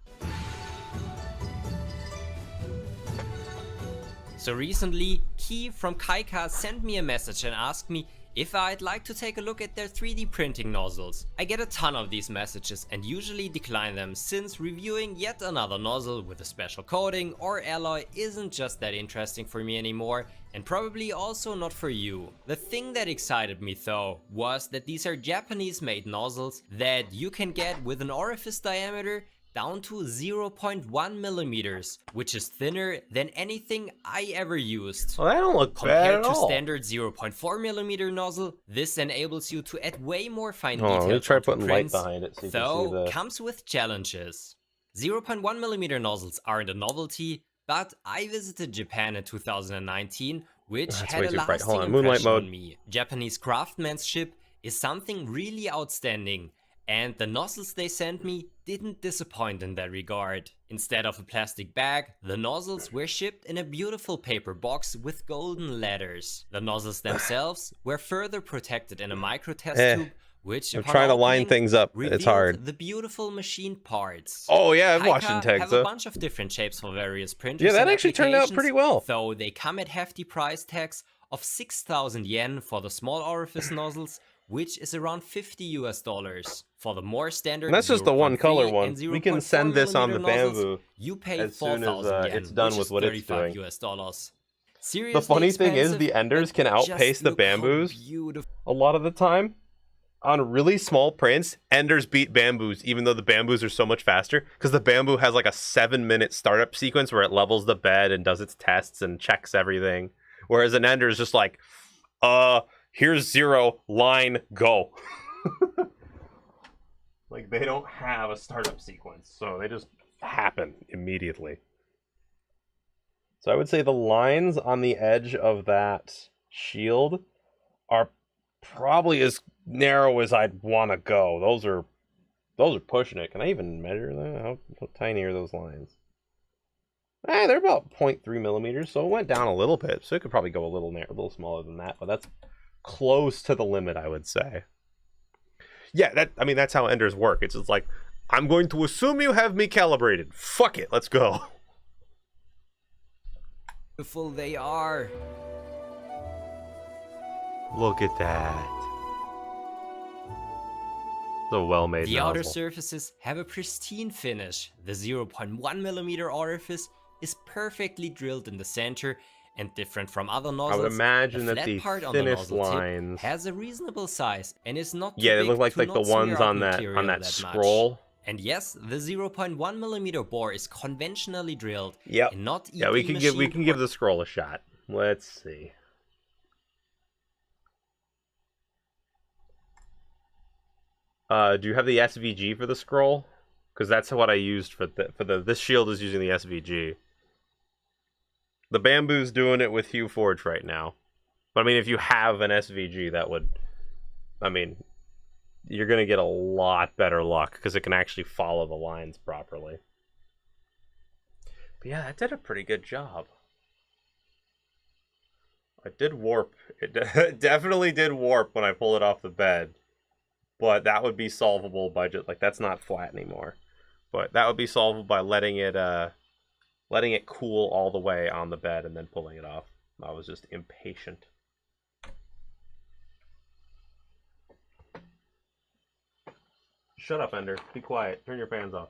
So recently, Key from Kaika sent me a message and asked me if I'd like to take a look at their 3D printing nozzles. I get a ton of these messages and usually decline them, since reviewing yet another nozzle with a special coating or alloy isn't just that interesting for me anymore, and probably also not for you. The thing that excited me though was that these are Japanese made nozzles that you can get with an orifice diameter down to 0.1mm, which is thinner than anything I ever used. Well, that don't look bad Compared at to all. standard 0.4mm nozzle, this enables you to add way more fine Hold on, details let me try onto putting light prints, behind it so you can though see the... comes with challenges. 0.1mm nozzles aren't a novelty, but I visited Japan in 2019, which That's had way a too bright. Hold lasting on, moonlight impression mode. on me. Japanese craftsmanship is something really outstanding, and the nozzles they sent me didn't disappoint in that regard. Instead of a plastic bag, the nozzles were shipped in a beautiful paper box with golden letters. The nozzles themselves were further protected in a micro test tube, which I'm upon trying to line opening, things up. It's revealed hard. the beautiful machined parts. Oh yeah, I've watched Kaika Intexa. have a bunch of different shapes for various printers. Yeah, that and actually turned out applications, pretty well. Though they come at hefty price tags of 6,000 yen for the small orifice nozzles, which is around $50 for the more standard. And that's just the one 0.3 color and one. We can send this on the 0.4mm nozzles, bamboo You pay as soon as 4,000 yen, it's done which with is what it's doing. $35. The Seriously funny thing is, expensive, the enders but can outpace just the look how bamboos beautiful. a lot of the time. on really small prints, Enders beat Bamboos, even though the Bamboos are so much faster, because the Bamboo has like a 7-minute startup sequence where it levels the bed and does its tests and checks everything. Whereas an Ender is just like, here's 0, line, go. Like, they don't have a startup sequence, so they just happen immediately. So I would say the lines on the edge of that shield are probably as narrow as I'd want to go. Those are pushing it. Can I even measure that? How tiny are those lines? They're about 0.3 millimeters, so it went down a little bit. So it could probably go a little smaller than that, but that's close to the limit, I would say. Yeah, that's how Enders work. It's just like, I'm going to assume you have me calibrated. Fuck it, let's go. Beautiful they are. Look at that. So well made. The outer surfaces have a pristine finish. The 0.1mm orifice is perfectly drilled in the center, and different from other nozzles, I would imagine the that flat the part on the thinnest nozzle tip lines has a reasonable size and is not too they big look like to the not ones smear out on that material that scroll. much. And yes, the 0.1mm bore is conventionally drilled. Yep. And not Yeah, we can give the scroll a shot. Let's see. Do you have the SVG for the scroll? Because that's what I used for this shield is using the SVG. The Bamboo's doing it with HueForge right now. But I mean, if you have an SVG, that would, I mean, you're going to get a lot better luck because it can actually follow the lines properly. But yeah, that did a pretty good job. It did warp. It definitely did warp when I pulled it off the bed. But that would be solvable by just, like, that's not flat anymore. But that would be solvable by letting it cool all the way on the bed and then pulling it off. I was just impatient. Shut up, Ender. Be quiet. Turn your fans off.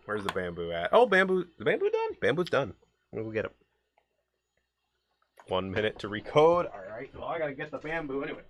Where's the Bamboo at? Oh, Bamboo. The Bamboo done? Bamboo's done. I'm gonna go get it. 1 minute to recode. Alright. Well, I gotta get the Bamboo anyway.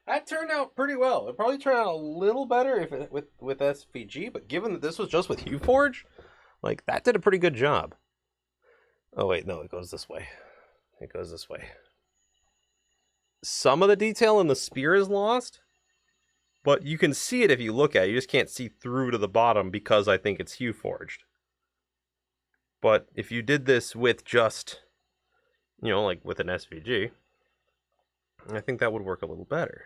That turned out pretty well. It probably turned out a little better if it, with SVG, but given that this was just with HueForge, like, that did a pretty good job. Oh wait, no, it goes this way. It goes this way. Some of the detail in the spear is lost, but you can see it if you look at it. You just can't see through to the bottom because I think it's HueForged. But if you did this with just, you know, like with an SVG, I think that would work a little better.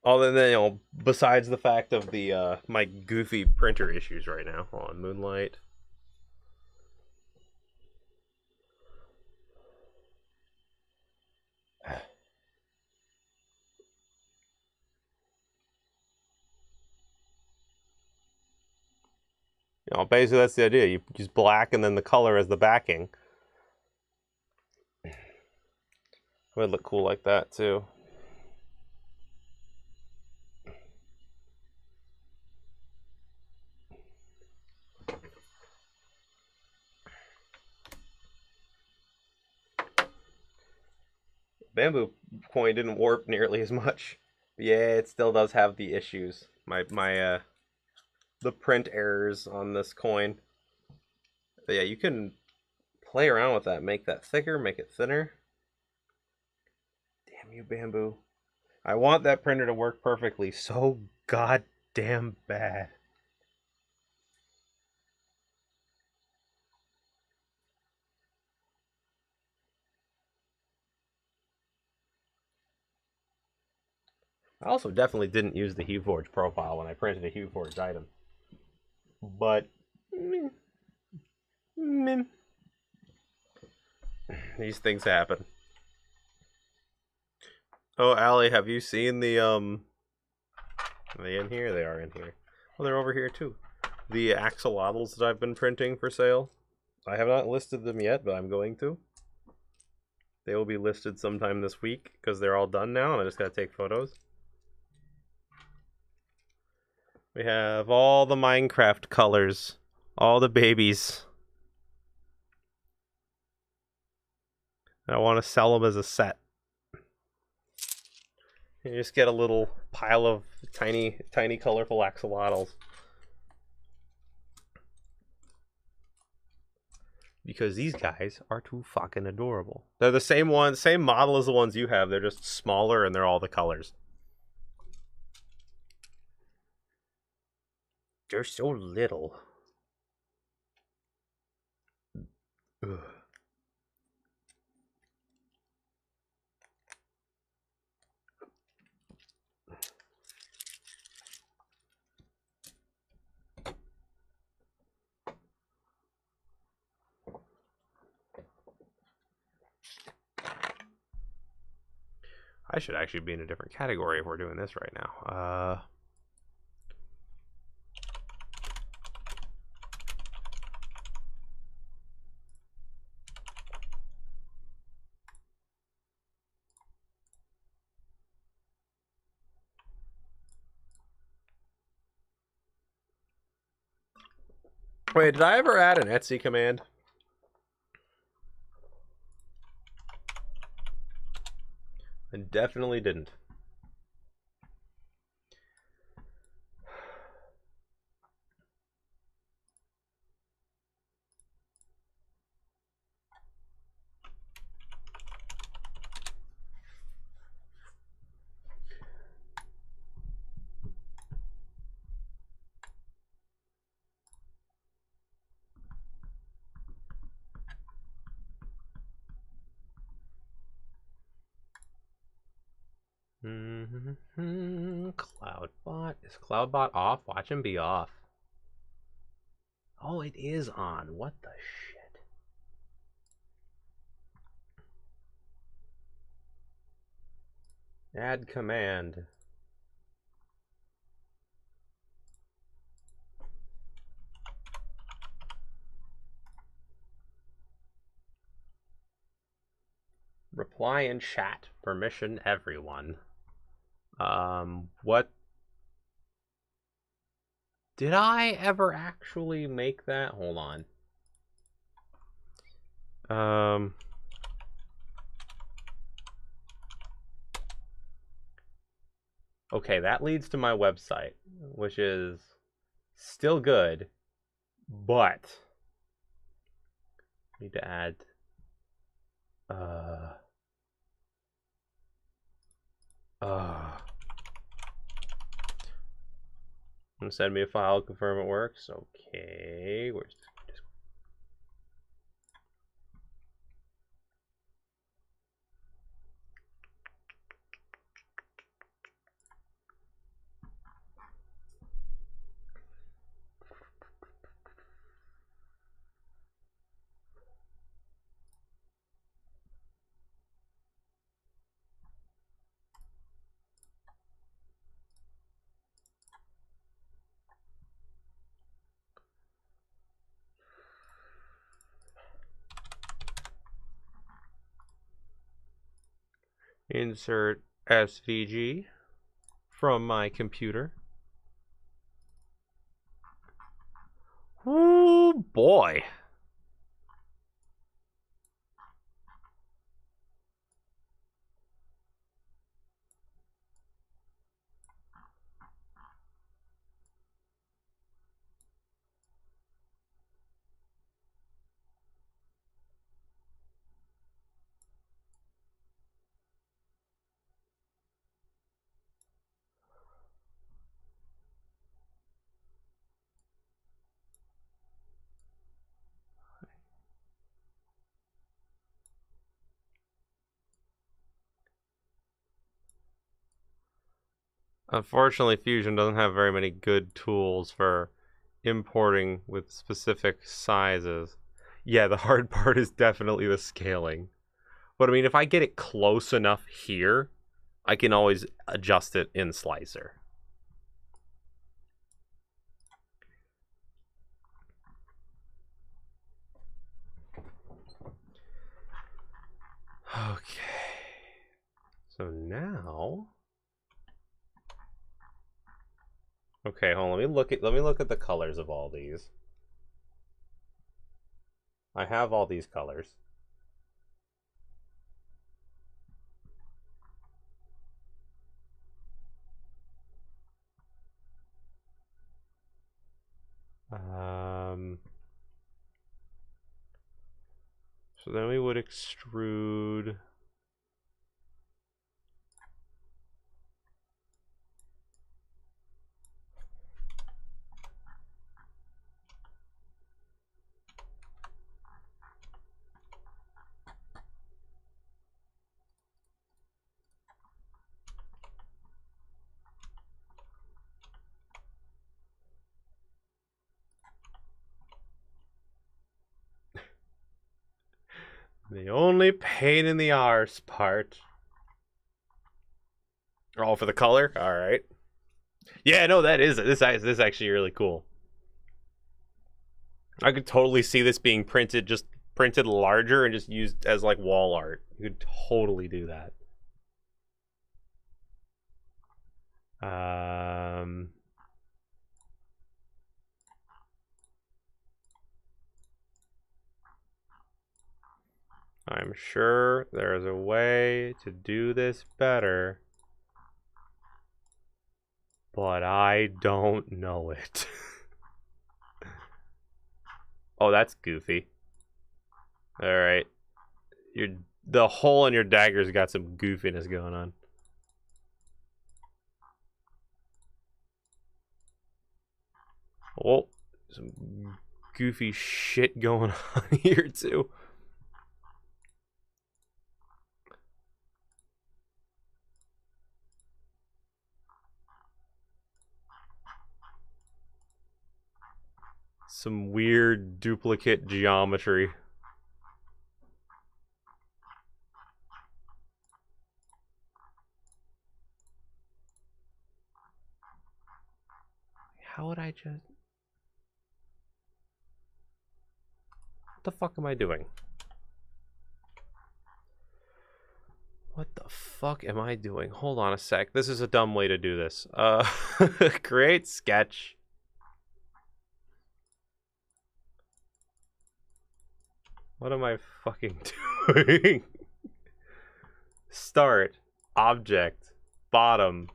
Other than, you know, besides the fact of the my goofy printer issues right now. Hold on, Moonlight. You know, basically that's the idea. You use black and then the color as the backing. It would look cool like that too. Bamboo coin didn't warp nearly as much. But yeah, it still does have the issues. The print errors on this coin. But yeah, you can play around with that. Make that thicker, make it thinner. Damn you, Bamboo. I want that printer to work perfectly so goddamn bad. I also definitely didn't use the HueForge profile when I printed a HueForge item. but these things happen. Oh, Allie, have you seen the Are they in here? They are in here. Well, they're over here too. The axolotls that I've been printing for sale. I have not listed them yet, but I'm going to. They will be listed sometime this week because they're all done now, and I just gotta take photos. We have all the Minecraft colors, all the babies. And I want to sell them as a set. You just get a little pile of tiny, colorful axolotls. Because these guys are too fucking adorable. They're the same one, same model as the ones you have. They're just smaller and they're all the colors. They're so little. Ugh. I should actually be in a different category if we're doing this right now. Wait, did I ever add an Etsy command? I definitely didn't. Cloudbot? Is Cloudbot off? Watch him be off. Oh, it is on. What the shit? Add command. Reply in chat. Permission everyone. What? Did I ever actually make that? Hold on. Okay, that leads to my website, which is still good, but need to add send me a file, confirm it works. Okay, where's this? Insert SVG from my computer. Oh boy. Unfortunately, Fusion doesn't have very many good tools for importing with specific sizes. Yeah, the hard part is definitely the scaling. But I mean, if I get it close enough here, I can always adjust it in Slicer. Okay. So now, okay, hold on. Let me look at the colors of all these. I have all these colors. So then we would extrude. The only pain in the arse part. All for the color? Alright. Yeah, no, that is this is actually really cool. I could totally see this being printed larger and just used as like wall art. You could totally do that. I'm sure there's a way to do this better, but I don't know it. Oh, that's goofy. All right, the hole in your dagger's got some goofiness going on. Oh, some goofy shit going on here too. Some weird duplicate geometry. How would I just... What the fuck am I doing? What the fuck am I doing? Hold on a sec. This is a dumb way to do this. Create sketch. What am I fucking doing? Start, object, bottom.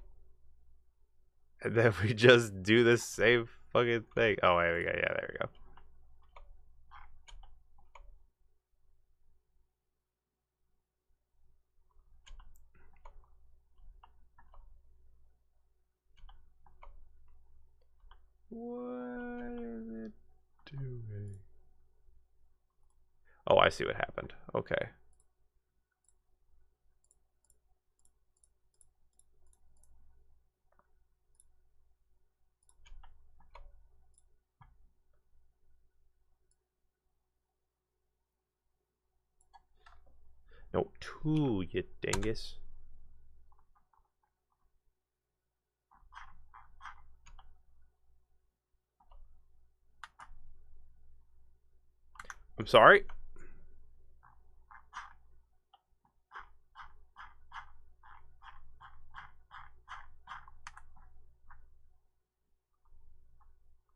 And then we just do the same fucking thing. Oh, there we go. Yeah, there we go. What is it doing? Oh, I see what happened. Okay. No, 2, you dingus. I'm sorry.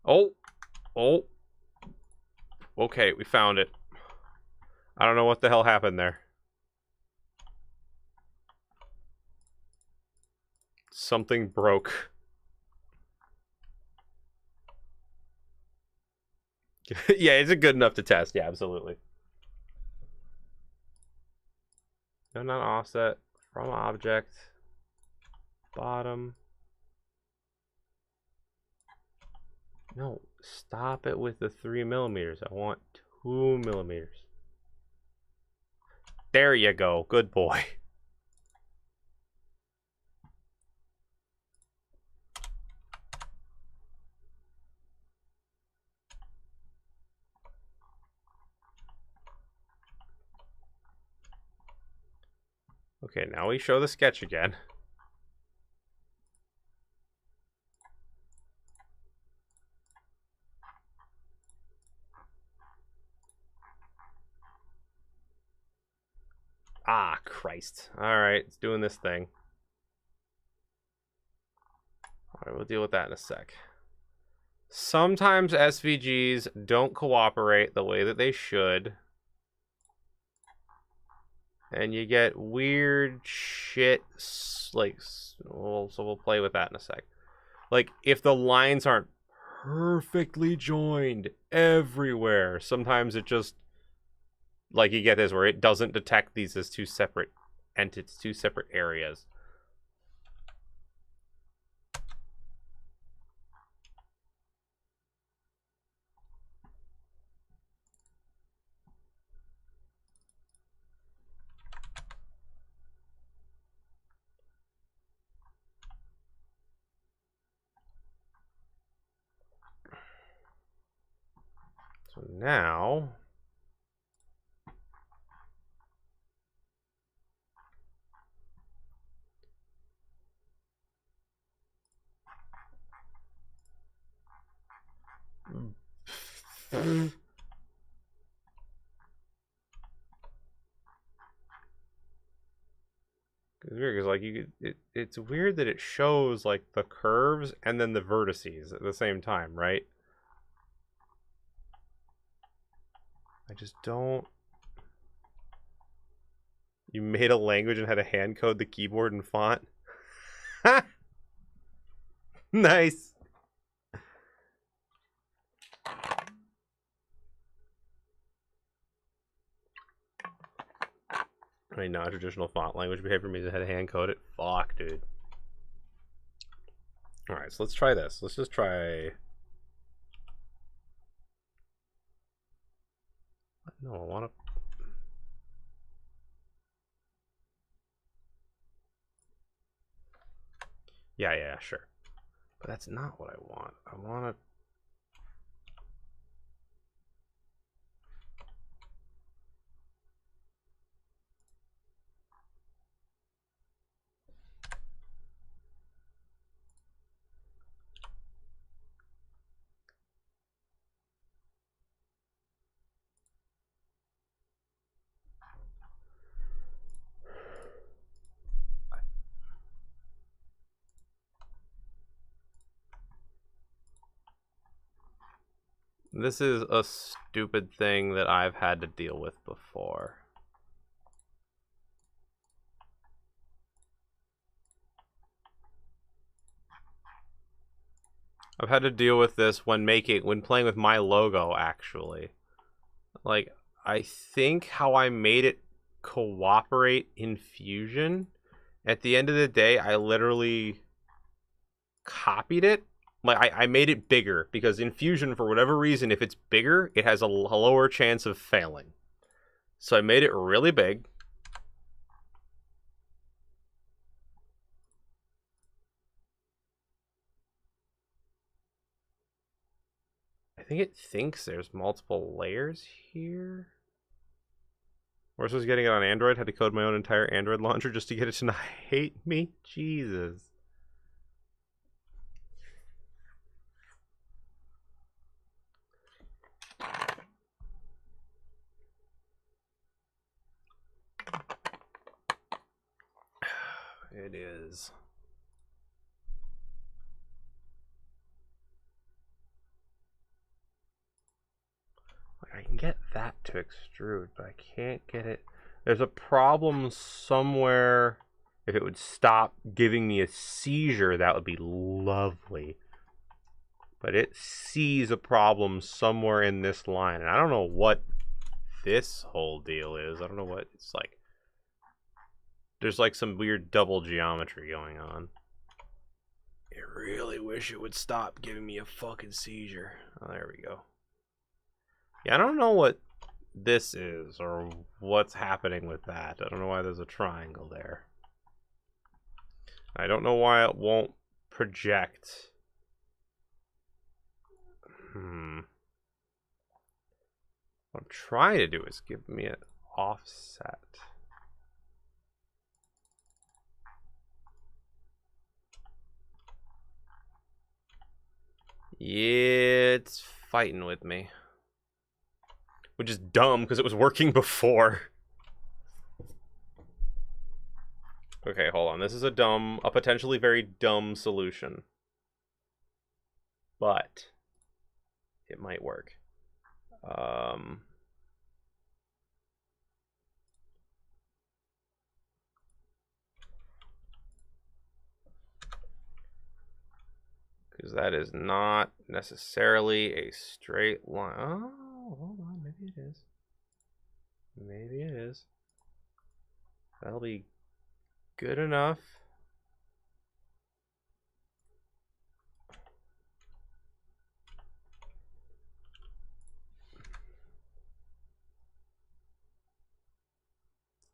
Oh. Oh. Okay, we found it. I don't know what the hell happened there. Something broke. Yeah, is it good enough to test? Yeah, absolutely. No, not offset. From object. Bottom. No, stop it with the 3 millimeters. I want 2 millimeters. There you go. Good boy. Okay, now we show the sketch again. Ah, Christ. Alright, it's doing this thing. Alright, we'll deal with that in a sec. Sometimes SVGs don't cooperate the way that they should. And you get weird shit, like, so we'll play with that in a sec. Like, if the lines aren't perfectly joined everywhere, sometimes it just, like, you get this where it doesn't detect these as two separate entities, two separate areas. So now, it's weird because like it's weird that it shows like the curves and then the vertices at the same time, right? I just don't. You made a language and had to hand code the keyboard and font. Nice. I mean, non-traditional font language behavior means I had to hand code it. Fuck, dude. Alright, so let's try this. Let's just try... No, I want to... Yeah, sure. But that's not what I want. I want to... This is a stupid thing that I've had to deal with before. I've had to deal with this when playing with my logo, actually. Like, I think how I made it cooperate in Fusion, at the end of the day, I literally copied it. Like, I made it bigger, because in Fusion, for whatever reason, if it's bigger, it has a lower chance of failing. So I made it really big. I think it thinks there's multiple layers here. Worse was getting it on Android. Had to code my own entire Android launcher just to get it to not hate me. Jesus. It is. I can get that to extrude, but I can't get it. There's a problem somewhere. If it would stop giving me a seizure, that would be lovely. But it sees a problem somewhere in this line, and I don't know what this whole deal is. I don't know what it's like. There's like some weird double geometry going on. I really wish it would stop giving me a fucking seizure. Oh, there we go. Yeah, I don't know what this is or what's happening with that. I don't know why there's a triangle there. I don't know why it won't project. What I'm trying to do is give me an offset. Yeah, it's fighting with me. Which is dumb, because it was working before. Okay, hold on. This is a potentially very dumb solution. But it might work. Because that is not necessarily a straight line. Oh, hold on. Maybe it is. Maybe it is. That'll be good enough.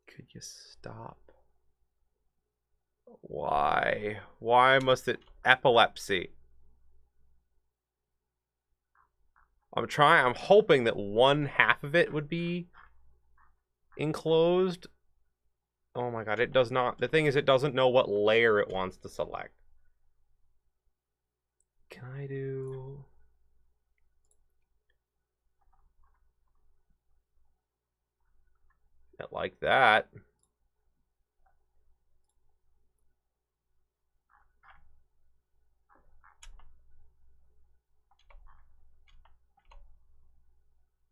Could you stop? Why? Why must it epilepsy? I'm hoping that one half of it would be enclosed. Oh my god, it does not. The thing is, it doesn't know what layer it wants to select. Can I do... it like that?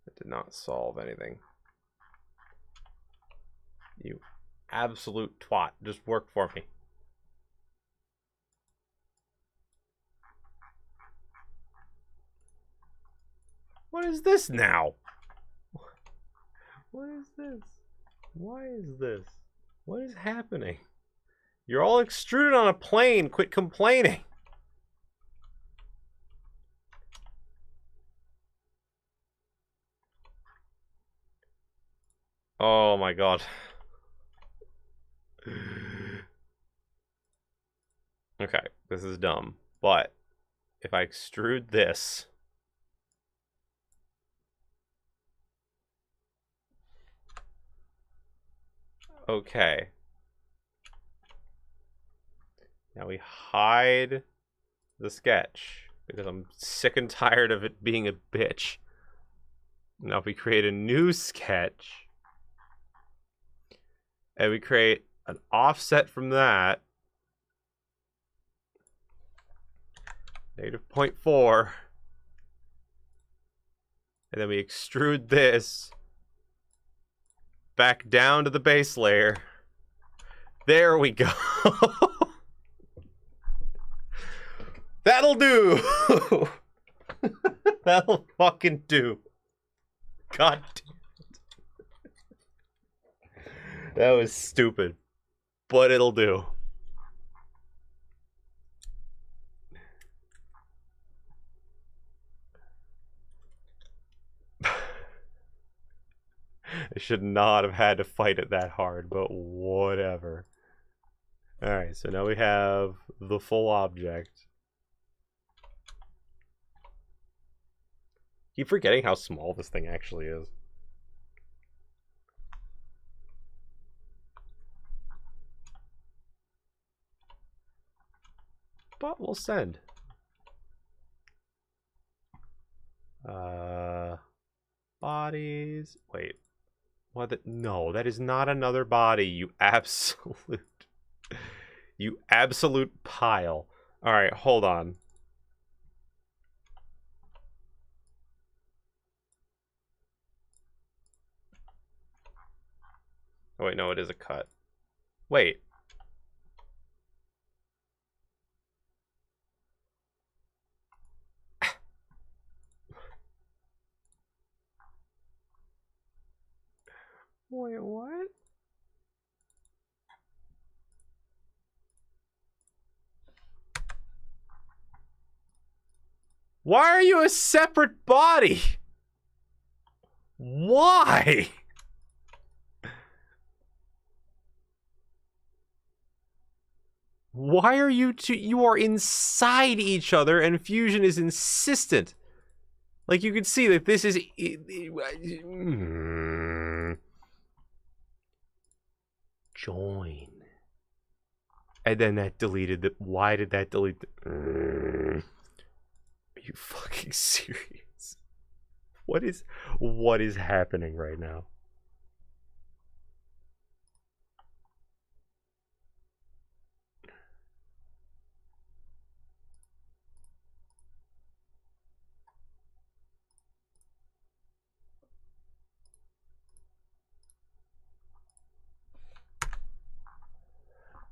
It did not solve anything. You absolute twat. Just work for me. What is this now? What is this? Why is this? What is happening? You're all extruded on a plane. Quit complaining. Oh my god. Okay, this is dumb. But if I extrude this... okay. Now we hide the sketch because I'm sick and tired of it being a bitch. Now if we create a new sketch and we create an offset from that, -0.4, and then we extrude this back down to the base layer. There we go. That'll do. That'll fucking do. God damn it. That was stupid, but it'll do. I should not have had to fight it that hard, but whatever. Alright, so now we have the full object. Keep forgetting how small this thing actually is. But we'll send. Bodies. Wait. What? No, that is not another body, you absolute... you absolute pile. Alright, hold on. Oh wait, no, it is a cut. Wait. Wait, what? Why are you a separate body? Why? Why are you two? You are inside each other, and Fusion is insistent. Like, you can see that this is... join. And then that deleted the... why did that delete the... you fucking serious? What is happening right now?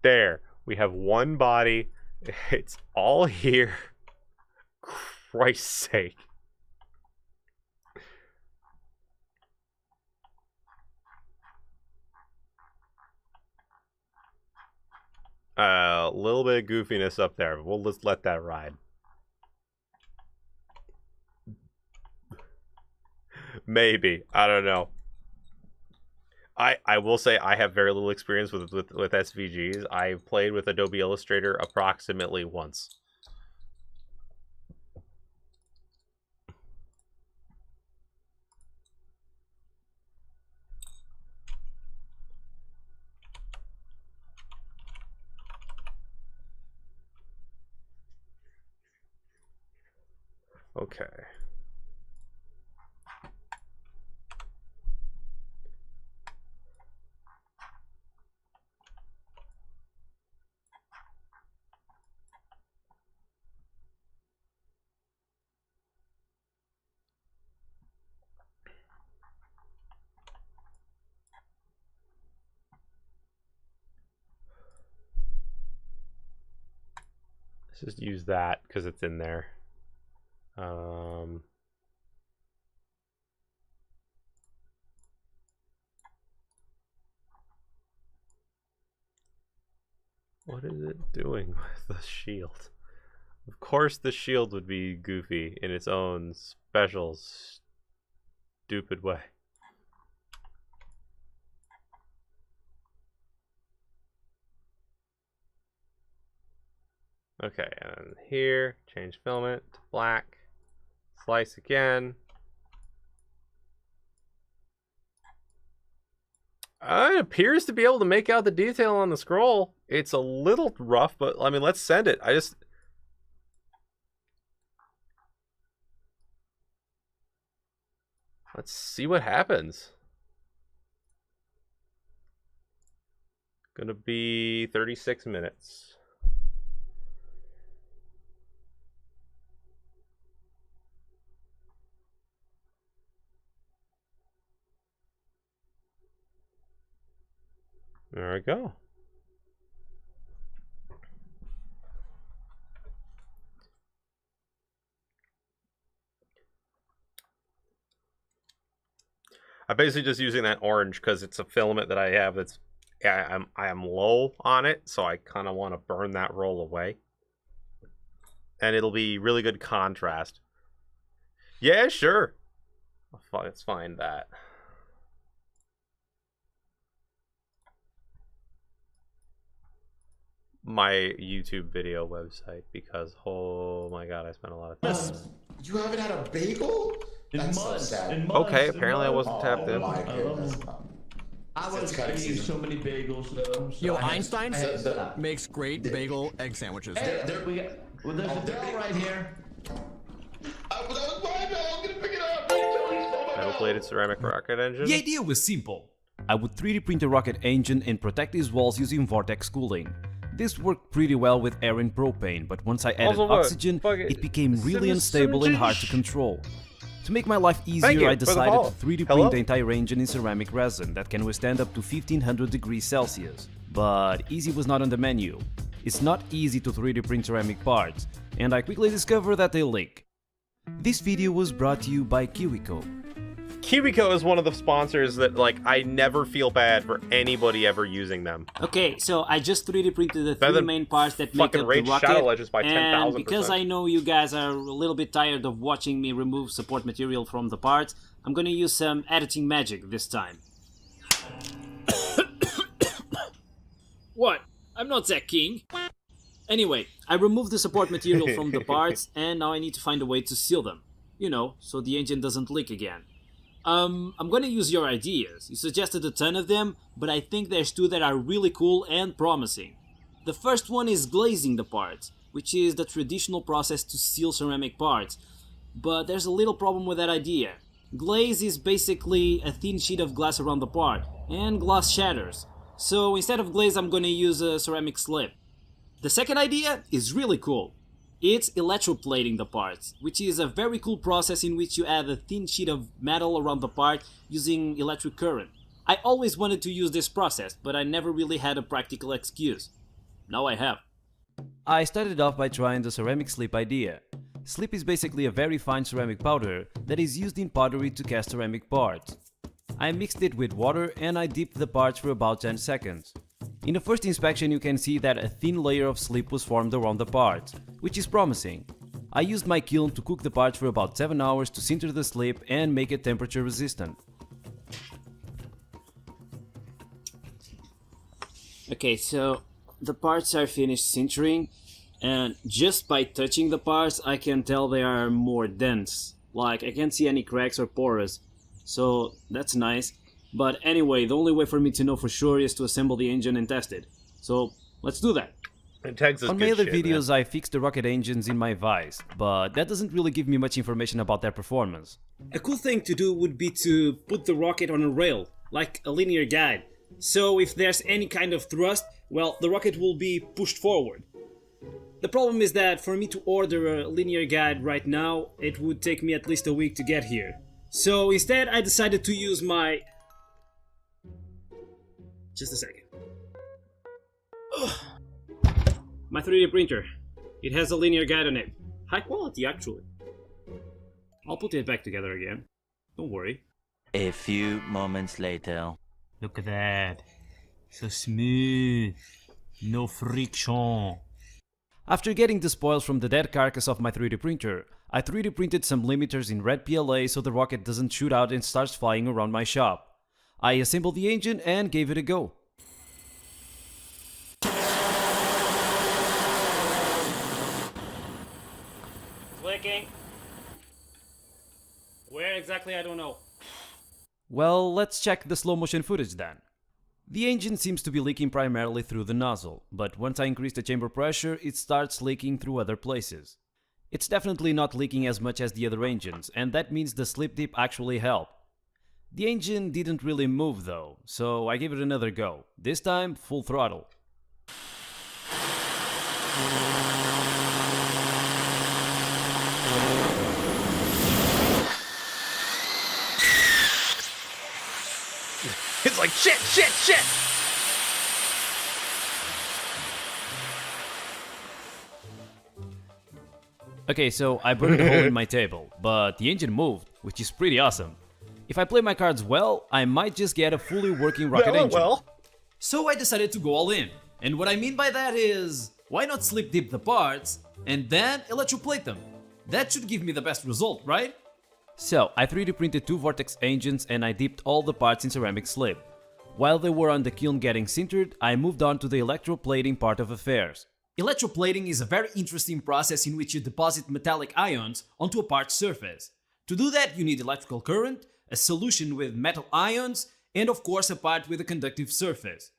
There, we have one body. It's all here. Christ's sake. A little bit of goofiness up there, but we'll just let that ride. Maybe. I don't know. I will say I have very little experience with SVGs. I've played with Adobe Illustrator approximately once. Okay. Let's just use that because it's in there. What is it doing with the shield? Of course the shield would be goofy in its own special stupid way. Okay, and here, change filament to black, slice again. It appears to be able to make out the detail on the scroll. It's a little rough, but I mean, let's send it. Let's see what happens. Gonna be 36 minutes. There we go. I'm basically just using that orange because it's a filament that I have that's I am low on it, so I kind of want to burn that roll away. And it'll be really good contrast. Yeah, sure. Let's find that. My YouTube video website, because oh my god, I spent a lot of time. You haven't had a bagel? That's so sad. Okay, apparently I wasn't tapped in. My goodness. I was eating so many bagels though. Yo, Einstein makes great bagel egg sandwiches. Hey, there's a bell right here. That was my bell. I'm gonna pick it up. Metal-plated ceramic rocket engine. The idea was simple. I would 3D print a rocket engine and protect these walls using vortex cooling. This worked pretty well with air and propane, but once I added oxygen, it became really unstable and hard to control. To make my life easier, I decided to 3D print the entire engine in ceramic resin that can withstand up to 1500 degrees Celsius. But easy was not on the menu. It's not easy to 3D print ceramic parts, and I quickly discovered that they leak. This video was brought to you by KiwiCo. KiwiCo is one of the sponsors that, like, I never feel bad for anybody ever using them. Okay, so I just 3D printed the three main parts that make up the rocket, Shadow Legends by 10,000%. And because I know you guys are a little bit tired of watching me remove support material from the parts, I'm gonna use some editing magic this time. What? I'm not that king. Anyway, I removed the support material from the parts, and now I need to find a way to seal them. You know, so the engine doesn't leak again. I'm gonna use your ideas. You suggested a ton of them, but I think there's two that are really cool and promising. The first one is glazing the parts. which is the traditional process to seal ceramic parts. But there's a little problem with that idea. Glaze is basically a thin sheet of glass around the part, and glass shatters. So instead of glaze, I'm gonna use a ceramic slip. The second idea is really cool. It's electroplating the parts, which is a very cool process in which you add a thin sheet of metal around the part using electric current. I always wanted to use this process, but I never really had a practical excuse. Now I have. I started off by trying the ceramic slip idea. Slip is basically a very fine ceramic powder that is used in pottery to cast ceramic parts. I mixed it with water and I dipped the parts for about 10 seconds. In the first inspection you can see that a thin layer of slip was formed around the parts, which is promising. I used my kiln to cook the parts for about 7 hours to sinter the slip and make it temperature resistant. Okay, so the parts are finished sintering, and just by touching the parts I can tell they are more dense. Like, I can't see any cracks or pores, so that's nice. But anyway, the only way for me to know for sure is to assemble the engine and test it. So let's do that. On my other videos I fixed the rocket engines in my Vice, but that doesn't really give me much information about their performance. A cool thing to do would be to put the rocket on a rail, like a linear guide. So if there's any kind of thrust, well, the rocket will be pushed forward. The problem is that for me to order a linear guide right now, it would take me at least a week to get here. So instead I decided to use my... Just a second. My 3D printer. It has a linear guide on it. High quality, actually. I'll put it back together again. Don't worry. A few moments later. Look at that. So smooth. No friction. After getting the spoils from the dead carcass of my 3D printer, I 3D printed some limiters in red PLA so the rocket doesn't shoot out and starts flying around my shop. I assembled the engine and gave it a go. Clicking. Where exactly, I don't know. Well, let's check the slow motion footage then. The engine seems to be leaking primarily through the nozzle, but once I increase the chamber pressure, it starts leaking through other places. It's definitely not leaking as much as the other engines, and that means the slip dip actually helped. The engine didn't really move though, so I gave it another go, this time full throttle. It's like shit. Okay, so I burned a hole in my table, but the engine moved, which is pretty awesome. If I play my cards well, I might just get a fully working rocket engine. So I decided to go all in. And what I mean by that is, why not slip dip the parts and then electroplate them? That should give me the best result, right? So I 3D printed 2 Vortex engines and I dipped all the parts in ceramic slip. While they were on the kiln getting sintered, I moved on to the electroplating part of affairs. Electroplating is a very interesting process in which you deposit metallic ions onto a part's surface. To do that, you need electrical current, a solution with metal ions, and of course a part with a conductive surface.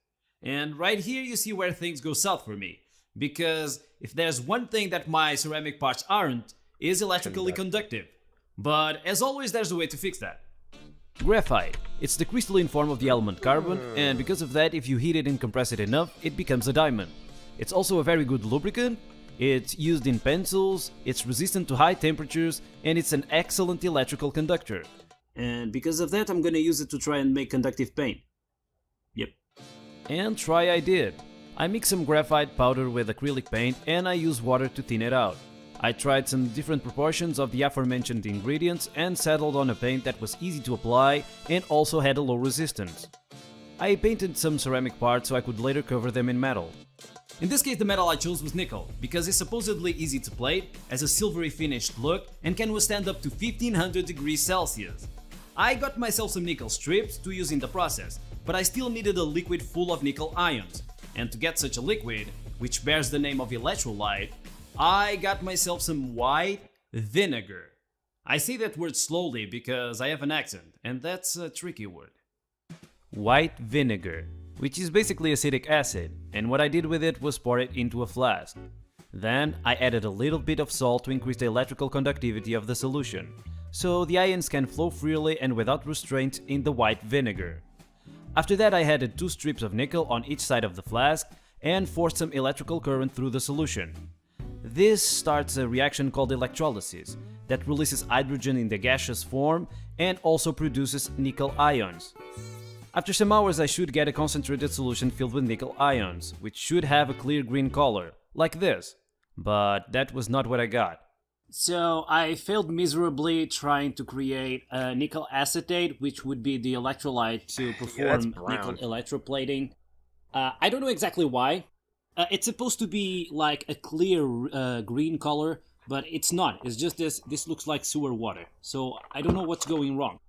And right here you see where things go south for me, because if there's one thing that my ceramic parts aren't, is electrically conductive. But as always, there's a way to fix that. Graphite. It's the crystalline form of the element carbon, and because of that, if you heat it and compress it enough, it becomes a diamond. It's also a very good lubricant, it's used in pencils, it's resistant to high temperatures, and it's an excellent electrical conductor. And because of that, I'm gonna use it to try and make conductive paint. Yep. And try I did. I mixed some graphite powder with acrylic paint and I used water to thin it out. I tried some different proportions of the aforementioned ingredients and settled on a paint that was easy to apply and also had a low resistance. I painted some ceramic parts so I could later cover them in metal. In this case the metal I chose was nickel, because it's supposedly easy to plate, has a silvery finished look and can withstand up to 1500 degrees Celsius. I got myself some nickel strips to use in the process, but I still needed a liquid full of nickel ions, and to get such a liquid, which bears the name of electrolyte, I got myself some white vinegar. I say that word slowly because I have an accent, and that's a tricky word. White vinegar, which is basically acetic acid, and what I did with it was pour it into a flask. Then I added a little bit of salt to increase the electrical conductivity of the solution, so the ions can flow freely and without restraint in the white vinegar. After that I added 2 strips of nickel on each side of the flask and forced some electrical current through the solution. This starts a reaction called electrolysis that releases hydrogen in the gaseous form and also produces nickel ions. After some hours I should get a concentrated solution filled with nickel ions, which should have a clear green color, like this. But that was not what I got. So I failed miserably trying to create nickel acetate, which would be the electrolyte to perform nickel electroplating. I don't know exactly why. It's supposed to be like a clear green color, but it's not. It's just this looks like sewer water. So I don't know what's going wrong.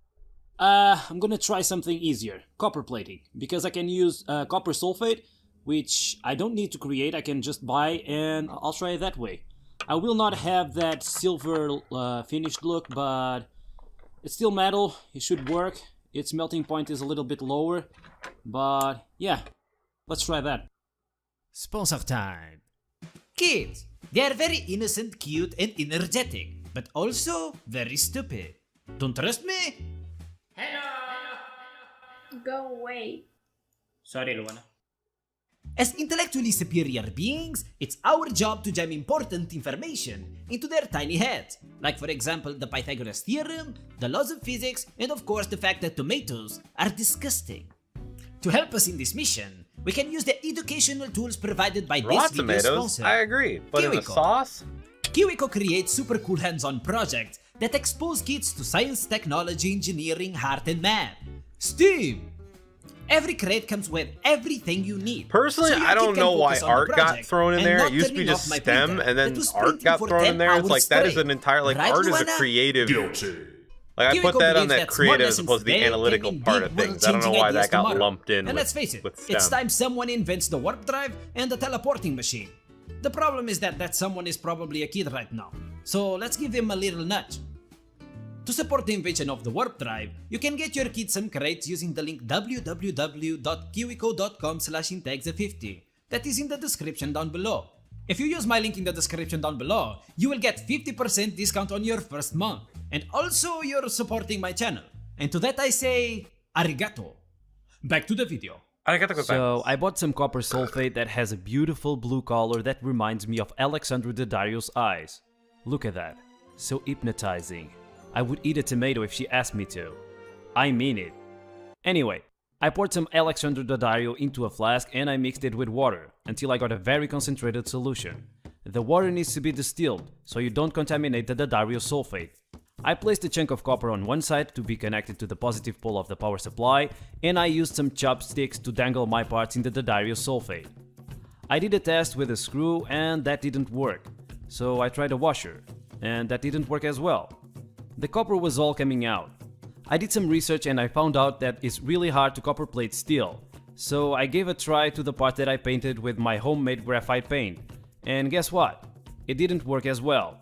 I'm gonna try something easier, copper plating, because I can use copper sulfate, which I don't need to create, I can just buy, and I'll try it that way. I will not have that silver finished look, but it's still metal, it should work. Its melting point is a little bit lower, but yeah, let's try that. Sponsor time. Kids, they are very innocent, cute, and energetic, but also very stupid. Don't trust me? Go away. Sorry, Luana. As intellectually superior beings, it's our job to jam important information into their tiny heads. Like for example, the Pythagoras theorem, the laws of physics, and of course the fact that tomatoes are disgusting. To help us in this mission, we can use the educational tools provided by Raw this video tomatoes, sponsor. I agree, but in a sauce? KiwiCo creates super cool hands-on projects that expose kids to science, technology, engineering, art, and math. Steve! Every crate comes with everything you need. Personally, so your I don't kid can know why focus on the art got project thrown in and there. not It used to be turning just off my STEM, printer and then that was art printing got for thrown 10 in there. It's hours like that is straight. an entire like Right, art is a Luana? creative. Like I KiwiCo put that on believes that that creative smart as opposed to the lessons analytical today part can of mean things. I don't know world-changing why that ideas got tomorrow. lumped in And with, let's face it, with STEM. it's time someone invents the warp drive and the teleporting machine. The problem is that someone is probably a kid right now. So let's give him a little nudge. To support the invention of the warp drive, you can get your kid some crates using the link www.kiwico.com/intexa50 that is in the description down below. If you use my link in the description down below, you will get 50% discount on your first month. And also you're supporting my channel. And to that I say, arigato. Back to the video. So I bought some copper sulfate that has a beautiful blue color that reminds me of Alexandre Daddario's eyes. Look at that. So hypnotizing. I would eat a tomato if she asked me to. I mean it. Anyway, I poured some Alexandre Daddario into a flask and I mixed it with water until I got a very concentrated solution. The water needs to be distilled so you don't contaminate the Daddario sulfate. I placed a chunk of copper on one side to be connected to the positive pole of the power supply, and I used some chopsticks to dangle my parts in the Daddario sulfate. I did a test with a screw and that didn't work, so I tried a washer, and that didn't work as well. The copper was all coming out. I did some research and I found out that it's really hard to copper plate steel, so I gave a try to the part that I painted with my homemade graphite paint, and guess what? It didn't work as well.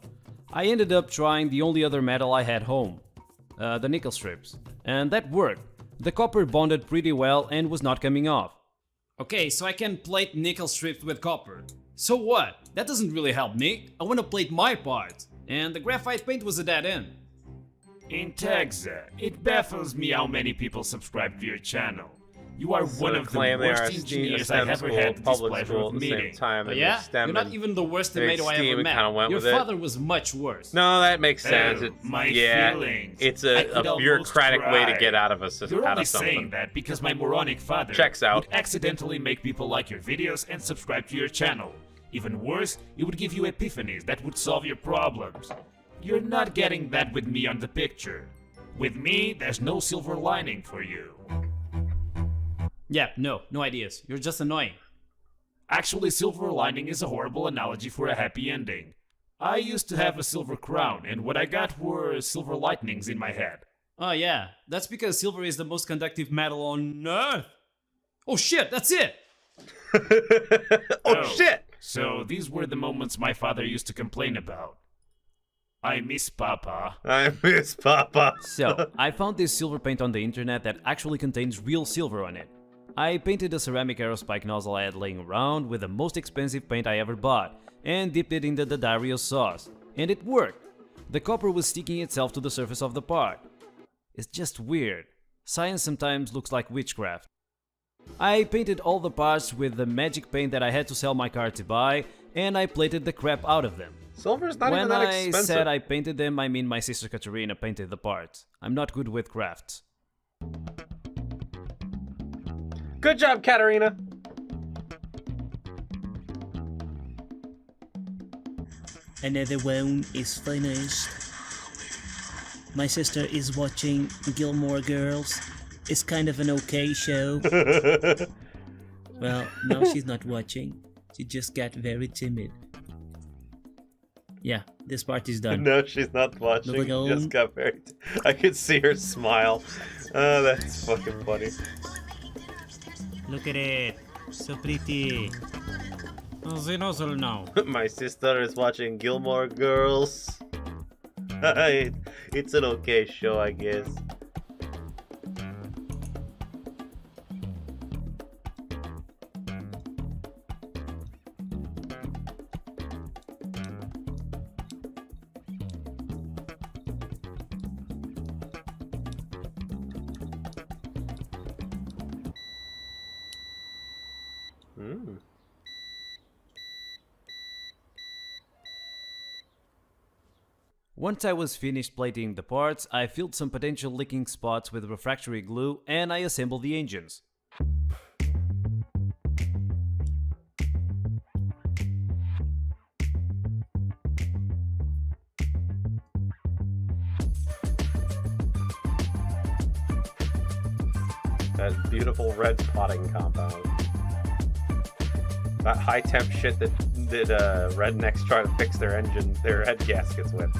I ended up trying the only other metal I had home, the nickel strips, and that worked. The copper bonded pretty well and was not coming off. Okay, so I can plate nickel strips with copper. So what? That doesn't really help me. I want to plate my parts, and the graphite paint was a dead end. Intexa, it baffles me how many people subscribe to your channel. You are one of the claim they are worst a engineers I've ever school, had the public displeasure school of at the same meeting. time. Oh, and yeah? STEM You're not and even the worst big tomato I steam, ever we met. kinda went Your with it. father was much worse. No, that makes sense. My yeah, feelings. it's I a could almost bureaucratic way to cry. get out of us You're out only of something. saying that because my moronic father Checks out. would accidentally make people like your videos and subscribe to your channel. Even worse, it would give you epiphanies that would solve your problems. You're not getting that with me on the picture. With me, there's no silver lining for you. Yeah, no ideas. You're just annoying. Actually, silver lining is a horrible analogy for a happy ending. I used to have a silver crown, and what I got were silver lightnings in my head. Oh yeah, that's because silver is the most conductive metal on Earth. Oh shit, that's it! Oh shit! So these were the moments my father used to complain about. I miss Papa. I miss Papa. So, I found this silver paint on the internet that actually contains real silver on it. I painted a ceramic aerospike nozzle I had laying around with the most expensive paint I ever bought, and dipped it in the Daddario sauce. And it worked! The copper was sticking itself to the surface of the part. It's just weird. Science sometimes looks like witchcraft. I painted all the parts with the magic paint that I had to sell my car to buy, and I plated the crap out of them. Silver's not even that expensive. When I said I painted them, I mean my sister Katerina painted the parts. I'm not good with crafts. Good job, Katerina! Another one is finished. My sister is watching Gilmore Girls. It's kind of an okay show. Well, now she's not watching. She just got very timid. Yeah, this part is done. No, she's not watching. She just got very... I could see her smile. Oh, that's fucking funny. Look at it. So pretty. Oh, the nozzle now. My sister is watching Gilmore Girls. It's an okay show, I guess. Once I was finished plating the parts, I filled some potential leaking spots with refractory glue and I assembled the engines. That beautiful red potting compound. That high temp shit that rednecks try to fix their head gaskets with.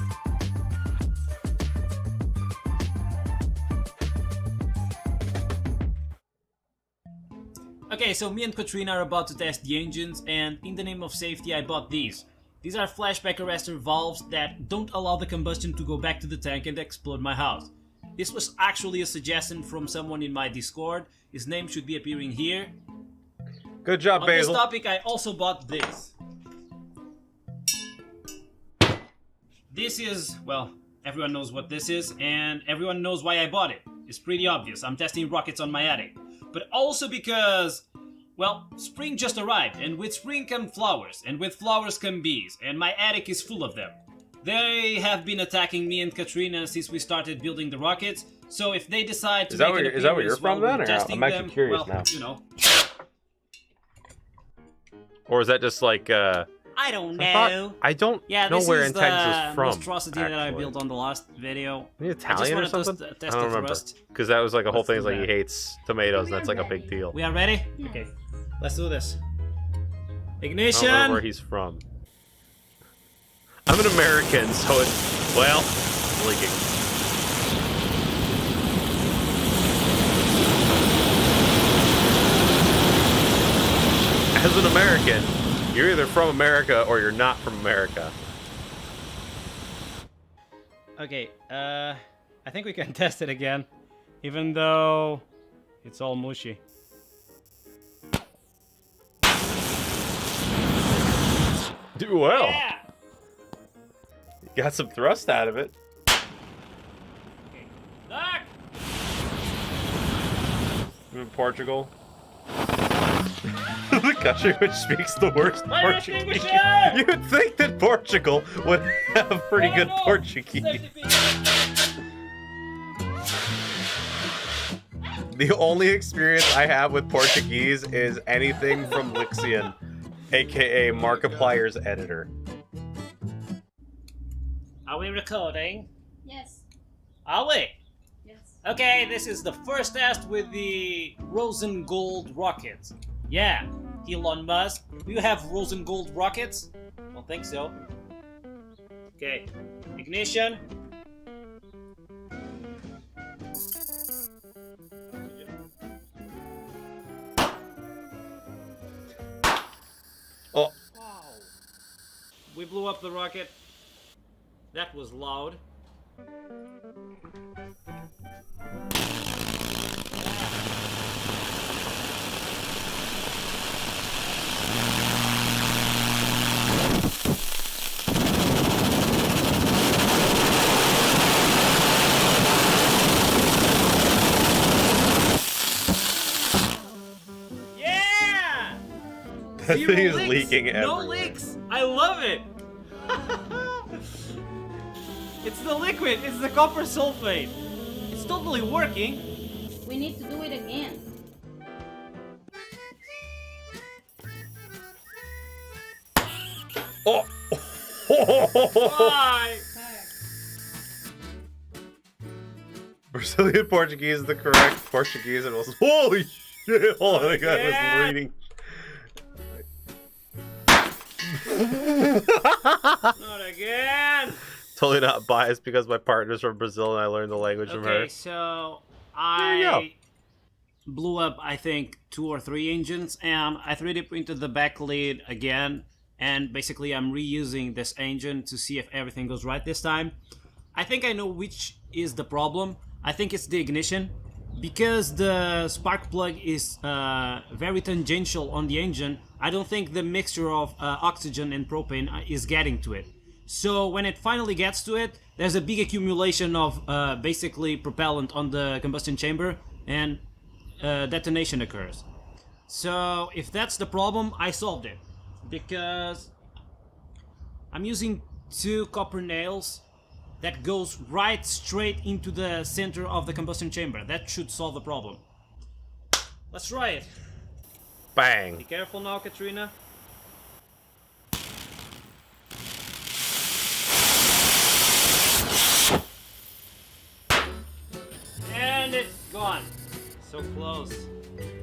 Okay, so me and Katrina are about to test the engines, and in the name of safety I bought these. These are flashback arrestor valves that don't allow the combustion to go back to the tank and explode my house. This was actually a suggestion from someone in my Discord. His name should be appearing here. Good job, Basil. On this topic, I also bought this. This is, well, everyone knows what this is, and everyone knows why I bought it. It's pretty obvious. I'm testing rockets on my attic. But also because, well, spring just arrived, and with spring come flowers, and with flowers come bees, and my attic is full of them. They have been attacking me and Katrina since we started building the rockets, so if they decide to make an appearance is that where you're from then, or testing I'm actually curious now. You know. Or is that just like, I don't know. I don't know where in Texas is from. This is the monstrosity that I built on the last video. Are you Italian or something? I don't remember. Because that was like a whole thing, like he hates tomatoes, and that's like a big deal. We are ready? Okay, let's do this. Ignition! I don't know where he's from. I'm an American, so it's, well, it's leaking. As an American, you're either from America or you're not from America. Okay, I think we can test it again, even though it's all mushy. Do well. Yeah. You got some thrust out of it. Okay. Look! In Portugal. The country which speaks the worst Portuguese. You'd think that Portugal would have pretty good Portuguese. The only experience I have with Portuguese is anything from Lixian, aka Markiplier's editor. Are we recording? Yes. Are we? Yes. Okay, this is the first test with the Rosengold rockets. Yeah, Elon Musk. Do you have Rosengold rockets? I don't think so. Okay, ignition. Oh. Wow. We blew up the rocket. That was loud. Zero thing is leaks. leaking No everywhere. leaks. I love it. It's the liquid. It's the copper sulfate. It's totally working. We need to do it again. Oh! Why? Brazilian Portuguese is the correct Portuguese, and was holy shit! Hold on, I was reading. Not again. Totally not biased because my partner's from Brazil and I learned the language from her. Okay, so There you go. I blew up, I think, 2 or 3 engines, and I 3D printed the back lid again, and basically I'm reusing this engine to see if everything goes right this time. I think I know which is the problem. I think it's the ignition, because the spark plug is very tangential on the engine. I don't think the mixture of oxygen and propane is getting to it. So when it finally gets to it, there's a big accumulation of basically propellant on the combustion chamber, and detonation occurs. So if that's the problem, I solved it, because I'm using 2 copper nails that goes right straight into the center of the combustion chamber. That should solve the problem. Let's try it. Bang. Be careful now, Katrina. And it's gone. So close.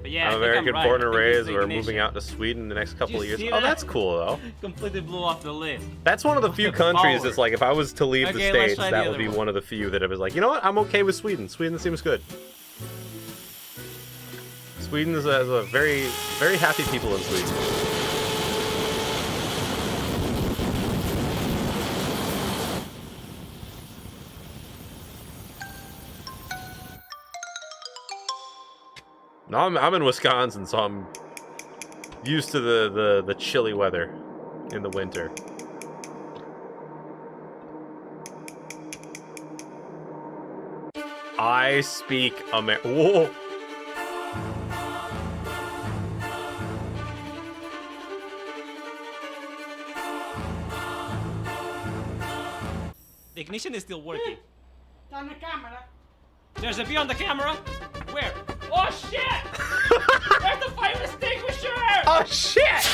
But yeah, American right. born I and think it's raised. the We're ignition. moving out to Sweden the next couple Did of you years. see Oh, that? that's cool though. Completely blew off the lid. That's one of the few Look at the countries power. that's like, if I was to leave the Okay, let's States, try that the would other be one. one of the few that I was like, you know what, I'm okay with Sweden. Sweden seems good. Sweden has a very, very happy people in Sweden. No, I'm in Wisconsin, so I'm used to the chilly weather in the winter. I speak Whoa! The ignition is still working. On the camera. There's a bee on the camera. Where? Oh shit! Where's the fire extinguisher? Oh shit!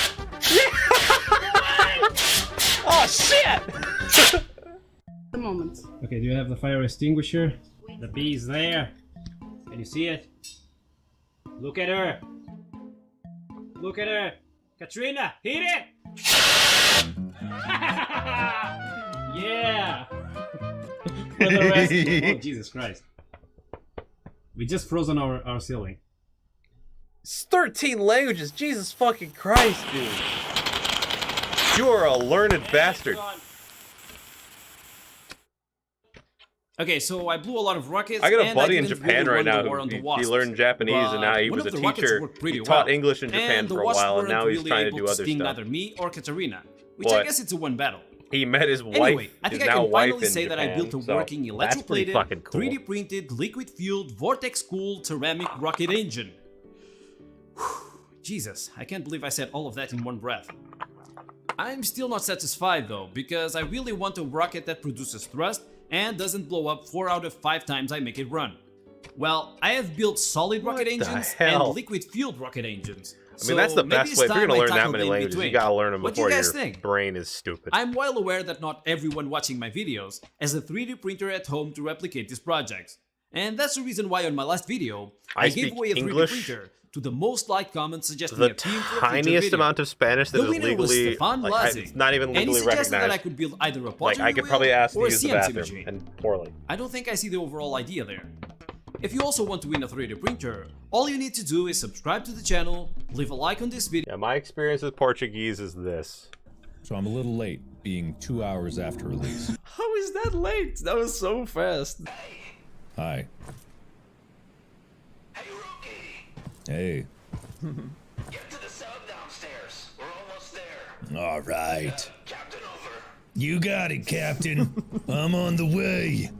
Oh shit! The moment. Okay, do you have the fire extinguisher? The bee is there. Can you see it? Look at her. Look at her. Katrina, hit it! Yeah! For the rescue. Oh, Jesus Christ. We just frozen our ceiling. It's 13 languages, Jesus fucking Christ, dude. You are a learned bastard. Okay, so I blew a lot of rockets. I got a and buddy in didn't Japan really right run now the war who on the he Wasps, learned Japanese and now he one was a of the rockets teacher. worked pretty He taught well. English in Japan And the for a Wasps while and now weren't he's really trying to able do other sting stuff. Neither me or Katarina, which What? I guess it's a one battle. He met his wife, Anyway, I think his I now can wife finally in say that I Japan, built a so working that's pretty electroplated, fucking cool. 3D printed, liquid-fueled, vortex-cooled ceramic rocket engine. Jesus, I can't believe I said all of that in one breath. I'm still not satisfied though, because I really want a rocket that produces thrust and doesn't blow up 4 out of 5 times I make it run. Well, I have built solid rocket the engines hell? and liquid-fueled rocket engines. I mean, that's the best way. If you're gonna learn that many languages, you gotta learn them What do before you your guys think? brain is stupid. I'm well aware that not everyone watching my videos has a 3D printer at home to replicate these projects. And that's the reason why on my last video, I gave speak away a 3D English, printer to the most liked comment suggesting the a team for a future tiniest video. amount of Spanish that The is winner was legally, Stefan like, Lazi, it's not even and he legally suggested that I recognized. could build either a Like, pottery I could wheel probably ask to or a use the CNC bathroom, machine. and poorly. I don't think I see the overall idea there. If you also want to win a 3D printer, all you need to do is subscribe to the channel, leave a like on this video. Yeah, my experience with Portuguese is this. So I'm a little late, being 2 hours after release. How is that late? That was so fast. Hi. Hey. Get to the cell downstairs. We're almost there. All right. Captain over. You got it, Captain. I'm on the way.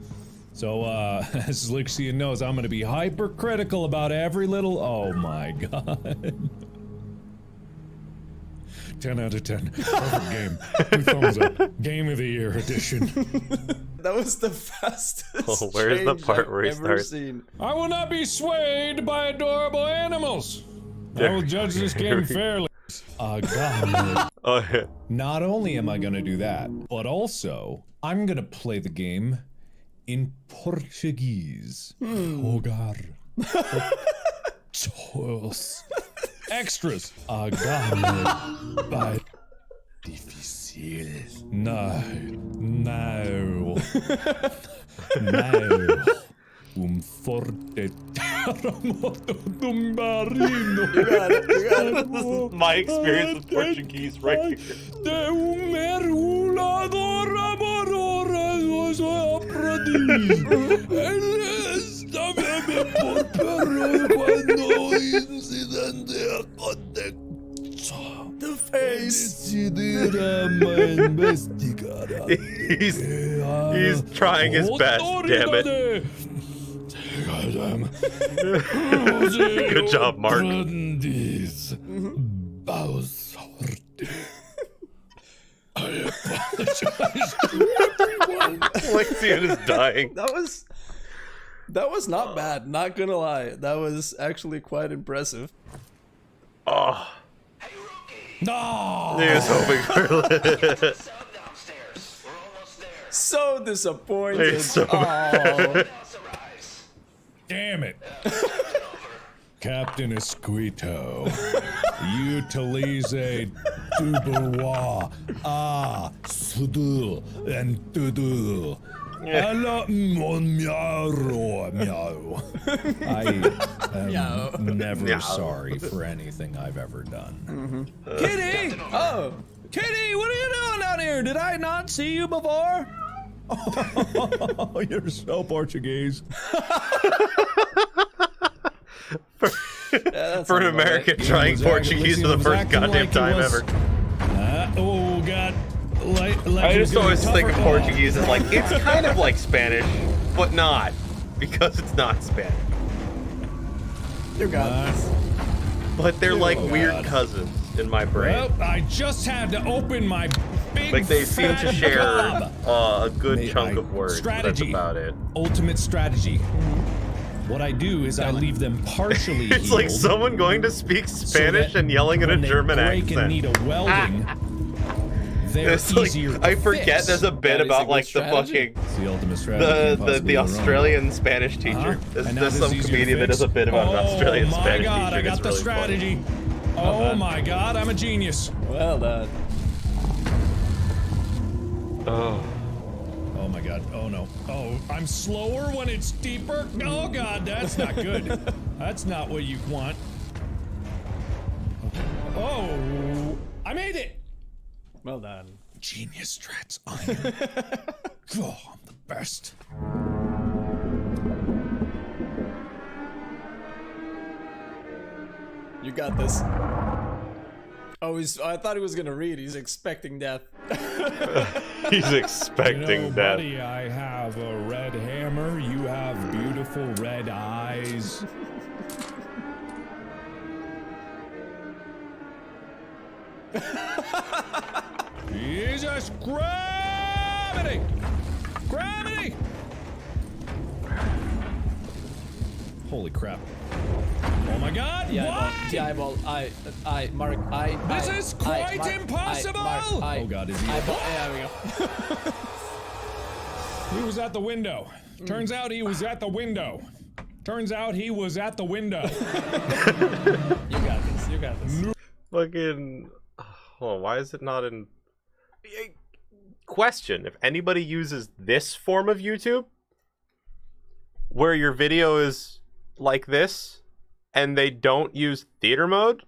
So, as Lixia knows, I'm gonna be hypercritical about every little. Oh my god. 10 out of 10. Perfect game. 2 thumbs up. Game of the year edition. That was the fastest. Oh, where's the part where he starts? I will not be swayed by adorable animals. I will judge this game fairly. God. Oh, yeah. Not only am I gonna do that, but also I'm gonna play the game in Portuguese. Jogar. Todos. Extras. Agame. Difícil. No. No. No. Forte terremoto do marino. You got it. This is my experience with Portuguese right here. De mergulhador amoroso aprendiz. Él estaba por perro cuando incidente aconteceu. The face. He's trying his best, damn it. Good job, Mark. I apologize to everyone. Lexian is dying. That was not bad, not gonna lie. That was actually quite impressive. Oh. No! He was hoping for So disappointed. He's so Oh. Damn it. Captain Esquito. Utilize Dubois. Sudu and Dudu. Hello, meow. I am never sorry for anything I've ever done. Kitty! Oh! Kitty, what are you doing down here? Did I not see you before? Oh, you're so Portuguese. For an American trying Portuguese for the first goddamn time ever. Oh, God. I just always think of Portuguese as like, it's kind of like Spanish, but not. Because it's not Spanish. You got this. But they're like weird cousins in my brain. Well, I just had to open my big Like they seem to share gob. a good chunk of words. Strategy. That's about it. Ultimate strategy. What I do is I leave them partially It's like someone going to speak Spanish and yelling in a German accent. And need a welding. They're It's like, easier to I forget fix. there's a bit about like the fucking It's the ultimate strategy. the Australian Spanish teacher. There's some comedian that does a bit about an Australian Spanish God, teacher. I got It's the really strategy. Oh my God, I'm a genius. Well done. Oh. Oh my God. Oh no. Oh, I'm slower when it's deeper. Oh God, that's not good. That's not what you want. Oh, I made it. Well done. Genius strats. Oh, I'm the best. You got this. Oh, I thought he was gonna read. He's expecting death. He's expecting death. Buddy, I have a red hammer. You have beautiful red eyes. Jesus, gravity! Gravity! Holy crap. Oh my God, The eyeball, Mark, This is quite impossible! Oh God, is he? There we go. He was at the window. Turns out he was at the window. Turns out he was at the window. You got this, you got this. Fucking... Oh, why is it not in... Question, if anybody uses this form of YouTube, where your video is like this, and they don't use theater mode,